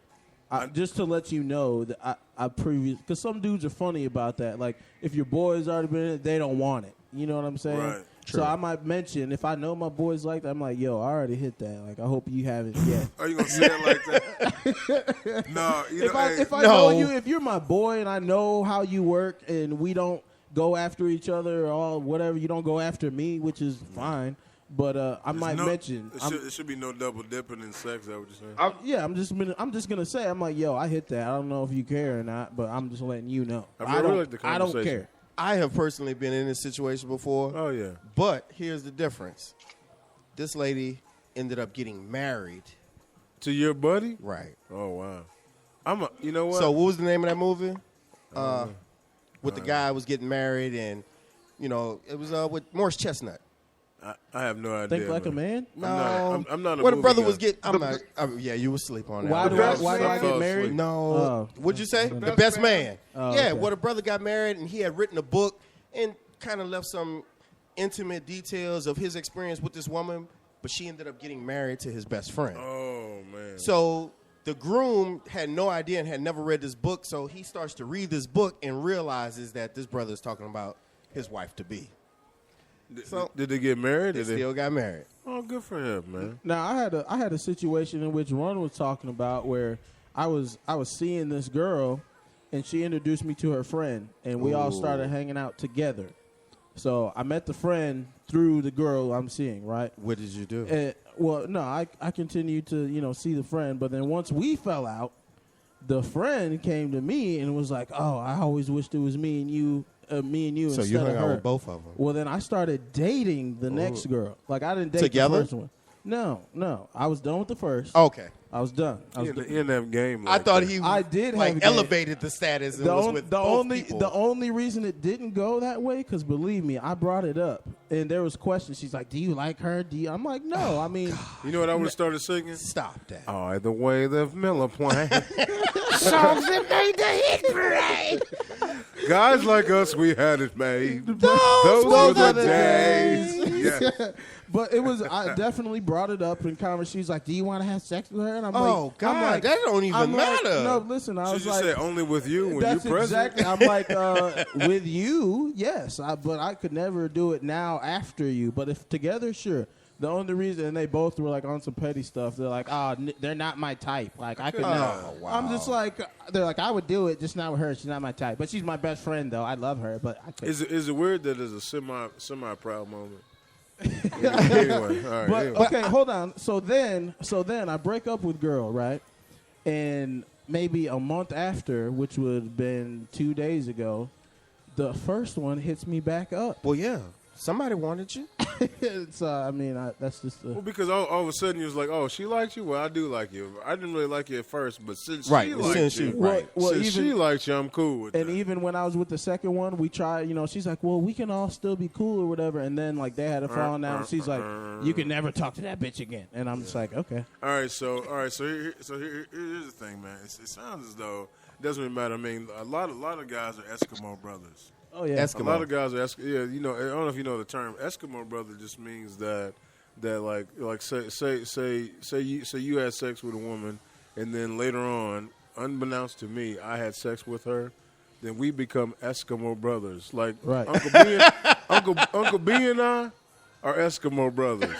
S3: just to let you know that I because some dudes are funny about that. Like, if your boy's already been in it, they don't want it. You know what I'm saying?
S2: Right.
S3: So I might mention, if I know my boys like that, I'm like, yo, I already hit that. Like, I hope you haven't yet.
S2: Are you gonna say it like that? No.
S3: If I know you, if you're my boy and I know how you work and we don't go after each other or all whatever, you don't go after me, which is fine. But I might mention
S2: it should be no double dipping in sex. Is that what you're saying?
S3: yeah, I'm just gonna say, I'm like, yo, I hit that. I don't know if you care or not, but I'm just letting you know.
S2: I really like the
S3: I don't
S2: conversation.
S3: care.
S9: I have personally been in this situation before.
S2: Oh yeah.
S9: But here's the difference. This lady ended up getting married.
S2: To your buddy?
S9: Right.
S2: Oh wow. You know what?
S9: So what was the name of that movie? With the guy was getting married, and it was with Morris Chestnut.
S2: I have no idea.
S3: Think like a man?
S9: No,
S2: I'm not a
S9: Where the
S2: movie
S9: brother
S2: guy.
S9: was getting. I'm not. Yeah, you was asleep on that.
S3: Why do I get married?
S9: No. What'd you say? The best man.
S3: Oh,
S9: yeah,
S3: okay.
S9: well, the brother got married, and he had written a book and kind of left some intimate details of his experience with this woman, but she ended up getting married to his best friend.
S2: Oh man.
S9: So the groom had no idea and had never read this book, so he starts to read this book and realizes that this brother is talking about his wife-to-be. So
S2: did they get married?
S9: They still got married.
S2: Oh, good for him, man.
S3: Now I had a situation in which Ron was talking about where I was seeing this girl, and she introduced me to her friend, and we all started hanging out together. So I met the friend through the girl I'm seeing, right?
S9: What did you do?
S3: Well, no, I continued to see the friend, but then once we fell out, the friend came to me and was like, "Oh, I always wished it was me and you." So
S9: you
S3: instead
S9: hung
S3: of
S9: out
S3: her.
S9: with both of them.
S3: Well, then I started dating the next girl. Like, I didn't date
S9: Together?
S3: the first one. No. I was done with the first.
S9: Okay.
S3: I was done.
S2: He didn't have game.
S9: I
S2: Like
S9: thought
S2: that.
S9: he
S3: I did
S9: like
S3: have a game.
S9: elevated the status and was with both people.
S3: The only reason it didn't go that way, because believe me, I brought it up, and there was questions. She's like, "Do you like her? I'm like, no. I mean,
S2: You know what I would have started singing?
S9: Stop that.
S2: Oh, the way the Miller Point.
S9: Songs that made the hit parade.
S2: Guys like us, we had it made.
S3: those
S2: were the
S3: the
S2: days.
S3: days.
S2: Yeah.
S3: But it was. I definitely brought it up in conversation. She's like, "Do you want to have sex with her?" And I'm
S9: Oh,
S3: like,
S9: God,
S3: I'm like,
S9: that don't even
S3: I'm like,
S9: matter.
S3: no, listen, I
S2: She
S3: was
S2: just
S3: like,
S2: said only with you when
S3: that's
S2: you present.
S3: exactly. I'm like, with you, yes, but I could never do it now after you. But if together, sure. The only reason, and they both were like on some petty stuff. They're like, they're not my type. Like I could never.
S9: wow.
S3: I'm just like, they're like, I would do it, just not with her. She's not my type, but she's my best friend though. I love her, but I could.
S2: Is it weird that there's a semi proud moment? Anyway, all right.
S3: But
S2: anyway.
S3: okay, hold on. So then I break up with girl, right? And maybe a month after, which would have been 2 days ago, the first one hits me back up.
S9: Well, yeah. Somebody wanted you.
S3: So I mean, that's just.
S2: Well, because all of a sudden you was like, oh, she likes you? Well, I do like you. I didn't really like you at first, but since
S9: Right,
S2: she liked
S9: since
S2: you,
S9: you- right.
S3: Well,
S2: since
S3: even-
S2: she likes you, I'm cool with
S3: And
S2: that.
S3: even when I was with the second one, we tried, she's like, well, we can all still be cool or whatever. And then, like, they had a falling out. And she's like, you can never talk to that bitch again. And I'm just like, okay.
S2: All right, so here's the thing, man. It sounds as though it doesn't really matter. I mean, a lot of guys are Eskimo brothers.
S3: Oh, yeah.
S9: Eskimo.
S2: A lot of guys are I don't know if you know the term. Eskimo brother just means that like say you had sex with a woman, and then later on, unbeknownst to me, I had sex with her. Then we become Eskimo brothers. Like
S3: Right.
S2: Uncle B and I are Eskimo brothers.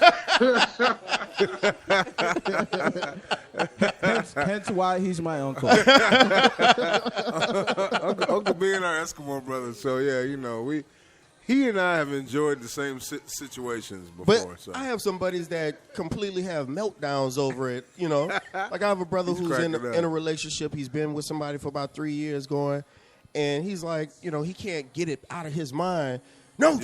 S3: Hence why he's my uncle.
S2: Uncle B and our Eskimo brothers. So yeah, he and I have enjoyed the same situations before.
S9: But
S2: so.
S9: I have some buddies that completely have meltdowns over it. You know, like I have a brother who's in
S2: cracking up.
S9: a relationship. He's been with somebody for about 3 years going, and he's like, you know, he can't get it out of his mind. No,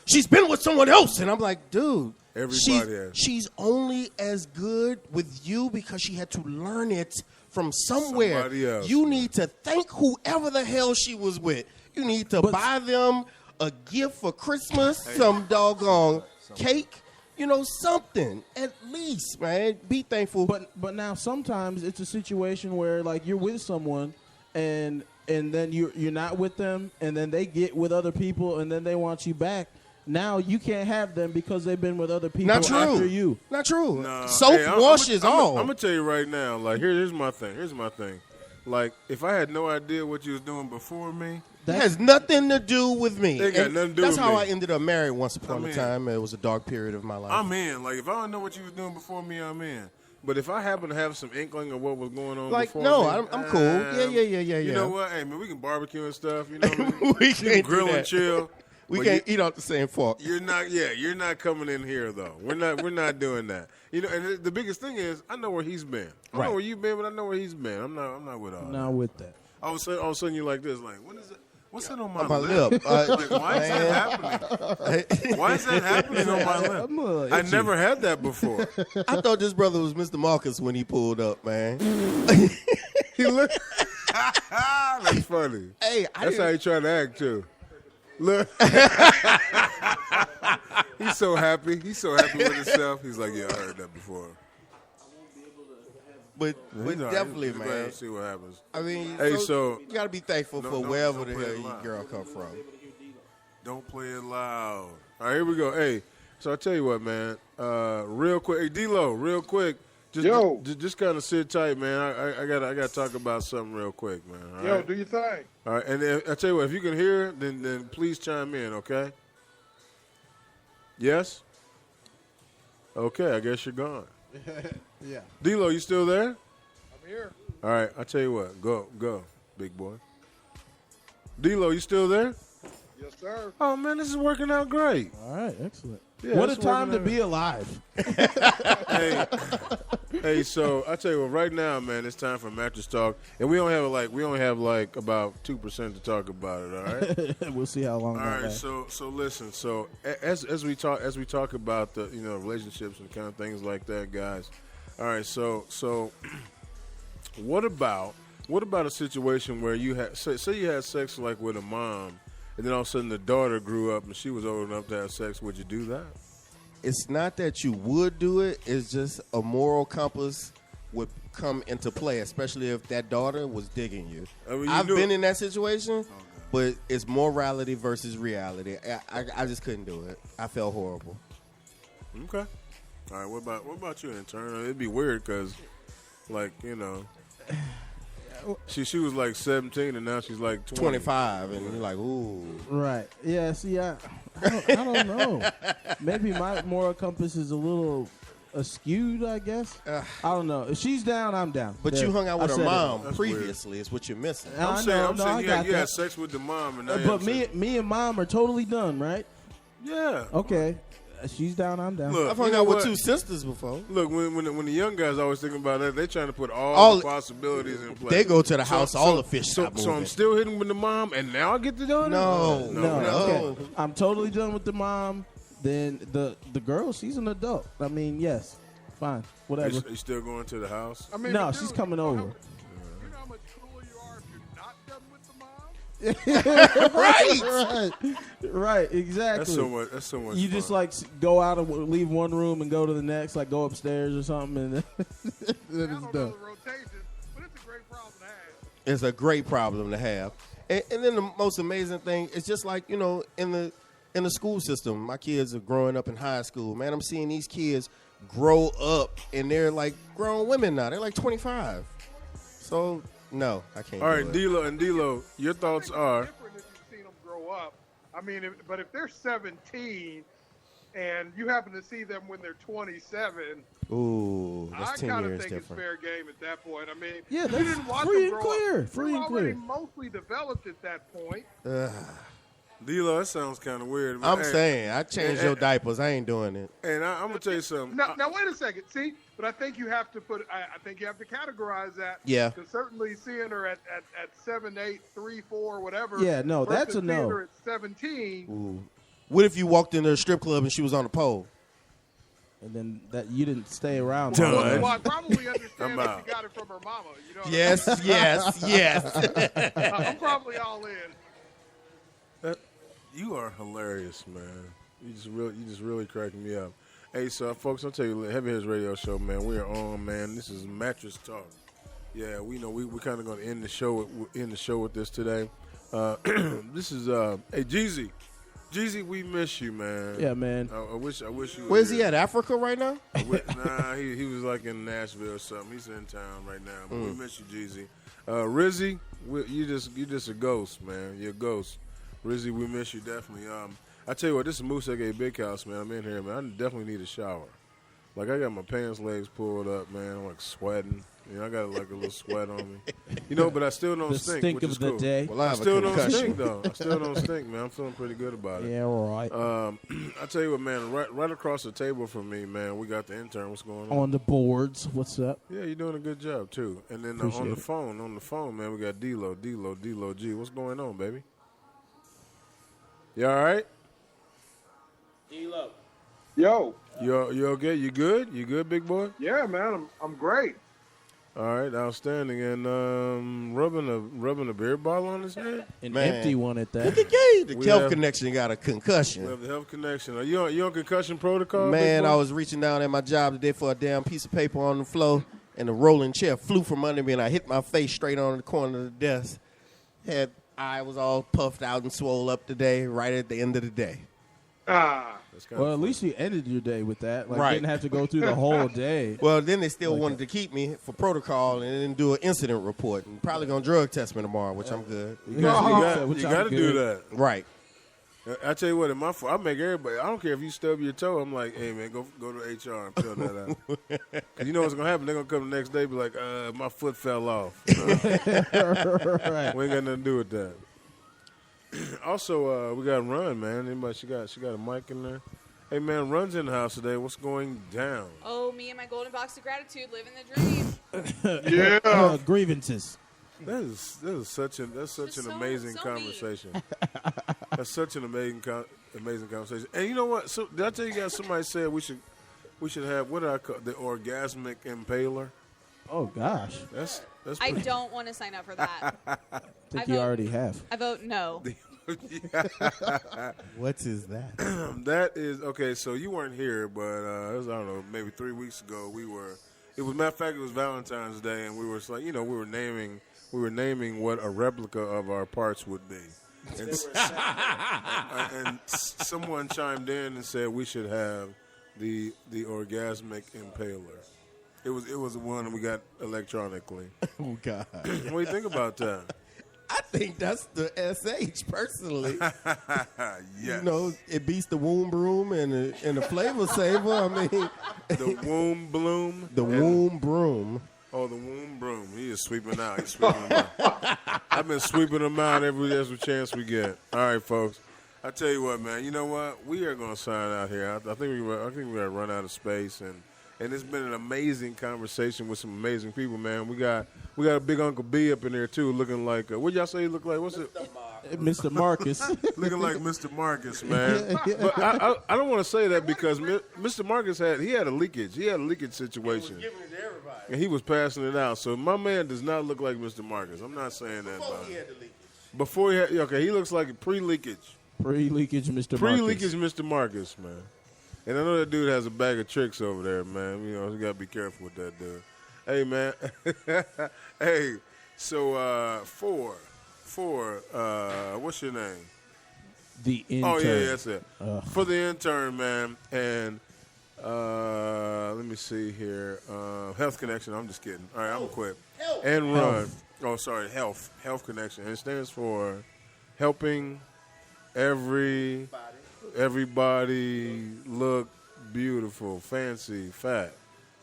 S9: she's been with someone else, and I'm like, dude.
S2: Everybody has.
S9: She's only as good with you because she had to learn it from somewhere.
S2: Somebody else,
S9: you
S2: man.
S9: need to thank whoever the hell she was with. You need to buy them a gift for Christmas, some doggone cake, you know, something at least, man. Be thankful.
S3: But now sometimes it's a situation where like you're with someone and then you're not with them, and then they get with other people, and then they want you back. Now you can't have them because they've been with other people
S9: Not true.
S3: after you.
S9: Not true.
S2: No.
S9: Soap
S2: Hey,
S9: washes all.
S2: I'm gonna tell you right now. Like here's my thing. Here's my thing. Like if I had no idea what you was doing before me,
S9: That has nothing to do with me.
S2: They got
S9: And
S2: nothing to do
S9: that's
S2: with
S9: how
S2: me.
S9: I ended up married once upon
S2: I'm
S9: a
S2: in.
S9: time. It was a dark period of my life.
S2: I'm in. Like if I don't know what you was doing before me, I'm in. But if I happen to have some inkling of what was going on
S9: Like,
S2: before
S9: no,
S2: me,
S9: I'm cool. Yeah.
S2: You know what? Hey man, we can barbecue and stuff. You know what I mean?
S9: We
S2: You can
S9: can't do
S2: grill and
S9: that.
S2: chill.
S9: We
S2: But
S9: can't eat off the same fork.
S2: You're not coming in here though. We're not doing that. You know, and the biggest thing is I know where he's been. I
S9: Right.
S2: know where you've been, but I know where he's been. I'm not with all that.
S3: Not with that.
S2: All of a sudden you're like this, like, what is it? What's that on my,
S9: On my
S2: lip?
S9: lip.
S2: Like, why is that happening? Why is that happening on my lip?
S3: I'm a little
S2: I
S3: itchy.
S2: never had that before.
S9: I thought this brother was Mr. Marcus when he pulled up, man.
S2: He looked. That's funny.
S9: Hey,
S2: That's how he trying to act too. Look, he's so happy. He's so happy with himself. He's like, yeah, I heard that before.
S9: but
S2: He's all right.
S9: definitely,
S2: He's glad
S9: man.
S2: to see what happens.
S9: I mean,
S2: Hey, so-
S9: you gotta be thankful
S2: No,
S9: for
S2: don't-
S9: wherever
S2: don't
S9: the
S2: play
S9: hell
S2: it
S9: your
S2: loud.
S9: girl come from.
S2: Don't play it loud. All right, here we go. Hey, so I tell you what, man. Real quick, hey D-Lo, real quick. Just kind of sit tight, man. I gotta talk about something real quick, man. All right?
S6: do your thing.
S2: All right, and then, I tell you what, if you can hear, then please chime in, okay? Yes. Okay, I guess you're gone.
S3: Yeah.
S2: D-Lo, you still there?
S6: I'm here.
S2: All right, I tell you what, go, big boy. D-Lo, you still there?
S6: Yes, sir.
S2: Oh man, this is working out great.
S3: All right. Excellent.
S2: Yeah,
S3: what a
S2: it's
S3: time to
S2: working
S3: be alive.
S2: Hey, so I tell you what, right now, man, it's time for mattress talk, and we only have like about 2% to talk about it. All right.
S3: We'll see how long
S2: All
S3: that
S2: right.
S3: lasts.
S2: So listen. So as we talk about the relationships and kind of things like that, guys. All right. So what about a situation where you had say you had sex like with a mom, and then all of a sudden the daughter grew up and she was old enough to have sex? Would you do that?
S9: It's not that you would do it. It's just a moral compass would come into play, especially if that daughter was digging you.
S2: I mean, you
S9: I've
S2: knew
S9: been
S2: it.
S9: in that situation, but it's morality versus reality. I just couldn't do it. I felt horrible.
S2: Okay. All right. What about you, intern? It'd be weird because, like, she was like 17 and now she's like 20.
S9: 25, and you're like, ooh.
S3: Right. Yeah. See, I don't know. Maybe my moral compass is a little askewed, I guess. I don't know. If she's down, I'm down.
S9: But
S3: There.
S9: you hung out with
S3: I
S9: her
S3: said it.
S9: mom
S2: That's
S9: previously. Is what you're missing.
S3: I
S2: I'm
S3: know,
S2: saying
S3: I
S2: you
S3: got
S2: had
S3: that.
S2: sex with the mom and now you
S3: But
S2: have
S3: me and mom are totally done, right?
S2: yeah.
S3: Okay. She's down, I'm down.
S2: Look,
S9: I've hung
S2: you know
S9: out with
S2: what?
S9: two sisters before.
S2: Look, when the young guys always thinking about that, they trying to put all the possibilities in place.
S9: They go to the house, all the fish
S2: So
S9: stop
S2: I'm
S9: moving.
S2: still hitting with the mom, and now I get the daughter?
S9: No.
S3: Okay. I'm totally done with the mom. Then the girl, she's an adult. I mean, yes, fine, whatever.
S2: You still going to the house?
S6: I mean,
S3: No,
S6: but
S3: she's
S6: dude,
S3: coming over.
S6: You know how much cooler you are if you're not done with the mom?
S3: Right, exactly.
S2: That's so much
S3: You
S2: fun.
S3: just like go out and leave one room and go to the next, like go upstairs or something, and then
S6: I
S3: it's
S6: don't know
S3: done.
S6: the rotation, but it's a great problem to have.
S9: It's a great problem to have. And then the most amazing thing is just like, in the school system, my kids are growing up in high school. Man, I'm seeing these kids grow up, and they're like grown women now. They're like 25. So, no, I can't
S2: All
S9: do
S2: right,
S9: it.
S2: D-Lo, your thoughts are.
S6: Different if you've seen them grow up. I mean, but if they're 17 and you happen to see them when they're 27,
S9: Ooh,
S6: I
S9: that's 10
S6: kind of
S9: years
S6: think
S9: different.
S6: it's fair game at that point. I mean,
S3: Yeah,
S6: you
S3: that's
S6: didn't watch
S3: free
S6: them
S3: and
S6: grow
S3: clear.
S6: up.
S3: Free
S6: They're
S3: and
S6: already
S3: clear.
S6: mostly developed at that point.
S2: D-Lo, that sounds kind of weird.
S9: I'm saying, I changed your diapers. I ain't doing it.
S2: And I'm gonna tell you something.
S6: Now, wait a second. See, but I think you have to I think you have to categorize that.
S9: Yeah.
S6: Because certainly seeing her at 7, 8, 3, 4, whatever.
S3: Yeah, no, that's a
S6: versus
S3: no.
S6: seeing her at 17.
S9: Ooh. What if you walked into a strip club and she was on the pole?
S3: And then that you didn't stay around.
S2: Done.
S6: Well, I probably understand
S2: I'm
S6: that
S2: out.
S6: she got it from her mama. You know what
S9: Yes, yes.
S6: I'm probably all in.
S2: You are hilarious, man. You just really cracking me up. Hey, so folks, I'll tell you, Heavy Hitters Radio Show, man. We are on, man. This is Mattress Talk. Yeah, we know we're kind of going to end the show with this today. This is hey Jeezy. Jeezy, we miss you, man.
S3: Yeah, man.
S2: I wish you.
S9: Where's he at? Africa right now?
S2: Nah, he was like in Nashville or something. He's in town right now. But we miss you, Jeezy. Rizzy, you just a ghost, man. You're a ghost. Rizzy, we miss you definitely. I tell you what, this is Moose aka Big House, man. I'm in here, man. I definitely need a shower. Like I got my pants legs pulled up, man. I'm like sweating. You know, I got like a little sweat on me. You know, but I still don't
S3: The
S2: stink.
S3: stink
S2: which
S3: of
S2: is
S3: the
S2: cool.
S3: day.
S9: Well, I
S2: I
S9: have
S2: still
S9: a
S2: don't
S9: concussion.
S2: stink though. I still don't stink, man. I'm feeling pretty good about it.
S3: Yeah, right.
S2: I tell you what, man. Right across the table from me, man. We got the intern. What's going on?
S3: On the boards, what's up?
S2: Yeah, you're doing a good job too. And then
S3: Appreciate
S2: on the
S3: it.
S2: phone, man, we got D-Lo G. What's going on, baby? You all right?
S6: Yo,
S2: You okay? You good? You good, big boy?
S6: yeah, man, I'm great.
S2: All right, outstanding. And rubbing a beer bottle on his head.
S3: An
S9: Man.
S3: empty one at that.
S9: The
S2: We
S9: Kelp
S2: have-
S9: Connection got a
S2: We
S9: concussion.
S2: have the health connection. Are you on concussion protocol?
S9: Man,
S2: big boy?
S9: I was reaching down at my job today for a damn piece of paper on the floor, and the rolling chair flew from under me, and I hit my face straight on the corner of the desk. I was all puffed out and swole up today, right at the end of the day.
S2: That's kinda
S3: Well, at
S2: funny.
S3: least you ended your day with that. Like,
S9: Right.
S3: didn't have to go through the whole day.
S9: Well, then they still wanted to keep me for protocol and then do an incident report. And probably going to drug test me tomorrow, which I'm good.
S2: You got
S3: Which I'm
S2: to do
S3: good.
S2: that.
S9: Right.
S2: I tell you what, I make everybody. I don't care if you stub your toe. I'm like, hey man, go to HR and fill that out. 'Cause you know what's gonna happen? They're gonna come the next day, and be like, my foot fell off.
S3: Right.
S2: We ain't got nothing to do with that. Also, we got Run, man. Anybody? She got a mic in there. Hey man, Run's in the house today. What's going down?
S4: Oh, me and my golden box of gratitude, living the dream.
S6: Yeah.
S3: Grievances.
S2: That is such an
S4: Just so
S2: amazing
S4: mean.
S2: conversation. That's such an amazing conversation. And you know what? So did I tell you guys? Somebody said we should have, what did I call, the orgasmic impaler?
S3: Oh gosh,
S2: That's
S4: I
S2: pretty,
S4: don't want to sign up for that.
S3: I think
S4: I
S3: you
S4: vote-
S3: already have.
S4: I vote no.
S9: What is that?
S2: that is okay. So you weren't here, but it was, I don't know, maybe 3 weeks ago. It was, matter of fact, it was Valentine's Day, and we were like, we were naming what a replica of our parts would be. And someone chimed in and said we should have the orgasmic impaler. It was the one we got electronically.
S9: Oh, God.
S2: What do you think about that?
S9: I think that's the SH, personally.
S2: Yes.
S9: You know, it beats the womb broom and the flavor saver. I mean,
S2: The womb bloom.
S9: the
S2: and-
S9: womb broom.
S2: Oh, the womb broom. He is sweeping out. He's sweeping them out. I've been sweeping them out every chance we get. All right, folks. I tell you what, man. You know what? We are going to sign out here. I think we're going to run out of space, and it's been an amazing conversation with some amazing people, man. We got a big Uncle B up in there too, looking like what y'all say he look like? What's it?
S3: Mr. Marcus.
S2: Looking like Mr. Marcus, man. But I don't want to say that because Mr. Marcus had a leakage. He had a leakage situation. And he was passing it out. So my man does not look like Mr. Marcus. I'm not saying that. Before he had he looks like pre-leakage.
S3: Pre-leakage, Mr.
S2: Pre-leakage Mr. Marcus, man. And I know that dude has a bag of tricks over there, man. You know, you got to be careful with that dude. Hey, man. Hey, so for what's your name?
S3: The intern.
S2: Oh, yeah, that's it. For the intern, man. And let me see here. Health Connection. I'm just kidding. All right, I'm going to quit. And Run. Oh, sorry, Health Connection. It stands for helping everybody look beautiful, fancy, fat,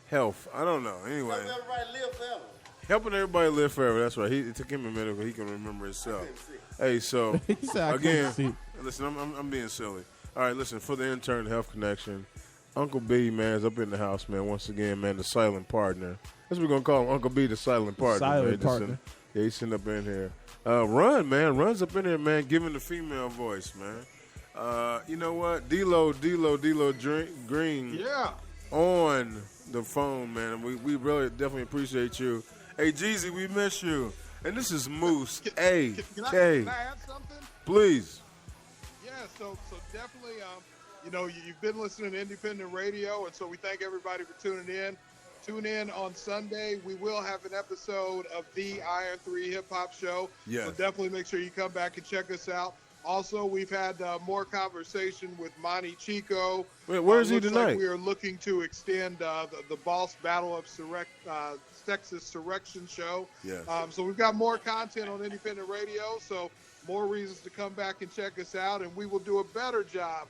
S2: health. I don't know. Anyway, helping everybody live forever. That's right. It took him a minute, but he can remember himself. Hey, so
S3: He said, I couldn't
S2: again,
S3: see.
S2: Listen, I'm being silly. All right, listen, for the intern Health Connection, Uncle B, man, is up in the house, man. Once again, man, the silent partner. That's what we're going to call him, Uncle B, the silent partner.
S3: Silent
S2: man.
S3: partner.
S2: Yeah, he's sitting up in here. Run, man. Run's up in here, man, giving the female voice, man. You know what? D-Lo Green
S6: Yeah.
S2: on the phone, man. We really definitely appreciate you. Hey, Jeezy, we miss you. And this is Moose
S6: Can
S2: A.K.
S6: I add something?
S2: Please.
S6: Yeah, so definitely, you've been listening to independent radio, and so we thank everybody for tuning in. Tune in on Sunday. We will have an episode of the Iron 3 Hip Hop Show.
S2: Yes.
S6: So definitely make sure you come back and check us out. Also, we've had more conversation with Monty Chico.
S2: Wait, where is he
S6: Looks
S2: tonight?
S6: Like we are looking to extend the Boss Battle of Texas Surrection show.
S2: Yes.
S6: So we've got more content on independent radio, so more reasons to come back and check us out, and we will do a better job